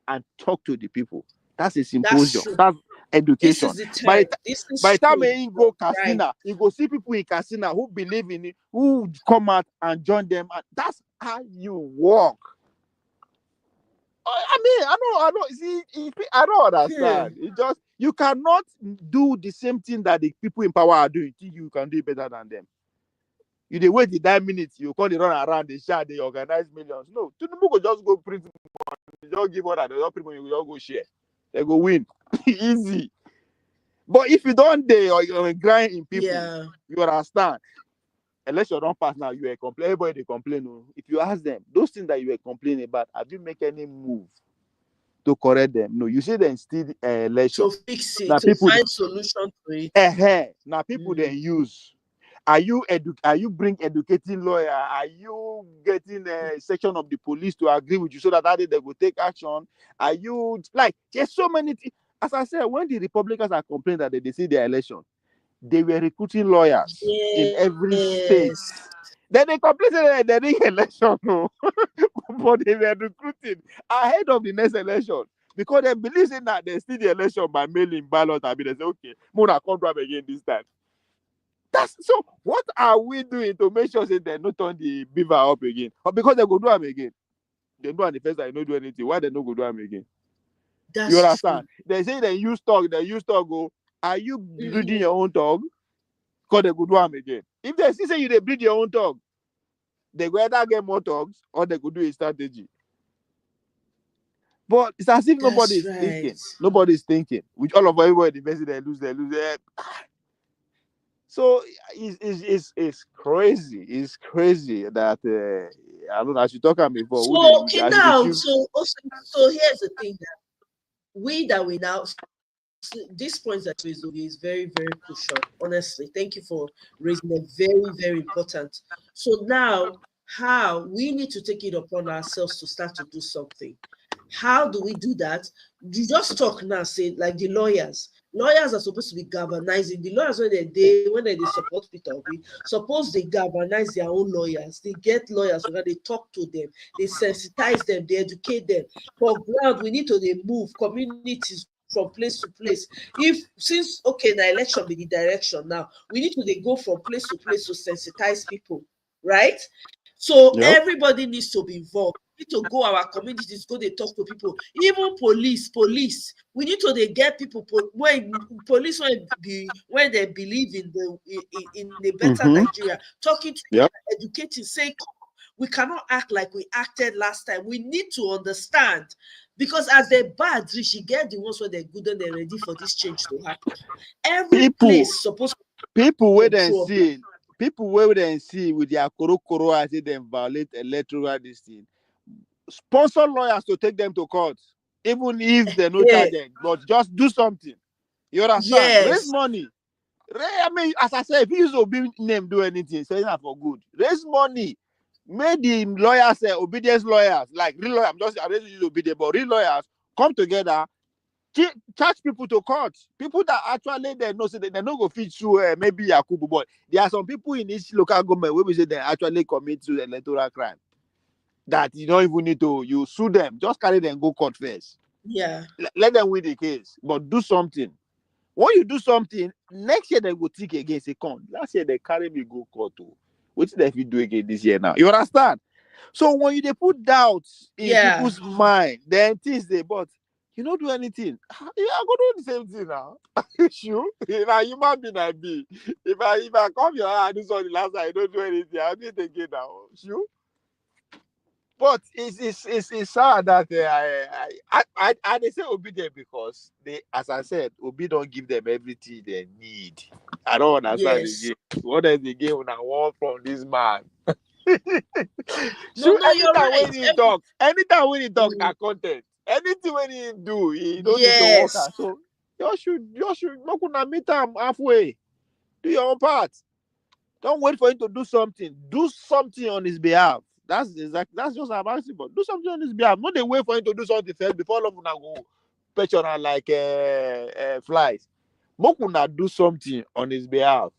and talk to the people. That's a symposium. That's education. This is the by the time you go Casina, you go see people in Casina who believe in it, who come out and join them. And that's how you work. I mean, I know. See, I don't understand. It just you cannot do the same thing that the people in power are doing. Think you can do it better than them. You they wait the 9 minutes, you call the run around, they shout, they organize millions. No, Tinubu go just go print money, just give order, they just print money, you just go share. They go win. Easy. But if you don't or grind in people, you understand. Unless you don't pass now, you are complaining. Everybody they complain. No. If you ask them, those things that you were complaining about, have you make any move to correct them? No, you see them still election. To fix it, now, to find solution to it. Now people they use. Are you bring educating lawyer? Are you getting a section of the police to agree with you so that they will take action? Are you like there's so many things? As I said, when the Republicans are complaining that they see their election, they were recruiting lawyers in every state. Then they complain that they didn't election, no. But they were recruiting ahead of the next election because they believe in that they see the election by mailing ballot. I mean, they say, okay, Mona come up again this time. So what are we doing to make sure that they not turn the beaver up again? Or because they go do them again. They do on the first time, they don't do anything. Why they not go do them again? You understand? True. They say they use talk go. Are you breeding your own dog? Because they go do them again. If they still say you they breed your own dog, they go either get more dogs or they could do a strategy. But it's as if nobody That's is right. thinking. Nobody is thinking. With all of everybody investing, they lose. So it's crazy. It's crazy that I don't know. As you talk about before, So who they okay as they now, choose. so also, so here's the thing that we now this point that you raised Obi, is very, very crucial. Honestly, thank you for raising it. Very, very important. So now, how we need to take it upon ourselves to start to do something. How do we do that? You just talk now, say like the lawyers. Lawyers are supposed to be galvanizing. The lawyers when they support Peter Obi, suppose they galvanize their own lawyers. They get lawyers where they talk to them, they sensitize them, they educate them. For ground, we need to they move communities from place to place. If since okay, the election be the direction now, we need to they go from place to place to sensitize people, right? So Yep. everybody needs to be involved. We need to go our communities, go they talk to people. Even police. We need to they get people when police when they believe in in a better Mm-hmm. Nigeria, talking to them, Yep. educating, saying we cannot act like we acted last time. We need to understand because as they bad, we should get the ones where they're good and they're ready for this change to happen. Every People place supposed to people wait and control. see. People wait and see with their koro as they violate electoral this thing. Sponsor lawyers to take them to court, even if they no Yeah. charge them, but just do something. You understand? Raise Yes. money. I mean, as I said, if you use Obi name do anything, say that for good. Raise money. Make the lawyers obedience lawyers, like real lawyers. I don't use obedience, but real lawyers come together, charge people to court. People that actually they know say they no go fit through maybe Yakubu, but there are some people in each local government where we say they actually commit to electoral crime. That you don't even need to you sue them, just carry them go court first. Yeah. Let them win the case, but do something. When you do something, next year they go think again. Say, come, last year they carry me go court. What did they do again this year now? You understand? So when they put doubts in Yeah. people's mind, then things they but you don't do anything. Yeah, I go do the same thing now. Sure. Now human being I be. If I come here and do something last time, I don't do anything. I'll do it again now. Sure. But it's sad that I they say Obi there because they, as I said, Obi don't give them everything they need. I don't understand Yes. again. What is the game I want from this man? No, So no, you're right. anytime when he talk, Mm, that content. Anything when he do, he don't need to work yes. out. So you should not gonna meet him halfway. Do your own part. Don't wait for him to do something. Do something on his behalf. That's just about it. But do something on his behalf. Not they wait for him to do something first before all of them go perch on her like flies. Mokuna do something on his behalf.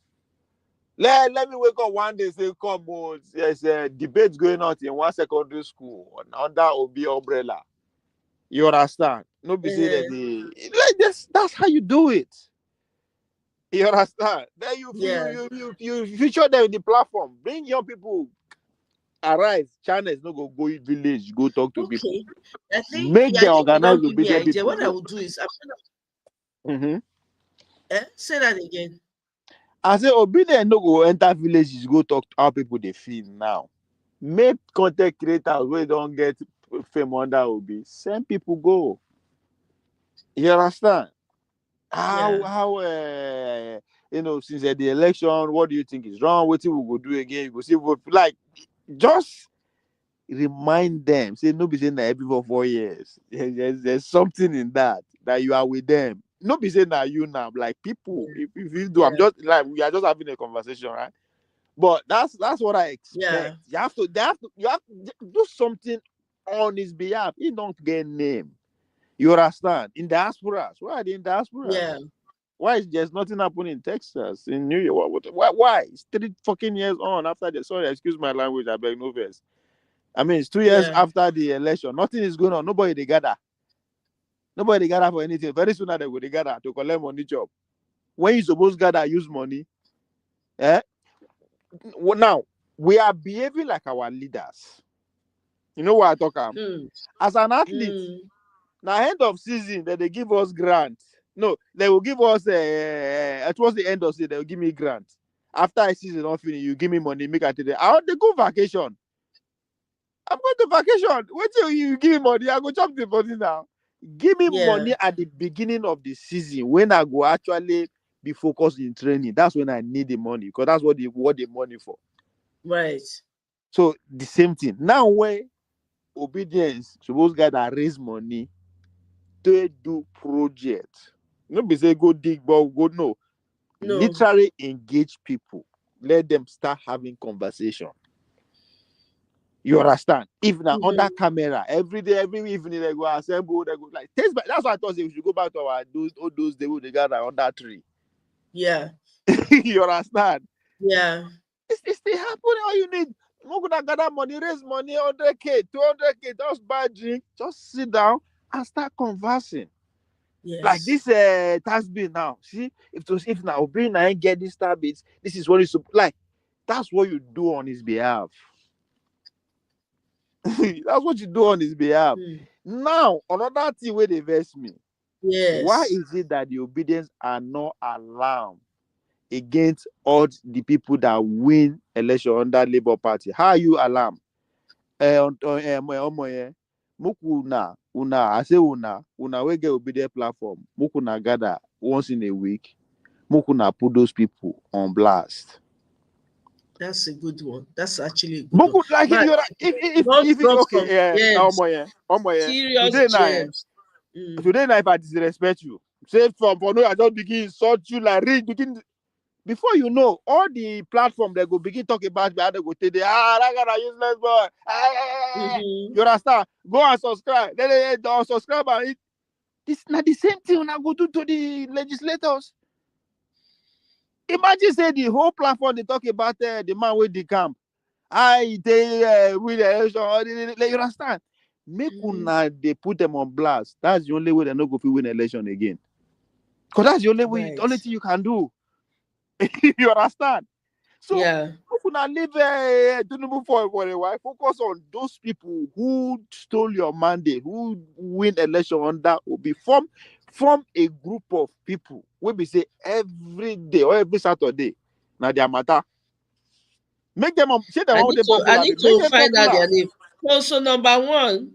Let me wake up one day say, come on, there's a debate going on in one secondary school under Obi umbrella. You understand? No be say that Uh, the like that's how you do it. You understand? Then yeah. you feature them in the platform. Bring young people. Arise. Channels no go village, go talk to people. Okay. I think Make yeah, I the think you now organized give me an obedient idea. people What I go. will do is I'm Mm-hmm. gonna say that again. I say obedient no go enter villages, go talk to how people they feel now. Make content creators where don't get fame under Obi. Send people go. You understand? How Yeah. since the election, what do you think is wrong? What we go do again? You go see vote like just remind them. Say no be saying that every 4 years. There's something in that you are with them. No be saying that you now like people. Yeah. If you do, I'm Yeah. just like we are just having a conversation, right? But that's what I expect. Yeah. You have to do something on his behalf. He don't get name. You understand? In diasporas. Why are they in Yeah. diasporas? Why is there's nothing happening in Texas, in New York? Why? It's 3 fucking years on after the sorry, excuse my language, I beg no verse. I mean, it's 2 years Yeah. after the election. Nothing is going on. Nobody they gather. Nobody they gather for anything. Very soon they go they gather to collect money job. When you supposed gather, use money. Eh? Now we are behaving like our leaders. You know what I talk about? Mm. As an athlete, Mm. now end of season that they give us grant. No, they will give us towards the end of season, they will give me grant. After a season not finish, you give me money, make I tell them. I want to go vacation. I'm going to vacation. Wait till you give me money. I go chop the money now. Give me Yeah. money at the beginning of the season when I go actually be focused in training. That's when I need the money, because that's what they want the money for. Right. So the same thing. Now when obedience suppose guys that raise money to do project. No be say go dig, but go no. No. Literally engage people. Let them start having conversation. You understand? If now under camera, every day, every evening they go assemble, they go like taste. That's why I thought we should go back to our those days when they gather under tree. Yeah. You understand? Yeah. It's still happening. All you need, we're gonna gather money, raise money, 100K, 200K, just buy drink, just sit down and start conversing. Yes. Like this tax bill now. See, if now Obin ain't get this tax bits, this is what it's like. That's what you do on his behalf. That's what you do on his behalf. Now, another thing where they vex me. Why Yes. is it that the obedience are not alarmed against all the people that win election under Labour Party? How are you alarmed? I say una we get obedient platform. Mukuna gather once in a week. Mukuna put those people on blast. That's a good one. That's actually a good one. Muku, like But if brought some okay, gems, serious today now, gems. today now if I disrespect you, say for no I just begin insult you like read begin. Before you know, all the platform they go begin talk about me, how they go take the that guy useless boy. You understand? Go and subscribe. Then they don't subscribe and it. This not the same thing when I go to the legislators. Imagine say the whole platform they talk about the man with the camp. They win the election. You understand? Make una they put them on blast. That's the only way they're not going to win election again. Because that's the only way, Right. only thing you can do. You understand? So Yeah. you could leave Tinubu for a while. Focus on those people who stole your mandate, who win election under Obi. Form a group of people. We be say every day or every Saturday. Now their matter. Make them say they want them popular. I need Make to them find out popular. their name. So number one,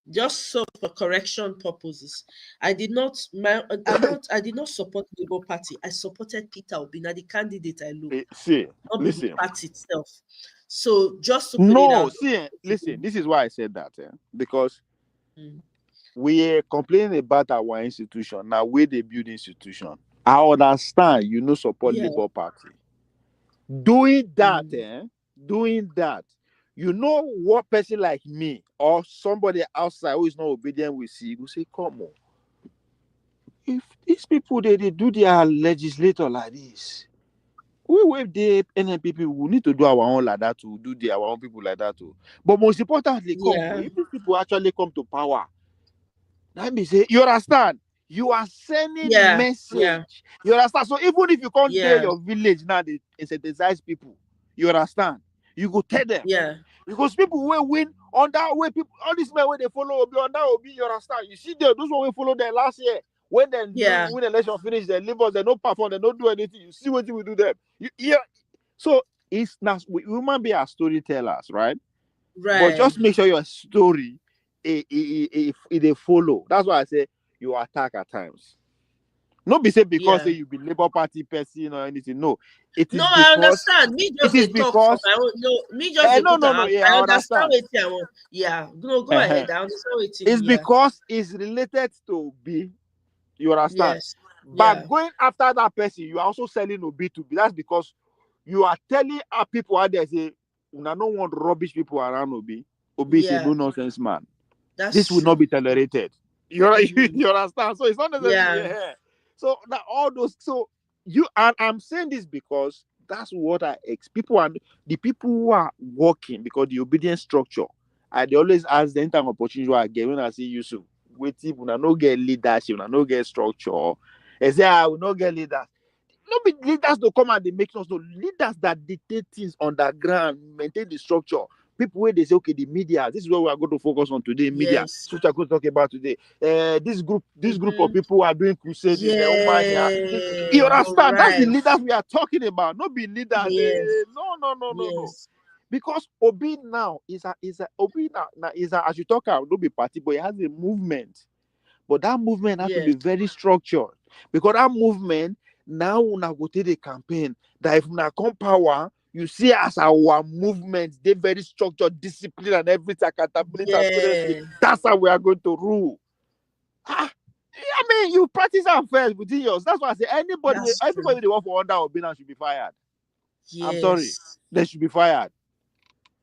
just so for correction purposes, I did not support the Labour Party. I supported Peter Obi, the candidate I look, See, not be the listen. party itself. So just to put it No, out. see, listen. This is why I said that because Mm. we are complaining about our institution. Now we they build institution. I understand you know support Yeah. Labour Party. Doing that, you know what person like me or somebody outside who is not obedient will see, will say, come on. If these people they do their legislator like this, we with the NNPP we need to do our own like that to do our own people like that too. But most importantly, Yeah. if these people actually come to power, let me say, you understand? You are sending Yeah. message. You understand? So even if you can't tell Yeah. your village now, they incentivize people. You understand? You go tell them. Yeah. Because people will win on that way. People, all these men when they follow Obi on that Obi, you understand? You see them, those one will follow them last year. When they Yeah. win election finish, they leave us, they don't perform, they don't do anything. You see what we do them. So it's not we might be as storytellers, right? But Right. just make sure your story if they follow. That's why I say you attack at times. Not be say because say Yeah. you be Labour Party person or anything. No, it No, is I because understand. Me it just is they talk for because my own. No, me just they no put no no out. yeah I I understand understand. what I want. Yeah. No, go Uh-huh. ahead. I understand what It's yeah. because it's related to Obi. You understand? Yes. By Yeah. going after that person, you are also selling Obi to be. That's because you are telling our people out there say, "Una no want rubbish people around Obi. Obi is a Yeah. no nonsense man. This That's will not true. be tolerated." You understand? So it's not necessarily Yeah. So now all those and I'm saying this because that's what people and the people who are working because the obedience structure. They always ask the time opportunity I get when I see Yusuf. Wait, if una no get leadership, una no get structure. They say I will not get leaders. No be leaders to come and they make us no leaders that dictate things underground, maintain the structure. People where they say, okay, the media, this is what we are going to focus on today. Media, Yes. which we are going to talk about today. This group of people who are doing crusade in their own Yeah. You You're understand? That's the right. leaders we are talking about. Not be leaders. Yes. No. Yes. Because Obi now is a Obi now is a, as you talk out, don't be party, but it has a movement. But that movement has to be Yes. very structured, because that movement now una go take the campaign that if una come power, you see as our movement, they very structured, discipline and everything, accountability, transparency. Yeah. That's how we are going to rule. Ah, I mean, you practice that first within yours. That's why I say That's true. everybody they work for under Obi now should be fired. I'm sorry, Yes. they should be fired.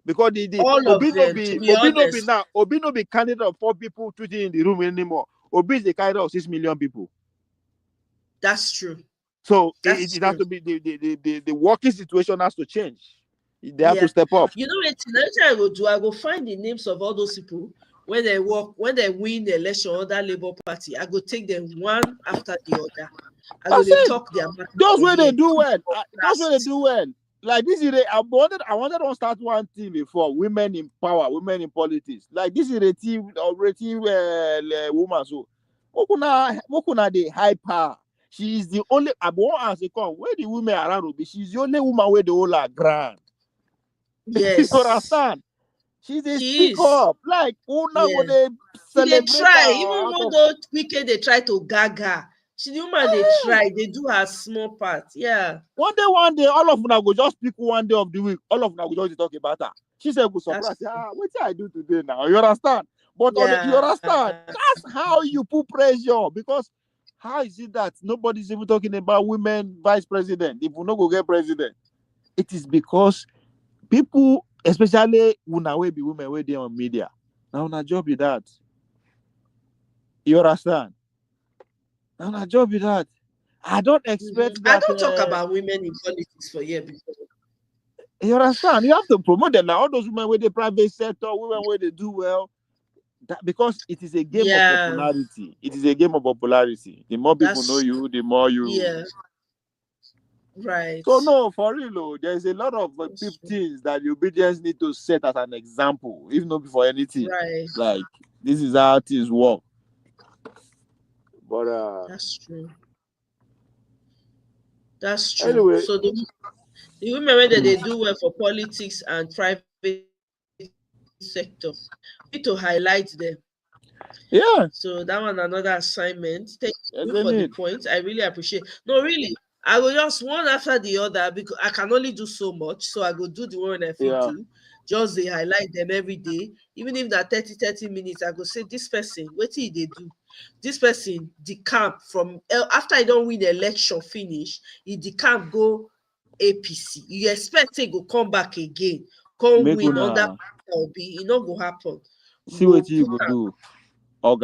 Because the All of them, to be honest. Obi no be candidate of 4 people tweeting in the room anymore. Obi is the candidate of 6 million people. That's true. So That's it has true. to be the working situation has to change. They have to Yeah. step up. You know what? Next thing I go do, I go find the names of all those people when they work, when they win the election under Labour Party. I go take them one after the other. I go That's they it. talk their matter Those for way they here. do well. Those way they Last. do well. Like this is I wanted to start one team before, women in power, women in politics. Like this is a team woman. So Mokuna the high power. She is the only I won't answer come where the women around will be. She's the only woman where the whole are grand. You Yes. understand? She's a She speak is. up. Like una go Yeah. they They celebrate her try, even out of though wicked they try to gag her. She the woman they try, they do her small part. Yeah, one day, all of them go just pick one day of the week. All of them go just talk about her. She said, "Go that's surprise." Say, what did I do today now? You understand? But you yeah, understand? That's how you put pressure. Because how is it that nobody's even talking about women vice president? If we not go get president, it is because people, especially when we be women, where they on media. Now, na job is that. You understand? Now, na job is that. I don't expect I that. don't talk about women in politics for here before. You understand? You have to promote them. Like all those women with the private sector, women where they do well. Because it is a game of Yeah, popularity. It is a game of popularity. The more people know that's you, the more you. yeah, right. So no, for real, though, there is a lot of That's true. things that the obedience need to set as an example, if not before anything. Right, Like this is how things work. But that's true. That's true. anyway, So the women whether they do well for politics and private sector, we need to highlight them. So that yeah, one another assignment. Thank you for the there's a point. need. I really appreciate. No, really, I will just one after the other because I can only do so much. So I go do the one I fit Yeah, do. Just they highlight them every day. Even if that 30 minutes, I go say this person, what did they do? This person, the camp from after I don't win the election finish, if the camp go APC. You expect it go come back again, come make win under una Obi. It not go happen. see Go what you put go am. do.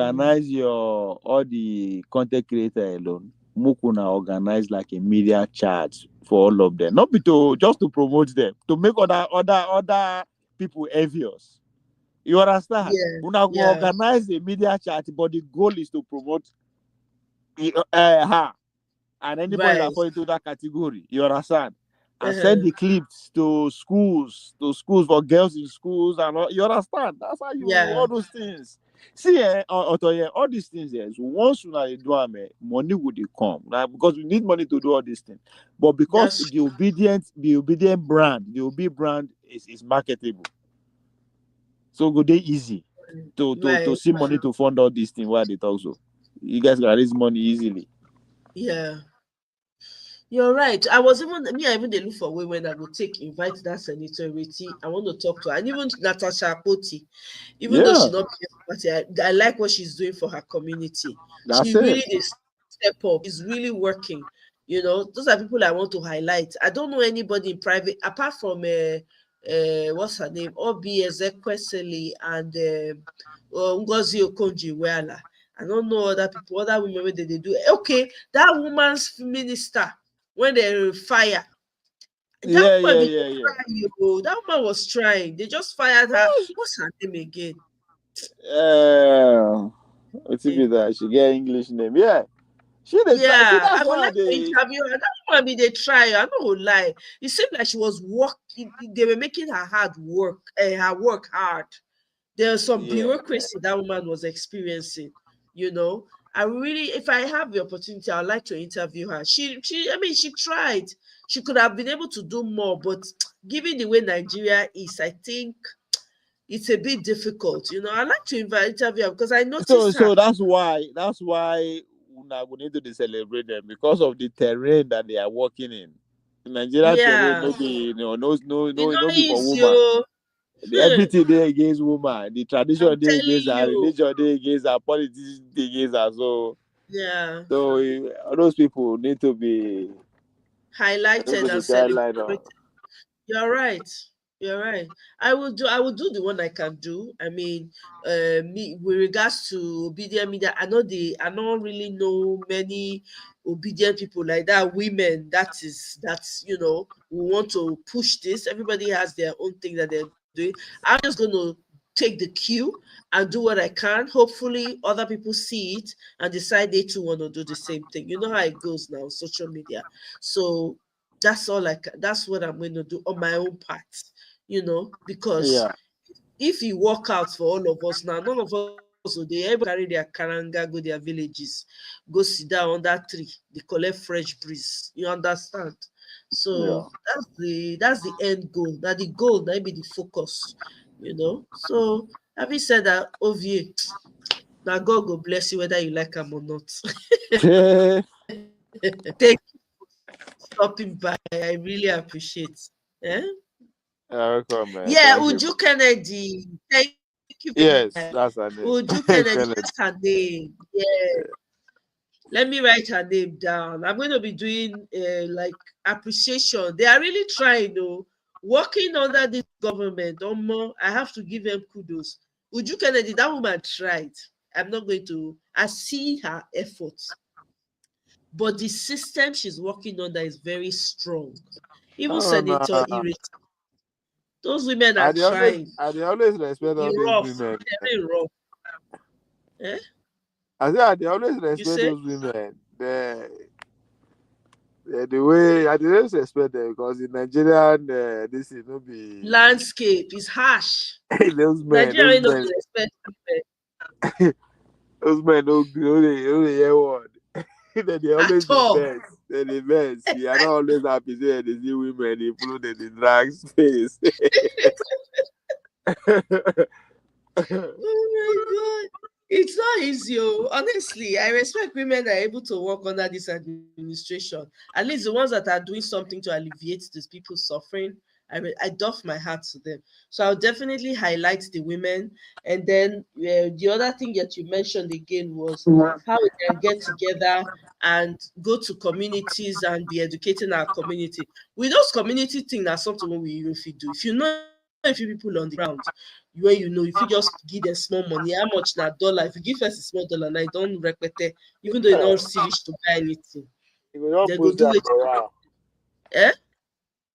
Mm. Organize your all the content creator alone. Mukuna organize like a media chat for all of them. Not be to just to promote them, to make other people envious. You understand? Yeah, Una go yeah, organize a media chat, but the goal is to promote her and anybody right. that fall into that category. You understand? And send Uh-huh. the clips to schools for girls in schools, and all, you understand? That's how you Yeah, all those things. See, all these things, yes. Once you are do am, money would come. Like, because we need money to do all these things. But because that's the obedient brand, the OB brand is marketable, so go they easy to right. see money to fund all these things. Why they talk so? You guys can raise money easily. Yeah. You're right. I was even me. I even they look for way when I would take invite that senator Riti. I want to talk to her, and even Natasha Akpoti, even though Yeah, she's not party, I like what she's doing for her community. that's She it. really is step up. She's really working. You know, those are people I want to highlight. I don't know anybody in private apart from what's her name, Obi Ezekwesili and Ngozi Okonjo-Iweala. I don't know other people, other women where they do. Okay, that woman's minister when they fire. That Yeah, woman yeah, be yeah, yeah. trying, oh. That woman was trying. They just fired her. What's her name again? What's it be that she get English name? Yeah, she the try. See, Yeah, that's I would one of like to the interview her. That woman be they try. I don't go lie. It seemed like she was working. They were making her hard work. Her work hard. There was some yeah. bureaucracy that woman was experiencing. You know, I really, if I have the opportunity, I'd like to interview her. I mean, she tried. She could have been able to do more, but given the way Nigeria is, I think it's a bit difficult. I like to interview her because I So noticed so her. that's why we need to celebrate them because of the terrain that they are working in. Nigerian terrain Yeah, no be it's no not be for easy. woman. Oh. Everything they against woman. The I'm tradition they telling against her, you. religion they against her, politics they against her. Yeah, All those people need highlighted to be and sidelined. celebrated. You're right. You're right. I will do the one I can do. I mean, me with regards to obedient media, I don't really know many obedient people like that. Women, that's we want to push this. Everybody has their own thing that they're doing. I'm just gonna take the cue and do what I can. Hopefully other people see it and decide they too want to do the same thing. You know how it goes now, social media. So that's what I'm going to do on my own part, because Yeah, if you work out for all of us now, none of us will they everybody carry their karanga go their villages, go sit down under tree, they collect fresh breeze. You understand? So yeah. that's the end goal. Now the goal that be the focus. So having said that, Ovie, now God go bless you whether you like him or not. Thank you for stopping by. I really appreciate. Eh? Welcome, man. Yeah, Thank you. Uju Kennedy. Thank you very much. Yes, that's her name. Uju Kennedy, Kennedy. that's her name. Yeah. Let me write her name down. I'm going to be doing like appreciation. They are really trying, though. Working under this government, I have to give them kudos. Uju Kennedy, that woman tried. I'm not going to. I see her efforts, but the system she's working under is very strong. Even Oh Senator no. Irrit, those women are trying. I dey always respect all It's those rough, women. very rough. Eh? I say I dey always You respect say those women. The way I dey always respect them because in Nigerian this is no be landscape is harsh. those men, Nigeria ain't no dey respect women those men no dey hear word. They always at the all. best. They're the best. We are not always happy say they see women they follow them in drag space. Oh my god. It's not easy. Oh. Honestly, I respect women that are able to work under this administration. At least the ones that are doing something to alleviate these people's suffering. I doff my hat to them. So I'll definitely highlight the women. And then the other thing that you mentioned again was how we can get together and go to communities and be educating our community. With those community things, that's something we even fit do. If you know a few people on the ground, when if you just give them small money, how much na dollar? If you give us a small dollar, now you don't repete, even though you don't see rich to buy anything, You go not they go boost do their it. morale. Eh?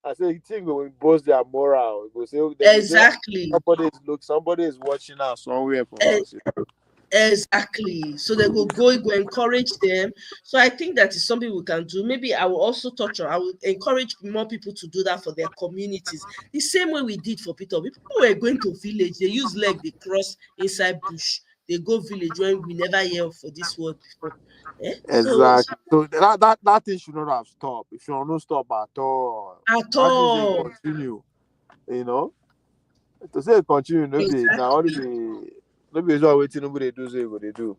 I say you think will boost their morale. They go say Exactly. somebody is watching us somewhere from Eh, us. exactly. So they go encourage them. So I think that is something we can do. Maybe I will also touch on. I will encourage more people to do that for their communities. The same way we did for Peter. People were going to village. They use leg. They cross inside bush. They go village when we never hear of for this word before. So Exactly. So that thing should not have stopped. It should not stop at all. at That thing should all, continue. You know, to say continue, no be now only exactly. be no be so waiting nobody do say what they do.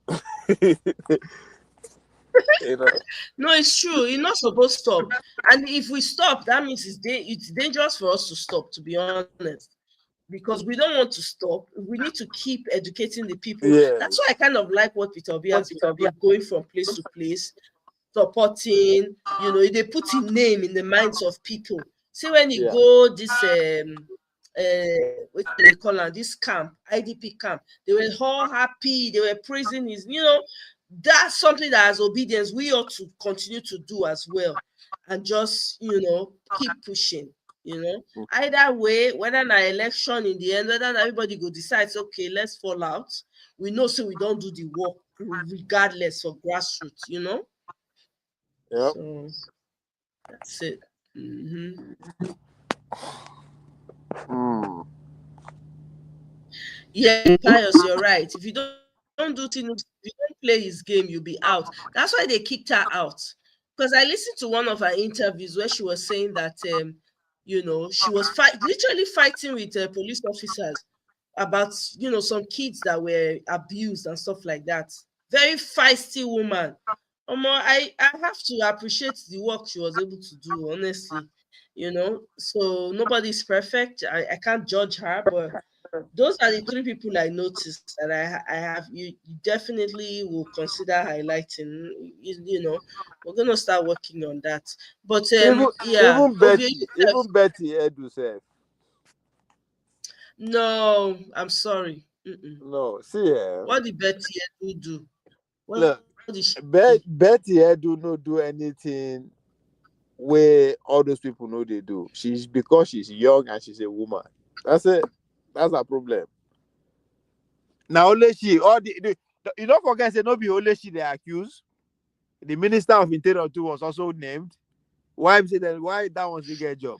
You know. No, it's true. You're not supposed to stop. And if we stop, that means it's dangerous for us to stop, to be honest. Because we don't want to stop. We need to keep educating the people. That's why I Yes. kind of like what Peter Obi has been doing, going from place to place, supporting, they put a name in the minds of people. See when you Yeah. go this what do they call it, this camp, IDP camp, they were all happy, they were praising that's something that as obedience we ought to continue to do as well, and just keep pushing. Either way, whether na election in the end, whether na everybody go decide say, okay, let's fall out, we know so we don't do the work regardless of grassroots. Yep. So that's it. Hmm. Mm. Yeah, Pius, you're right. If you don't do things, if you don't play his game, you'll be out. That's why they kicked her out. Because I listened to one of her interviews where she was saying that She was literally fighting with police officers about some kids that were abused and stuff like that. Very feisty woman. I have to appreciate the work she was able to do, honestly. So nobody's perfect. I can't judge her, but those are the three people I noticed that I have. You definitely will consider highlighting. We're gonna start working on that. But Even yeah, Ovie, yourself. even Betty Edu self. No, I'm sorry. Mm-mm. No, see, What did Betty Edu do? What look, did she do? Betty Edu no do anything where all those people know they do. She's because she's young and she's a woman. That's it. That's a problem. Now only she, all you don't forget, say no be only she they accuse. The Minister of Interior too was also named. Why say that? Why that one's the get job?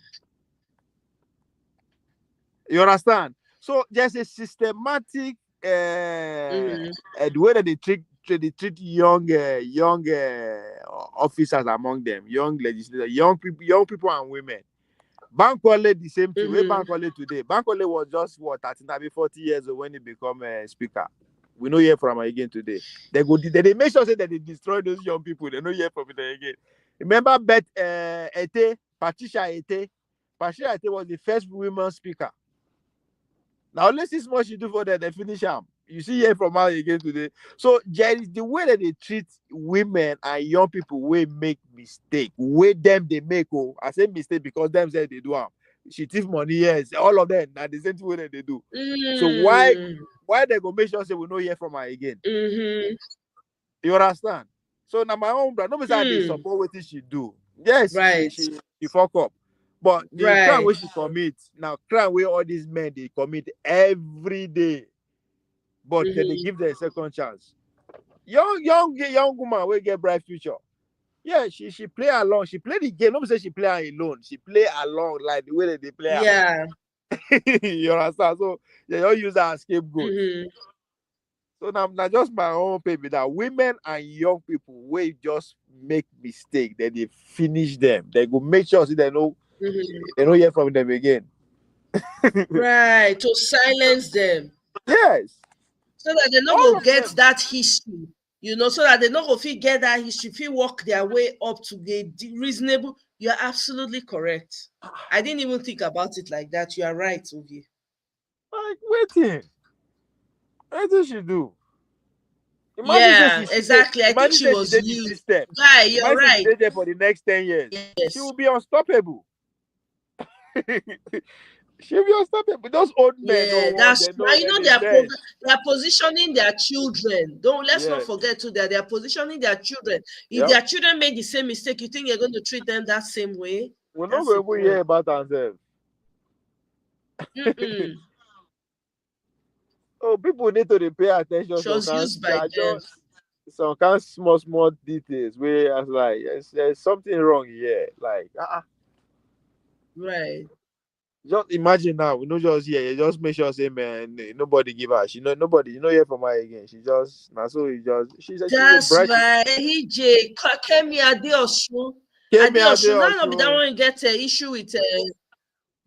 You understand? So there's a systematic Mm-hmm. the way that they treat young officers among them, young legislators, young people and women. Bankole the same thing. Where Mm-hmm. Bankole today? Bankole was just what 30, maybe 40 years old when he become a speaker. We know hear from her again today. They make sure say that they destroy those young people. They no hear from it again. Remember Ete, Patricia Ete. Patricia Ete was the first women speaker. Now let's see what she do for them. They finish them. You see here from her again today. So there is the way that they treat women and young people will make mistake. Way them they make. Oh, I say mistake because them say they do them. She thief money, yes. All of them. Now the same way that they do. So why they go make sure say we no hear from her again? Mm-hmm. You understand? So now my own brother, nobody say they support what she do. Yes, Right. she fuck up. But the crime Right. where she commit, now crime where all these men they commit every day. But then they Mm-hmm. give them a second chance. Young woman will get bright future. Yeah, she play along. She play the game. Nobody say she play alone. She play along like the way that they play. Yeah. You understand? So they don't use her as scapegoat. Mm-hmm. So now just my own baby that women and young people will just make mistake. Then they finish them. They go make sure so Mm-hmm. they don't hear from them again. Right. To silence them. Yes, So that they no all go of get them. that history. So that they no go fit get that history, fit work their way up to get reasonable. You're absolutely correct. I didn't even think about it like that. You are right, Ovie. Like waiting. What does she do? Imagine say Yeah, she stay. exactly. I think Imagine she say she was did the used. system. Guy, you're Imagine say she right. did there for the next 10 years. She Yes. will be unstoppable. She'll be unstoppable. Those old men Yeah, don't want. that's They true. know And that they they bend. are positioning their children. Don't Let's not Yes. forget too that they are positioning their children. If Yep. their children made the same mistake, you think you're going to treat them that same way? We're not That's the going to hear point. about ourselves. Mm-mm. Oh, people need to pay attention. She was used by them. Some kind of small details where I was like, there's something wrong here. Like, Right. just imagine now. We know just here. You just make sure say, man, nobody give her. She know nobody. You know hear from her again. She just now so he just she's a That's bright. right. EJ, Kemi Adeosun. Came here Adeosun. there Now, no be that also. one get an issue with.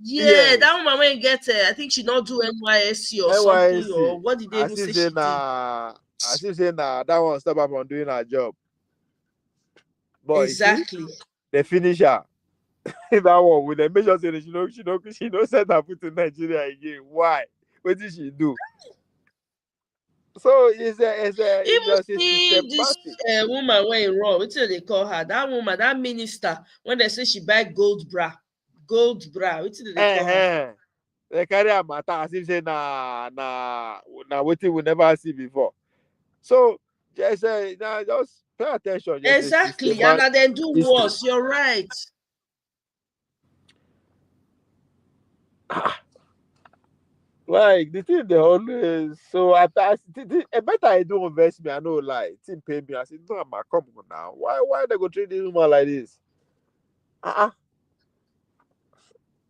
Yeah, Yes. that woman when get. I think she not do NYSC or something, NYC. or what did they I even still say say she did? nah. I still say nah. That one stop her from doing her job. But you see, Exactly. they finish her. That one with the major say that she don't send her foot to Nigeria again. Why? What did she do? So it's Even just a see this systematic. woman when in wrong, what do they call her? That woman, that minister, when they say she buy gold bra, what do they call her? Eh. They carry her matter as if say nah what we never see before. So just pay attention. Just a Exactly, and systematic. now then do worse. You're right. Like the thing they always so a better I do invest me. I know like team pay me. I said no, man, come on now. Why they go treat this woman like this? Uh-uh.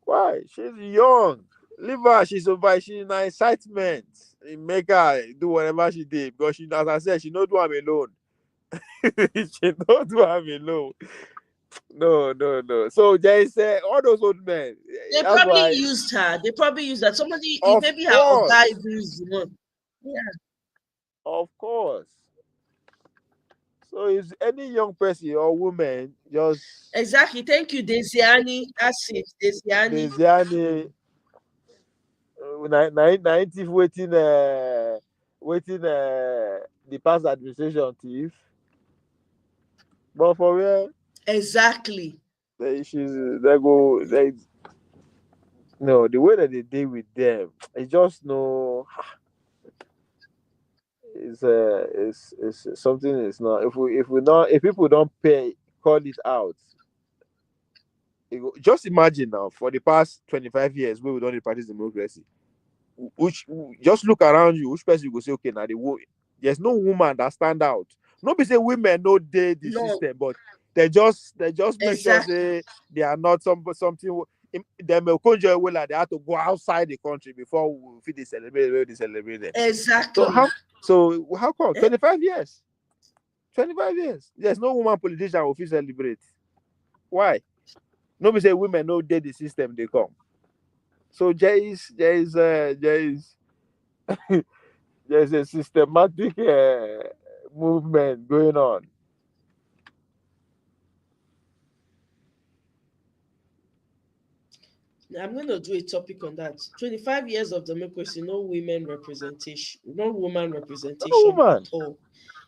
Why? She's young. Leave her. She's over. She's an excitement. Make her do whatever she did because she, as I said, she not do am alone. She not do am alone. No. So they say all those old men. They That's probably why, used her. They probably used that. Somebody, of maybe her guy course, is the one. Yeah, of course. So if any young person or woman just exactly. Thank you, Desiani. That's it, Desiani. there's any 90 waiting the past administration thief. But for real, Exactly. they go they no the way that they deal with them, it's just no it's something is not if people don't pay call it out. Just imagine now for the past 25 years where we don't practice democracy. Which just look around you, which person you go say, okay, now there's no woman that stand out. Not be say women no dey the No, system, but they just make sure exactly. say they are not something them conjure well like they have to go outside the country before we fit dey celebrate where they celebrate them. So Exactly. how come Eh, 25 years? 25 years. There's no woman politician who fit celebrate. Why? Nobody say women no dey the system they come. So there's a systematic movement going on. I'm going to do a topic on that. 25 years of democracy, no women representation, no woman No representation at woman. all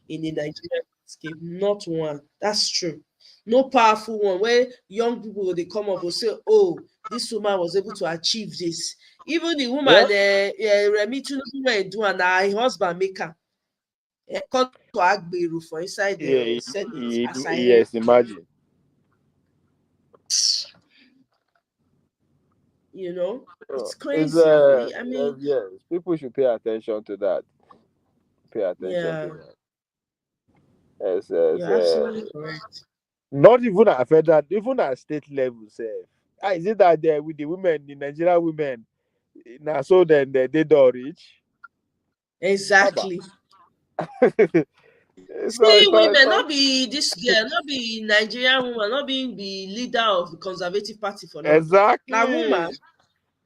in the Nigerian landscape. Not one. That's true. No powerful one where young people they come up will say, "Oh, this woman was able to achieve this." Even the woman, Yeah. Remi Tinubu do and her husband make her come to Agberu for inside the Yeah. Senate as I heard. Yes. Imagine. It's It's crazy. I mean, yes. People should pay attention to that. Pay attention to yeah, that. Yes. you're absolutely correct. Not even at federal, even at state level, say. Is it that there with the women, the Nigerian women, now so then they don't reach? Haba. Exactly. it's not. See, It's not. It's women, not. not be this girl, not be Nigerian woman, not being the leader of the Conservative Party for nothing. Now, woman, Exactly.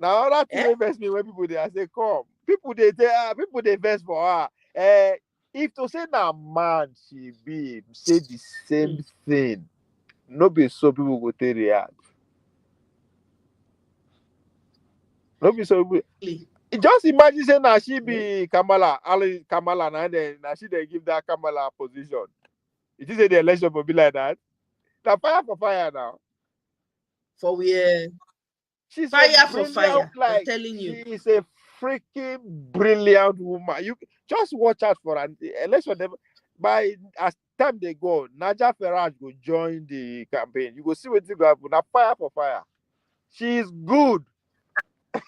Now that thing eh? wey vex me when people they I say come. People they vex for her. If to say na man she be say the same Mm, thing, no be so people go take react. No be so people. really, Just imagine say now she eh? be Kamala, Ali Kamala, and then now she they give that Kamala position. It is say the election will be like that. Now fire for fire now. For we She's a fire for brilliant, fire. I'm like telling she you. is a freaking brilliant woman. You just watch out for her. The election by as time they go, Naja Farage will join the campaign. You go see what go happen. Now fire for fire. She is good.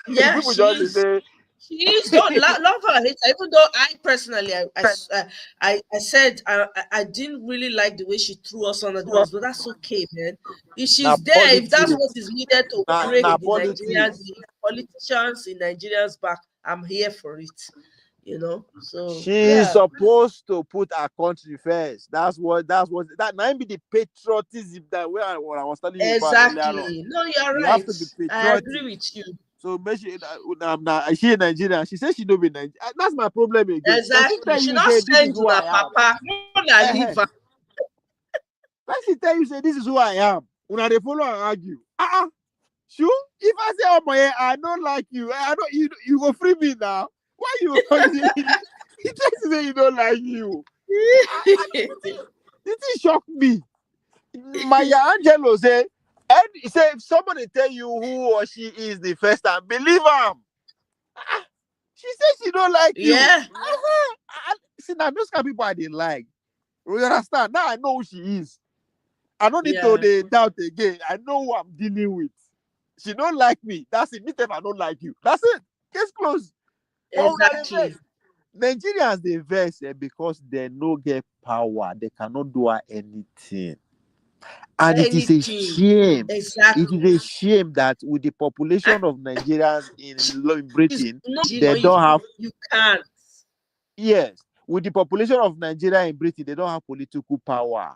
Yeah, People just dey say she is. Don't love her, hate her. Even though I personally, I said I didn't really like the way she threw us under the bus, but that's okay, man. If na she's there, if that's what politics. is needed to Na break politics. the politicians in Nigeria's back, I'm here for it. So She's yeah, supposed to put her country first. That might be the patriotism that what I was telling you about earlier on. exactly. No, you're You have right. to be I patriotic. agree with you. So make she she in Nigeria. She says she don't be Nigerian. That's my problem again. Person Exactly. tell She you not say this is send who to her I am. papa. Una leave her. Person tell you say this is who I am. Una they follow and argue. Sure. If I say oh my I don't like you, I don't you go free me now. Why you he tries to say you don't like you. It shock me. Maya Angelo say if somebody tell you who or she is the first time, believe him. She says she don't like you. Yeah, See now those kind of people I didn't like. You understand? Now I know who she is. I don't need to yeah, doubt again. I know who I'm dealing with. She don't like me. That's it. Me tell I don't like you. That's it. Case closed. But una dey exactly. vex. Nigerians they vex because they no get power. They cannot do anything. And it is a Anything. shame. It Exactly. is a shame that with the population of Nigerians in She's Britain, no they don't have you can't. yes. With the population of Nigeria in Britain, they don't have political power.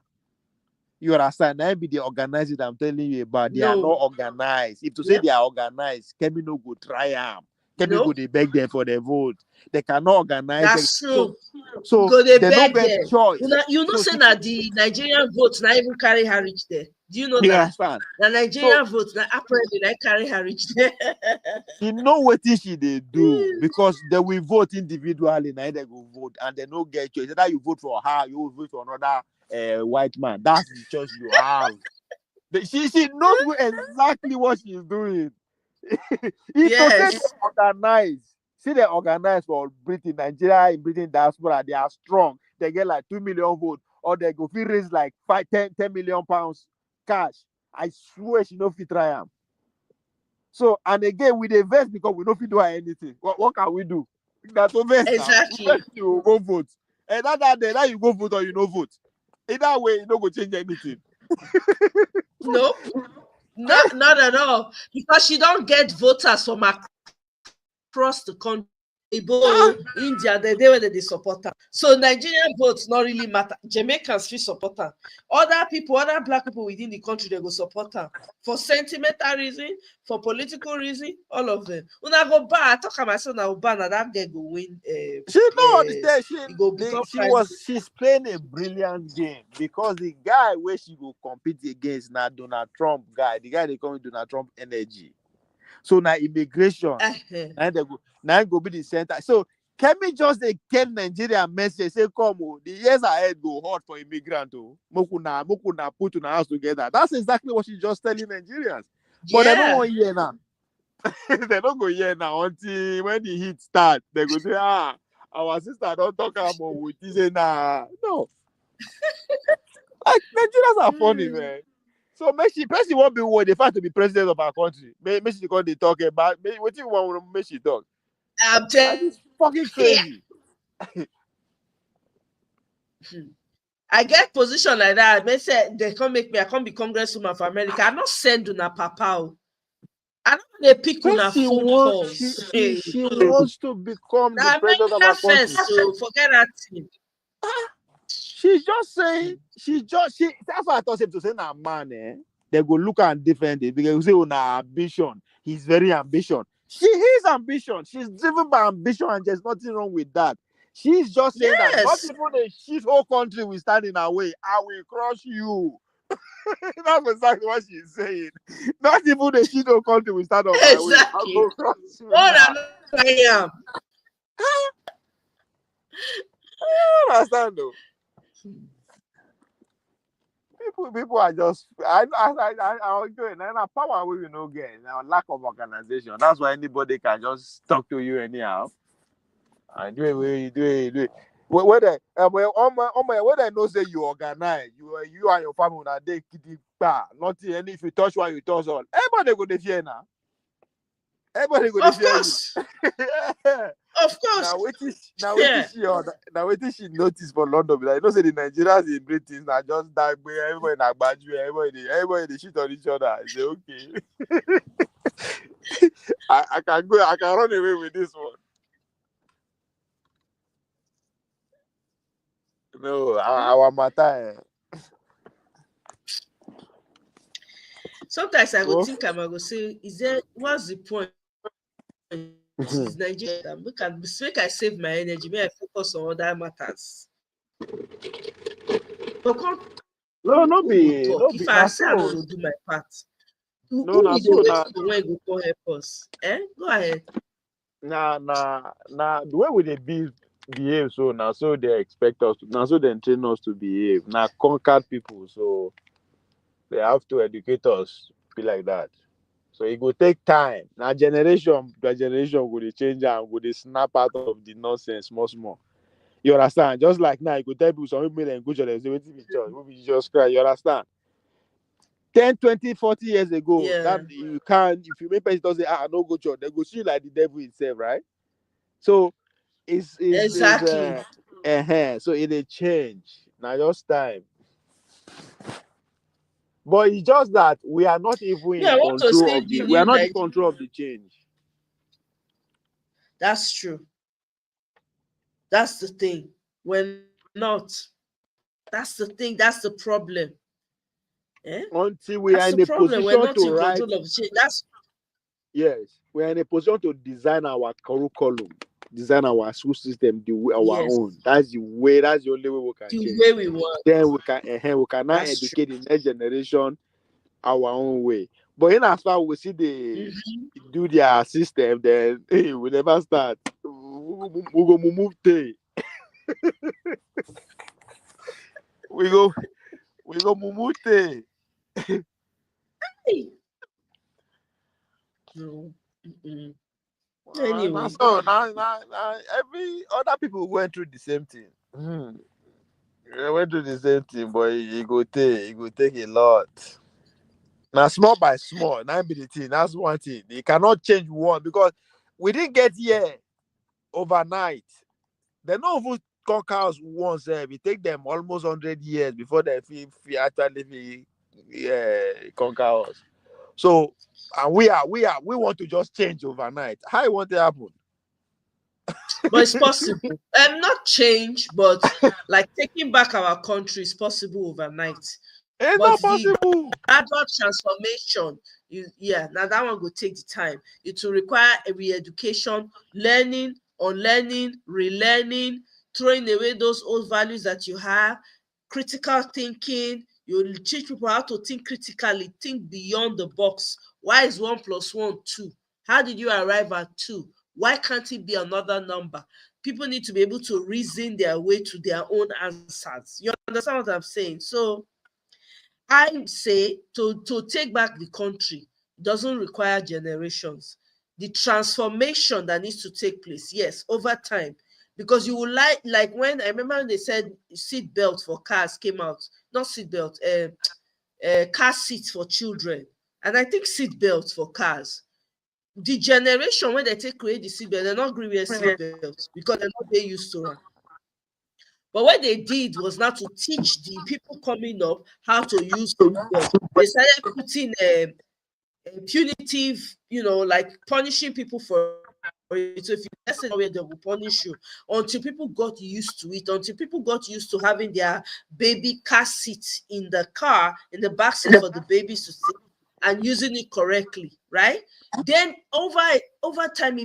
You understand? That be the organizing I'm telling you about. They are not No. organized. If to say Yep. they are organized, Kemi no go try am. Kemi go No. they beg them for the vote. They cannot organize them. That's true. So Go they they don't beg get them. choice. You know, So say that the Nigerian votes not even carry her reach there. Do you know you that? understand? The So Nigerian votes now apparently they carry her reach there. you know what she they do because they will vote individually. Now they go vote and they no get choice. Either you vote for her, you vote for another white man. That's the choice you have. She knows exactly what she's doing. If to say they Yes. organize, see they organize for Britain, Nigeria in Britain diaspora, they are strong. They get like 2 million votes, or they go fit raise like 10 million pounds cash. I swear she no fit try am. So and again we dey vex because we no fit do her anything. What can we do? That's to vex now. Exactly. You go vote. And that day, now you go vote or you no vote. Either way, you no go change anything. Nope. Not at all. Because she don't get voters from across the country. Igbo, India, the day when they support her. So Nigerian votes not really matter. Jamaicans feel support her. Other people, other black people within the country, they go support her. For sentimental reason, for political reason, all of them. When I go back, I talk to myself now, now that girl go win. She no understand. He go become She's playing a brilliant game because the guy where she go compete against now Donald Trump guy, the guy they call Donald Trump energy. So now immigration, now go be the center. So can we just tell Nigeria message say come the years ahead go hot for immigrant mokuna put in house together. That's exactly what she's just telling Nigerians. But they don't want hear now. They don't go hear now until when the heat start. They go say our sister don't talk about with this and no. Like Nigerians are funny, man. So person won't be what they fight to be president of our country. Make she call they talk about what you want to make she talk. I'm telling It's fucking crazy. I get position like that. They say they can't make me. I can't be congresswoman for America. I not send una papa. I don't they pick una phone calls. She wants to become the Now president of America our country. first, so forget that thing. She's just saying that's why I thought to say nah man they go look and defend it because you say oh nah ambition. He's very ambition. She is ambition. She's driven by ambition and there's nothing wrong with that. She's just saying that not even the shit whole country will stand in our way. I will crush you. That's exactly what she's saying. Not even the shit whole country will stand on my way. I will crush you. I am. I understand though. People are just I was doing and a power we no get now lack of organization. That's why anybody can just talk to you anyhow. And do it. Whether whether know say you organize, you and your family na dey kidipa. Nothing any if you touch one, you touch all. Everybody go dey fear now. Everybody go dey fear you. Of course. Now waiting she notice for London. Like, you know, say the Nigerians in Britain now just die, everybody na badu, everybody they shit on each other. I say okay. I can run away with this one. No, our matter. Sometimes I go think I go say, what's the point? Is Nigeria make I save my energy, may I focus on other matters. But no be if I say I don't do my part, who be the way go come help us? Go ahead. Nah, the way we they behave so now, so they expect us to now, so they train us to behave. Now conquered people, so they have to educate us be like that. So it will take time. Now generation by generation will change and will snap out of the nonsense small. You understand? Just like now, you could tell people some people and go to them say, wait till church, we just cry. You understand? 10, 20, 40 years ago, that you can't, if you make person say, no go church, they go see you like the devil itself, right? So it's exactly. So it a change. Now just time. But it's just that we are not even in control of we are not in control of the change. That's true. That's the thing. We're not. That's the thing. That's the problem. Eh? until we are That's in the a problem. We're position not to in write. control of change. That's Yes, we are in a position to design our curriculum, design our school system our yes, own. That's the way. That's the only way we can the change. way we want. Then we can now That's true. educate the next generation our own way. But in as far we see they Mhm. do their system, then hey, we never start. We go move day. We go move day. Hey. No. Mm-mm. Now Anyway, so now every other people went through the same thing. They went through the same thing, but it go take a lot. Now small by small, now be the thing. That's one thing. They cannot change one because we didn't get here overnight. They don't even conquer us once. It take them almost 100 years before they actually conquer us. So and we want to just change overnight. How it want to happen? but it's possible. Not change, but like taking back our country is possible overnight. It's But not the possible. gradual transformation, yeah, now that one will take the time. It will require a re-education, learning, unlearning, relearning, throwing away those old values that you have, critical thinking. You teach people how to think critically, think beyond the box. Why is 1 plus 1 2? How did you arrive at 2? Why can't it be another number? People need to be able to reason their way to their own answers. You understand what I'm saying? So I say to take back the country doesn't require generations. The transformation that needs to take place, yes, over time. Because you will like when I remember when they said seat belt for cars came out, not seat belt, car seats for children, and I think seat belts for cars. The generation when they take create the seat belt, they're not agree with seat belts because they're not they used to it. But what they did was now to teach the people coming up how to use seatbelt. They started putting a punitive, like punishing people for it. So if you let's say where they will punish you until people got used to it, until people got used to having their baby car seat in the car, in the back seat for the babies to sit and using it correctly, right? Then over time,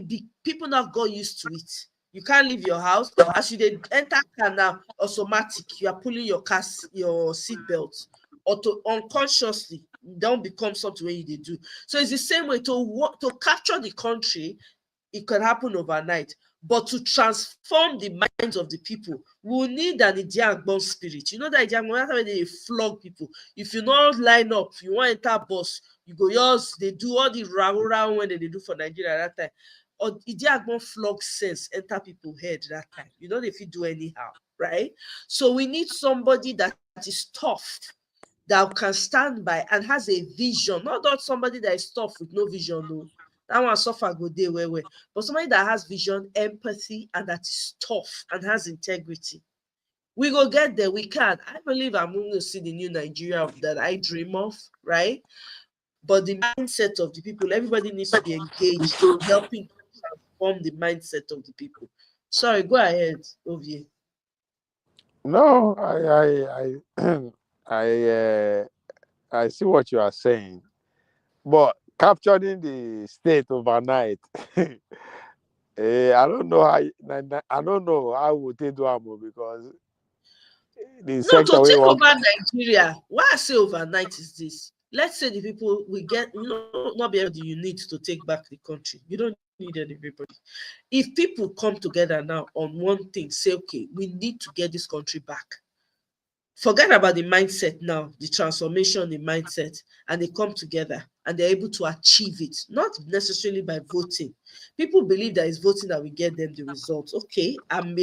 people now got used to it. You can't leave your house as you dey enter car now. Automatic, you are pulling your seat belt, auto unconsciously don become something wey you dey do. So it's the same way to capture the country. It can happen overnight, but to transform the minds of the people, we will need an Idiagbon spirit. You know that Idiagbon, that's why they flog people. If you not line up, you want enter bus, you go yours. They do all the round when they do for Nigeria that time. Or Idiagbon flog sense enter people head that time. You know if you do anyhow, right? So we need somebody that is tough, that can stand by and has a vision, not that somebody that is tough with no vision. No, that one suffer go day where, but somebody that has vision, empathy, and that is tough and has integrity. We go get there. We can. I believe I'm going to see the new Nigeria that I dream of, right? But the mindset of the people, everybody needs to be engaged in helping to transform the mindset of the people. Sorry, go ahead, Ovie. No, I see what you are saying, but capturing the state overnight. I don't know I don't know how would they do it because the No, sector to we take work. over Nigeria, why I say overnight is this. Let's say the people we get, not be everybody you need to take back the country. You don't need everybody. If people come together now on one thing, say, okay, we need to get this country back. Forget about the mindset now, the transformation in mindset, and they come together and they're able to achieve it, not necessarily by voting. People believe that it's voting that will get them the results. Okay, I'm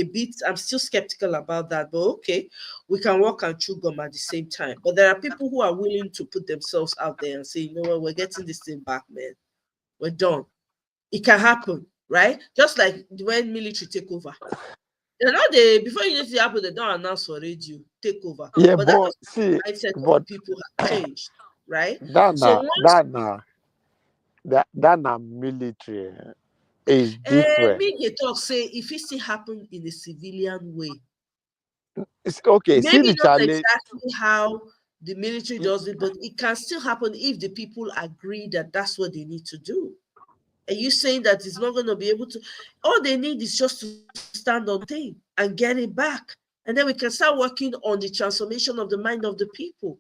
still skeptical about that, but okay, we can work and chew gum at the same time. But there are people who are willing to put themselves out there and say, you know what, we're getting this thing back, man. We're done. It can happen, right? Just like when military take over. They're not they before you need to happen, they don't announce for radio, take over. Yeah, But that but was see, the mindset of the but people have changed, right? that So na once that na that na military is different. me they talk say if it still happen in a civilian way, It's okay. See maybe the not challenge. exactly how the military does it, but it can still happen if the people agree that that's what they need to do. Are you saying that it's not going to be able to? All they need is just to stand on thing and get it back. And then we can start working on the transformation of the mind of the people.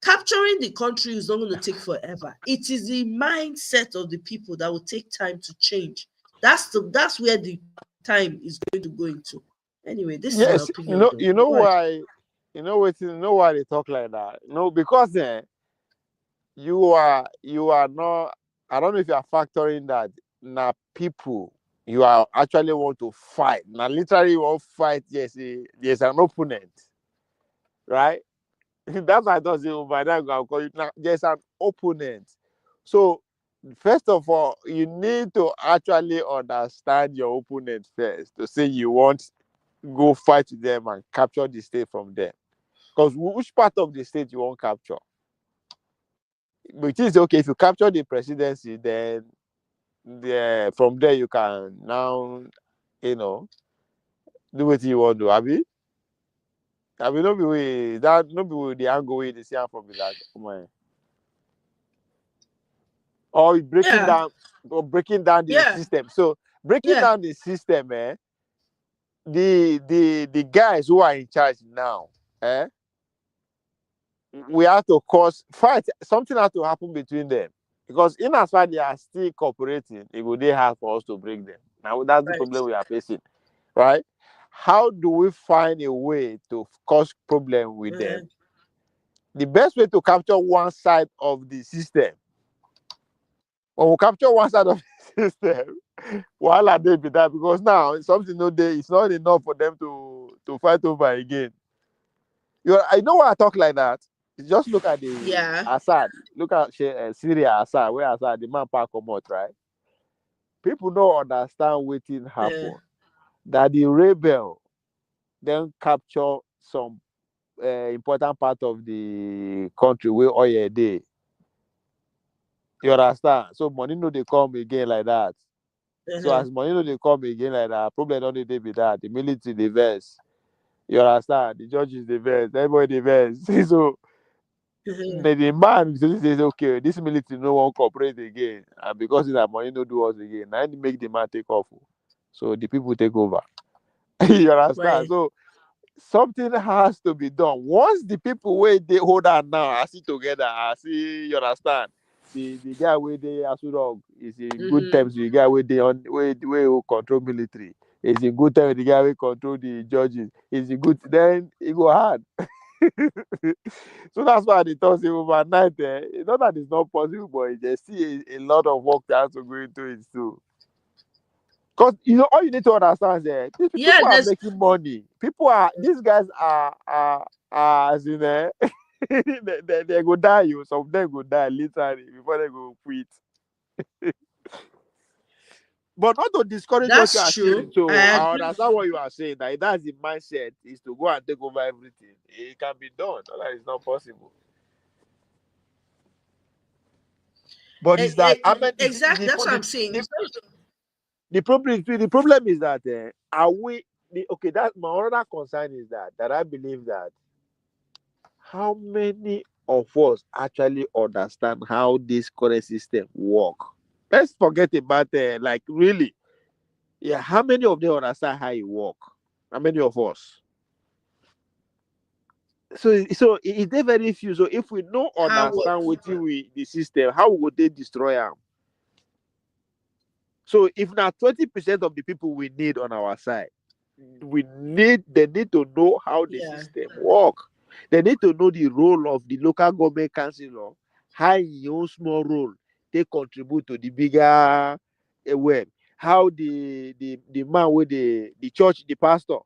Capturing the country is not going to take forever. It is the mindset of the people that will take time to change. That's where the time is going to go into. Anyway, this is my Yes, opinion though. you Go know ahead. why, they talk like that. No, because you are not. I don't know if you are factoring that. Now, people, you are actually want to fight. Now, literally, you want to fight. Yes, there's an opponent, right? That's why I thought, say, oh, by that I'll call you. Now, there's an opponent. So, first of all, you need to actually understand your opponent first to say you want go fight with them and capture the state from them. Because which part of the state you want capture? Which is okay, if you capture the presidency, then from there you can now, you know, do what you want to do. Abi no be way that no be the angle way they see am from be like, oh my. Or breaking Yeah, down the yeah, system. So breaking yeah. down the system, the guys who are in charge now, we have to cause fight. Something has to happen between them because in as far they are still cooperating, it will be hard for us to break them. Now that's the Right. problem we are facing, right? How do we find a way to cause problem with them? Uh-huh. The best way to capture one side of the system. When we capture one side of the system, while they be that because now something no day it's not enough for them to fight over again. I know why I talk like that. Just look at the Yeah. Assad. Look at Syria Assad, where Assad the man pack come out, right? People don't understand what Uh, happen. That the rebel then capture some important part of the country where oil dey. You understand? So money no they come again like that. So uh-huh. as money no they come again like that, problem don't dey be that. The military dey vex. You understand? The judges dey vex. Everybody dey vex. So Uh-huh. the man says, okay, this military no one cooperate again, and because that money no do us again, now it make the man take off. So the people take over. You understand? Right. So something has to be done. Once the people where they hold on now, I see together, I see. You understand? The guy where they Asurog is in good Mm-hmm. terms with the guy where they on where who control military. Is in good terms with the guy who control the judges. Is in good. Then it go hard. So that's why they thought say overnight. It's not that it's not possible, but they see a lot of work that has to go into it too. Because all you need to understand is that these Yeah, people are there's making money. These guys are as in they go die. Some of them go die literally before they go quit. But not to discourage what you that's are saying. true. So I I agree. understand what you are saying. That that's the mindset is to go and take over everything. It can be done. Not that it's not possible. But it's that I mean, Exactly. That's what I'm saying. It's not, the problem is that are we okay? That my other concern is that I believe that how many of us actually understand how this current system work. Let's forget about like really, yeah. How many of them understand how it work? How many of us? So it is very few. So if we don't how what? understand what we the system, how would they destroy them? So if now 20% of the people we need on our side, they need to know how the Yeah. system work. They need to know the role of the local government councillor, how your own small role they contribute to the bigger web. How the man with the church, the pastor,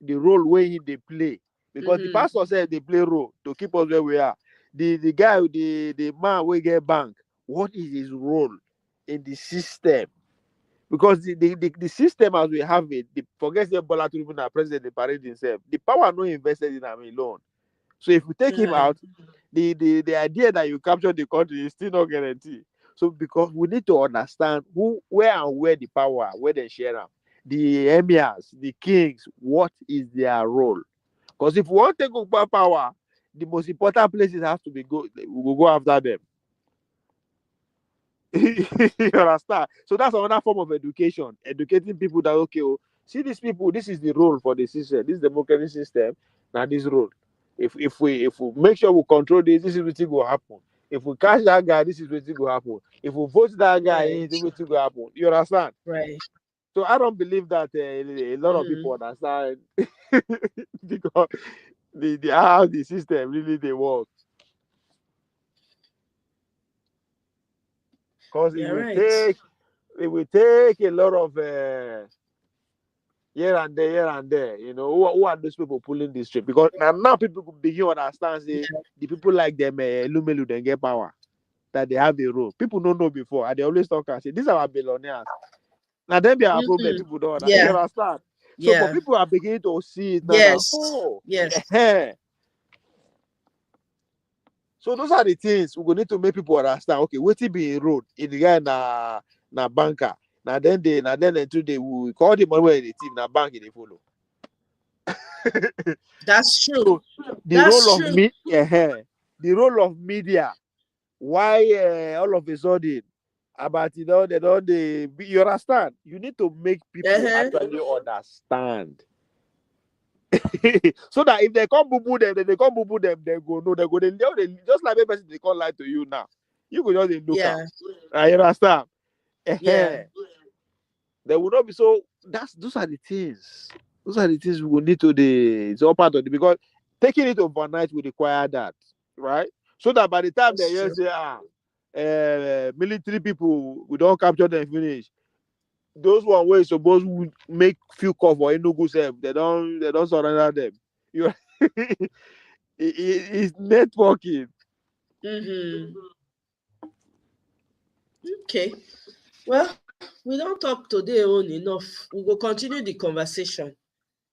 the role where he they play. Because the Mm-hmm. pastor said they play role to keep us where we are. The guy, the man will get bank. What is his role in the system? Because the system as we have it, forget the Bola Tinubu na president, the parade himself, the power no invested in him alone. So if we take him Uh-huh. out, the idea that you capture the country is still not guaranteed. So because we need to understand where the power, where they share them, the emirs, the kings, what is their role? Because if we want to take over power, the most important places have to be we will go after them. You understand? So that's another form of education, educating people that okay, oh, see these people, this is the role for the system, this democracy system. Now this role, if we make sure we control this is what will happen. If we catch that guy, this is what will happen. If we vote that guy in, Right. this is what will happen. You understand? Right. So I don't believe that a lot of people Mm. understand because the how the system really they work. Because You're right. it will take a lot of here and there. You know, who are those people pulling this trip? Because now people could begin to understand say the people like them Lumelu then get power. That they have a role. People don't know before, and they always talk and say, these are our billionaires. Now then be our problem, Mhm. people don't you Yeah. understand. So but Yeah. people are beginning to see it now that Yes. oh Yes. yeah. So those are the things we need to make people understand. Okay, waiting be a road in the guy na banker. Now then today we call the money where the team na bank they follow. That's true. So the role That's of true. me, the role of media. Why all of a sudden about you understand? You need to make people Uh-huh. actually understand. So that if they come boo boo them, then they come boo boo them, they go no, they just like a person they can't lie to you now. You could just dey look Yeah. am. You understand? Yeah. There will not be so those are the things. Those are the things we will need to it's all part of it because taking it overnight will require that, right? So that by the time they That's hear true. say military people we don't capture them finish. Those one way suppose would make few call for Enugu self. They don't surrender them. You it's networking. Mm-hmm. Okay. Well, we don't talk today on enough. We will continue the conversation.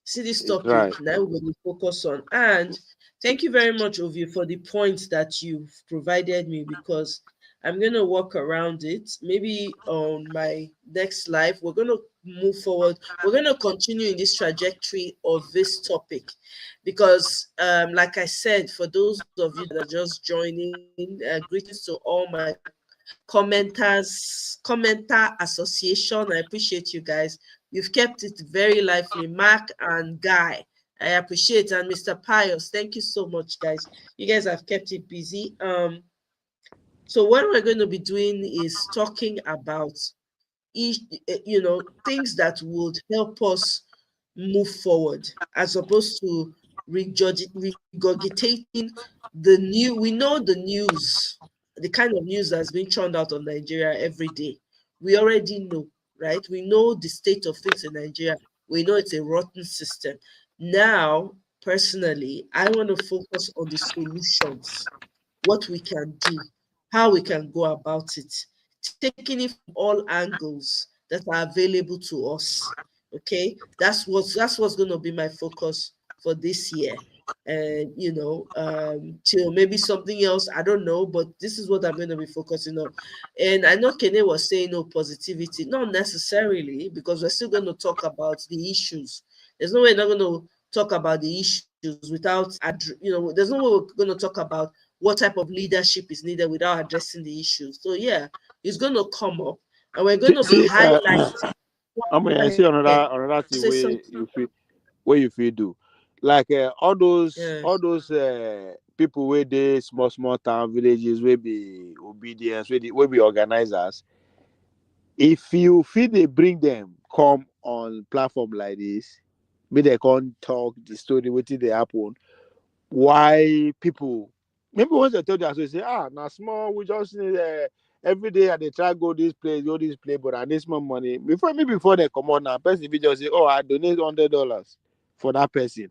See this It's topic right. now we will focus on. And thank you very much, Ovi, for the points that you've provided me because I'm gonna work around it. Maybe on my next live, we're gonna move forward. We're gonna continue in this trajectory of this topic because, like I said, for those of you that are just joining, greetings to all my commenter association. I appreciate you guys. You've kept it very lively. Mark and Guy, I appreciate, and Mr. Pius, thank you so much, guys. You guys have kept it busy. So what we're going to be doing is talking about things that would help us move forward as opposed to regurgitating the new. We know the news, the kind of news that's being churned out of Nigeria every day. We already know, right? We know the state of things in Nigeria. We know it's a rotten system. Now, personally, I want to focus on the solutions, what we can do, how we can go about it, taking it from all angles that are available to us. Okay, that's what's going to be my focus for this year, and till maybe something else. I don't know, but this is what I'm going to be focusing on. And I know Kene was saying no positivity, not necessarily, because we're still going to talk about the issues. There's no way we're not going to talk about the issues without, there's no way we're going to talk about what type of leadership is needed without addressing the issues. So yeah, it's going to come up, and we're going to be See, highlighting. I mean, I see Ahead. another Say thing something. where you feel do, like Yeah, all those people where they small town villages where be obedience where be organizers. If you feel they bring them come on platform like this, may they can talk the story what they happen. Why people maybe once they tell you so say now small we just need every day and they try go this place but I need small money before they come on now person will just say oh I donate $100 for that person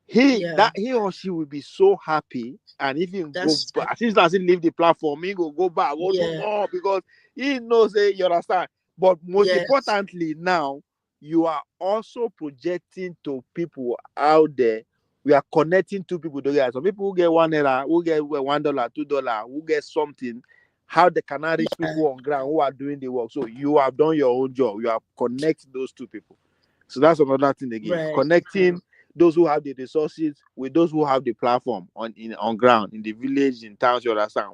yeah, he or she will be so happy and even go that's true. back since as he leave the platform he go back go do Yeah, more because he knows you understand but most yes, importantly now you are also projecting to people out there we are connecting two people together some people who get $1 who get $1 $2 who get something how they can reach yeah, people on ground who are doing the work so you have done your own job you have connected those two people so that's another thing again right. connecting those who have the resources with those who have the platform on ground, in the village, in towns, you understand.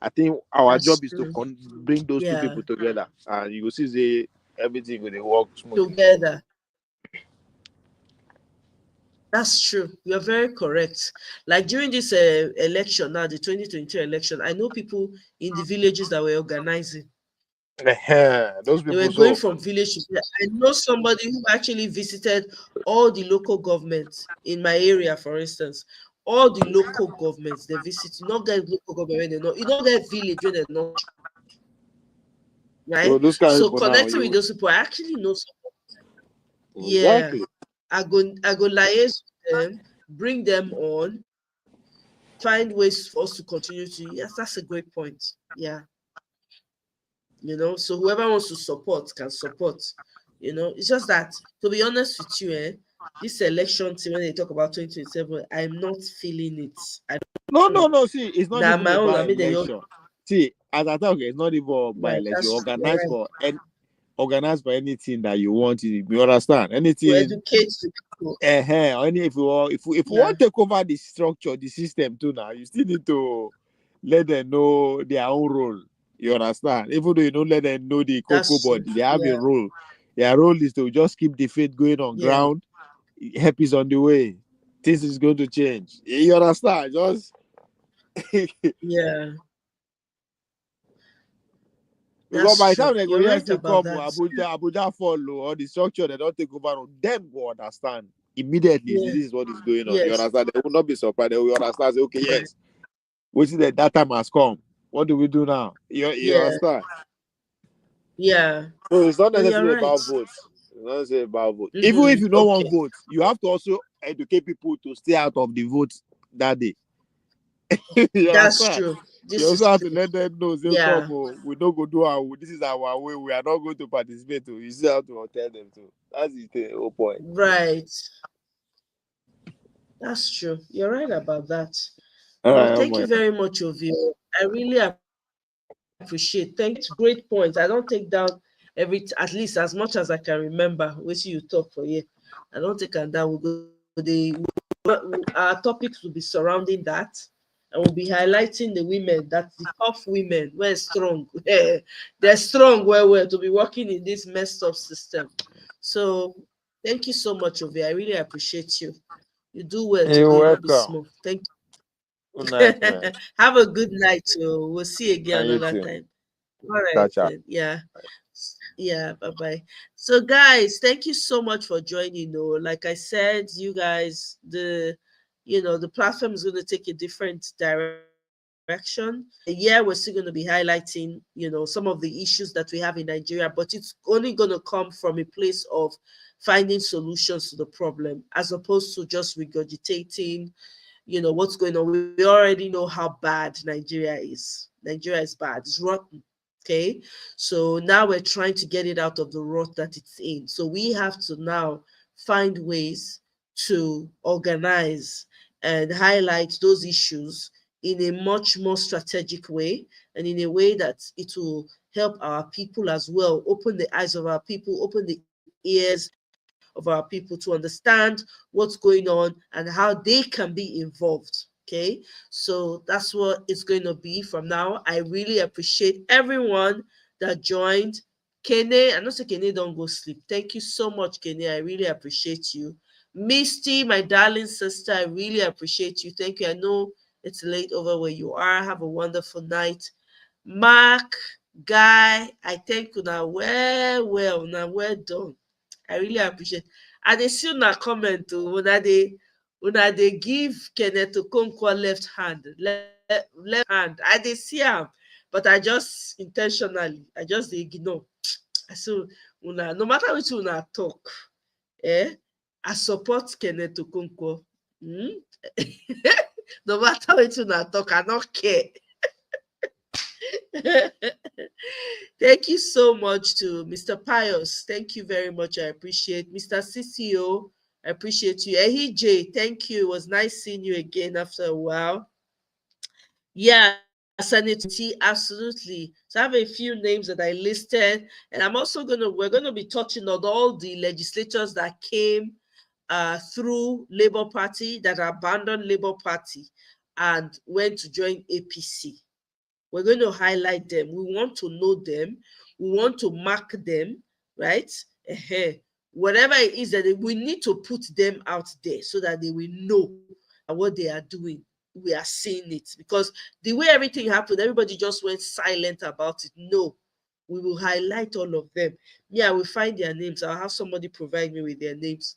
I think our That's job is to true. bring those two Yeah. people together, and you will see say everything will work smoothly. Together. That's true. You're very correct. Like during this election now, the 2022 election, I know people in the villages that were organizing. Those They were people, going so from village to village. I know somebody who actually visited all the local governments in my area, for instance. All the local governments they visit. You not get local government when they know. You don't get village when they're not, so right? those kind of So people now, connecting with you those people, I actually know some. Yeah. exactly. I go liaise with them, bring them on, find ways for us to continue to. Yes, that's a great point. Yeah. So whoever wants to support can support. It's just that, to be honest with you, this election thing, when they talk about 2027, I'm not feeling it. I No, don't no, know. no. See, it's not Now even my own, about I mean, they all election. See, as I talk, it's not even by right. election. You That's you're organize right. for organize for anything that you want. You understand? To Anything. educate the people. Only if you want, if you Yeah, want to take over the structure, the system too. Now you still need to let them know their own role. You understand? Even though you don't let them know the cocoa, that's but true. they have a Yeah, role. Their role is to just keep the faith going on yeah, ground. Help is on the way. This is going to change. You understand? Just yeah. because That's by the time true. they go, You're yes, right they about come, that. Abuja follow, or the structure they don't take over, them go understand immediately. This Yeah, is what is going on. You yes, understand? They will not be surprised. They will understand. Say, okay, right. yes, we see that time has come. What do we do now? You Yeah, understand? yeah. So it's not No, you're necessarily right. about votes. It's not necessarily about votes. Even if Mm-hmm. you don't want Okay. votes, you have to also educate people to stay out of the vote that day. You That's understand? true. You This also is have to true. let them know, say, come, Yeah, oh, we don't go do our, this is our way, we are not going to participate. Oh. You still have to tell them to. That's the whole point. right. That's true. You're right about that. All Well, right, oh thank my. you very much, Ovio. I really appreciate. Thank you. Great points. I don't take down at least as much as I can remember. Which you talk for you. I don't take them down. Our topics will be surrounding that, and we'll be highlighting the women, that the tough women, we're strong. They're strong well to be working in this messed up system. So thank you so much, Ovio. I really appreciate you. You do well You're today, not be welcome. small. Thank Good you. night, man. Have a good night. So we'll see you again And you another too. time. All right Catch up. then. Yeah. Yeah. Bye bye. So guys, thank you so much for joining. Like I said, you guys, the platform is going to take a different direction. Yeah, we're still going to be highlighting, some of the issues that we have in Nigeria, but it's only going to come from a place of finding solutions to the problem as opposed to just regurgitating what's going on. We already know how bad Nigeria is. Nigeria is bad, it's rotten. Okay, so now we're trying to get it out of the rut that it's in. So we have to now find ways to organize and highlight those issues in a much more strategic way, and in a way that it will help our people as well, open the eyes of our people, open the ears of our people to understand what's going on and how they can be involved. Okay, so that's what it's going to be from now. I really appreciate everyone that joined. Kene, I know say Kene don't go sleep. Thank you so much, Kene. I really appreciate you. Misty, my darling sister, I really appreciate you. Thank you. I know it's late over where you are. Have a wonderful night. Mark, Guy, I thank you now. Now well done. I really appreciate. And they see una comment to una dey give Kenneth Okonkwo left hand. I dey see am, but I just intentionally, I just dey ignore. So no matter wetin una talk, I support Kenneth Okonkwo. Hmm? No matter wetin una talk, I no care. Thank you so much to Mr. Pius. Thank you very much. I appreciate Mr. CCO. I appreciate you. Ehi J, thank you. It was nice seeing you again after a while. Yeah, Senator T, absolutely. So I have a few names that I listed, and we're gonna be touching on all the legislators that came through Labour Party, that abandoned Labour Party and went to join APC. We're going to highlight them. We want to know them. We want to mark them, right? Whatever it is that we need to put them out there so that they will know that what they are doing, we are seeing it. Because the way everything happened, everybody just went silent about it. No, we will highlight all of them. Yeah, I will find their names. I'll have somebody provide me with their names,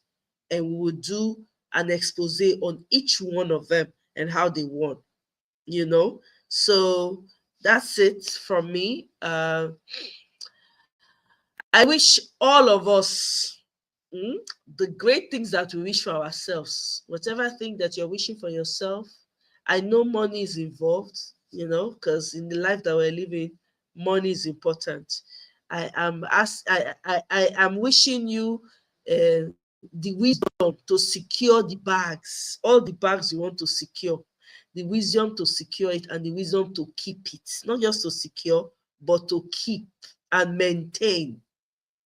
and we will do an expose on each one of them and how they won. So that's it from me. I wish all of us the great things that we wish for ourselves. Whatever thing that you're wishing for yourself, I know money is involved, because in the life that we're living, money is important. I am wishing you the wisdom to secure the bags, all the bags you want to secure, the wisdom to secure it, and the wisdom to keep it, not just to secure, but to keep and maintain.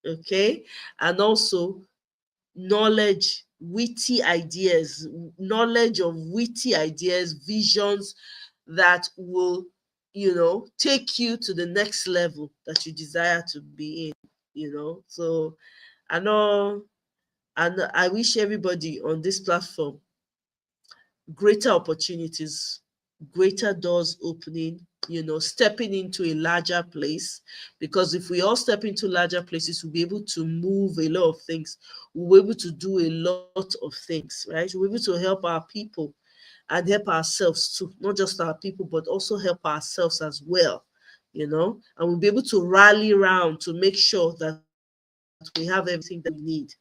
Okay, and also knowledge, knowledge of witty ideas, visions that will, take you to the next level that you desire to be in. So I know, and I wish everybody on this platform greater opportunities, greater doors opening, stepping into a larger place. Because if we all step into larger places, we'll be able to move a lot of things. We'll be able to do a lot of things, right? We'll be able to help our people and help ourselves too. Not just our people, but also help ourselves as well, and we'll be able to rally around to make sure that we have everything that we need.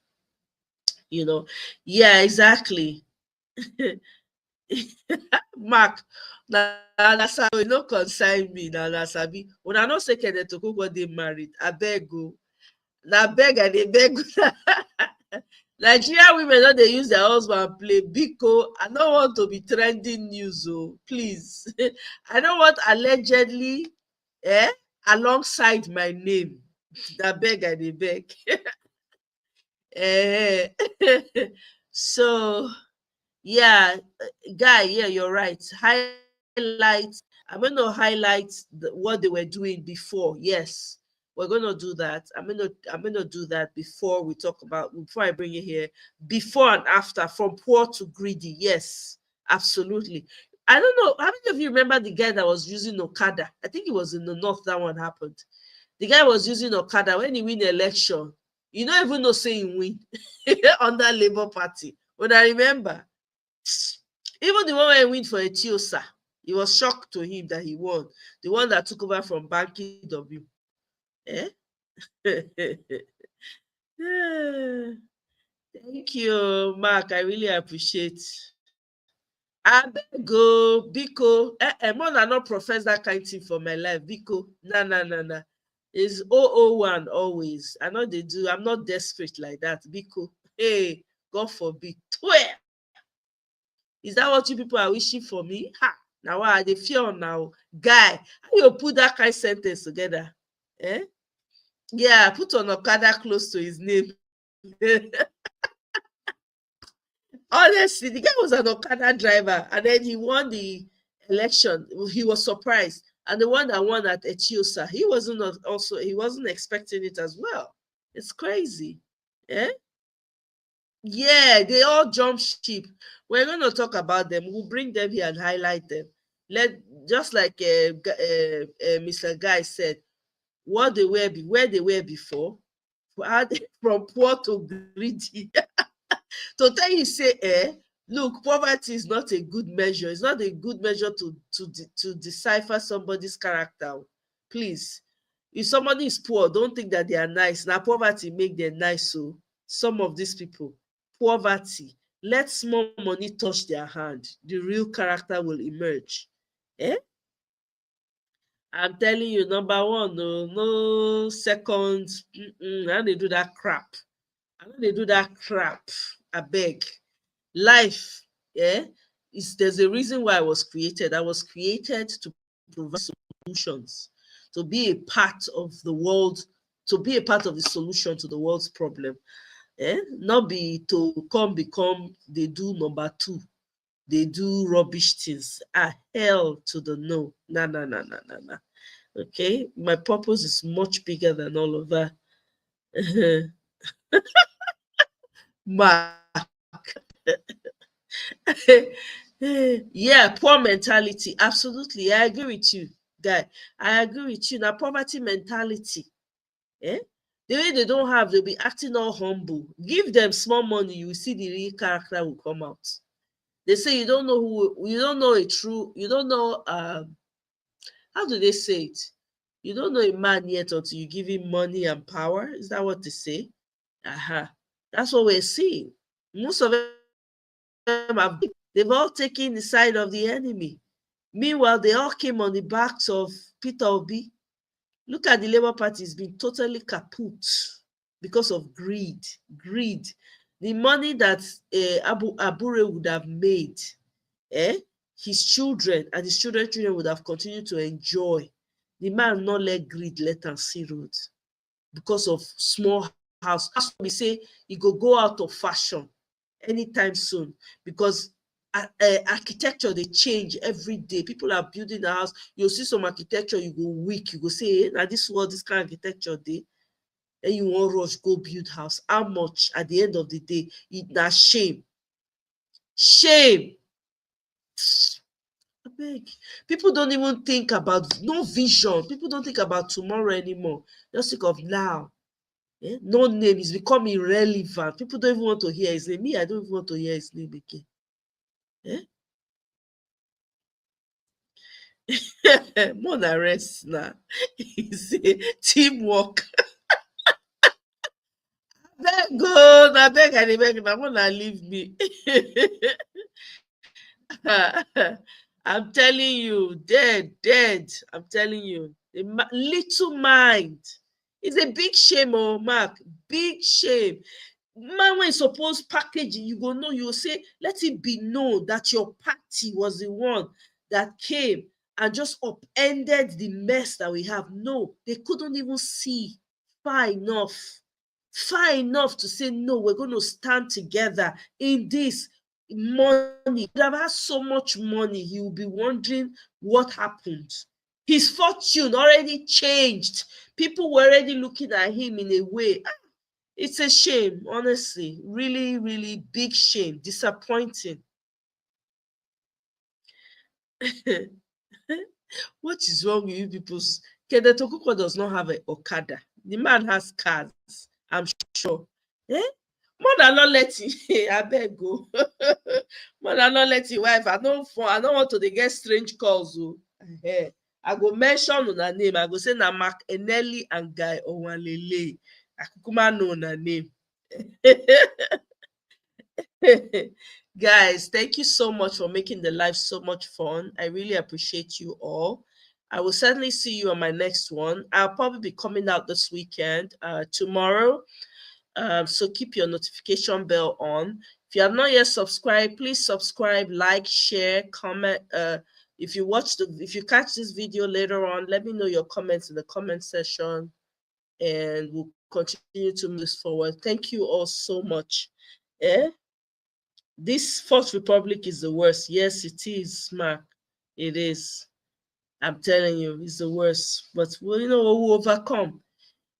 Yeah, exactly. Mark, na sabi no consign me, na sabi. Una no say Kenneth Okonkwo dey married. Abeg o. Na beg I dey beg una. Nigerian women no dey use their husband play. Biko, I no want to be trending news o. Please. I no want allegedly alongside my name. Na beg I dey beg. So yeah, guy, yeah, you're right. Highlight. I'm going to highlight what they were doing before. Yes, we're going to do that. I'm going to do that before we talk about, before I bring it here, before and after, from poor to greedy. Yes, absolutely. I don't know. How many of you remember the guy that was using Okada? I think it was in the north that one happened. The guy was using Okada when he win the election. You don't even know saying win under Labour Party. When I remember, even the one where he went for Etiosa, it was shocked to him that he won. The one that took over from Banky W. Eh? Thank you, Mark. I really appreciate. Abego, Biko, more than not profess that kind of thing for my life. Biko, nah. It's 001 always. I know they do. I'm not desperate like that. Biko, hey, God forbid. 12. Is that what you people are wishing for me? Ha! Now why they fear now? Guy, how you put that kind of sentence together? Eh? Yeah, put on Okada close to his name. Honestly, the guy was an Okada driver, and then he won the election. He was surprised. And the one that won at Etiosa, he wasn't expecting it as well. It's crazy. Eh? Yeah, they all jump ship. We're going to talk about them. We'll bring them here and highlight them. Just like Mr. Guy said, what they were, where they were before, from poor to greedy. To tell you, say, look, poverty is not a good measure. It's not a good measure to decipher somebody's character. Please, if somebody is poor, don't think that they are nice. Now, poverty make them nice. So some of these people, poverty, let small money touch their hand. The real character will emerge. Eh? I'm telling you, number one, no second. I don't dey do that crap. I don't dey do that crap. I beg. Life, there's a reason why I was created. I was created to provide solutions, to be a part of the world, to be a part of the solution to the world's problem. Not be to come become they do number two, they do rubbish things. Hell to the no. Nah, nah, nah, nah, nah, nah. Okay, my purpose is much bigger than all of that. Mark. Yeah, poor mentality. Absolutely. I agree with you, guy. I agree with you. Now, poverty mentality. Eh? The way they don't have, they'll be acting all humble. Give them small money, you will see the real character will come out. They say you don't know who, you don't know a true, you don't know, how do they say it? You don't know a man yet until you give him money and power. Is that what they say? Aha. That's what we're seeing. Most of them they've all taken the side of the enemy. Meanwhile, they all came on the backs of Peter Obi. Look at the Labour Party, it's been totally kaput because of greed. Greed. The money that Abure would have made, eh, his children and his children's children would have continued to enjoy. The man not let greed let am see road because of small house. House we say e go out of fashion anytime soon because architecture they change every day. People are building a house, you'll see some architecture, you go weak, you go say, now this world, this kind of architecture dey, and you want rush go build house. How much at the end of the day? Na shame. Shame. Abeg, people don't even think about, no vision. People don't think about tomorrow anymore. Just think of now. No name is becoming irrelevant. People don't even want to hear his name. Me, I don't even want to hear his name again. More na rest na. He say teamwork. Abeg o, na beg I dey beg una, more na leave me. I'm telling you, dead, dead. I'm telling you, the little mind. It's a big shame, oh Mark, big shame. Man, when you suppose packaging, you go know, you go say, let it be known that your party was the one that came and just upended the mess that we have. No, they couldn't even see far enough, far enough to say, no, we're going to stand together in this money. He would have had so much money, he will be wondering what happened. His fortune already changed. People were already looking at him in a way. It's a shame, honestly. Really, really big shame. Disappointing. What is wrong with you people? Kede Tokuko does not have an Okada. The man has cars, I'm sure. Eh? More than not let him, I beg go. More than not let him wife. I don't want to dey get strange calls. Oh. I go mention una name. I go say na Mark Eneli and Guy Owanlele. I kukuma know una name. Guys, thank you so much for making the life so much fun. I really appreciate you all. I will certainly see you on my next one. I'll probably be coming out this weekend, tomorrow. So keep your notification bell on. If you have not yet subscribed, please subscribe, like, share, comment. If you catch this video later on, let me know your comments in the comment section, and we'll continue to move this forward. Thank you all so much. Eh? This Fourth Republic is the worst. Yes, it is, Mark. It is. I'm telling you, it's the worst. But we'll overcome.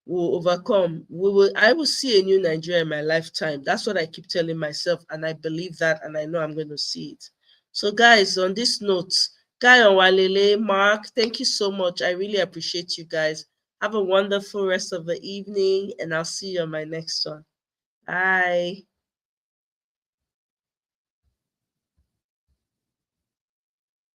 We'll overcome. I will see a new Nigeria in my lifetime. That's what I keep telling myself, and I believe that, and I know I'm going to see it. So, guys, on this note, Guy Onwalele, Mark, thank you so much. I really appreciate you guys. Have a wonderful rest of the evening, and I'll see you on my next one. Bye.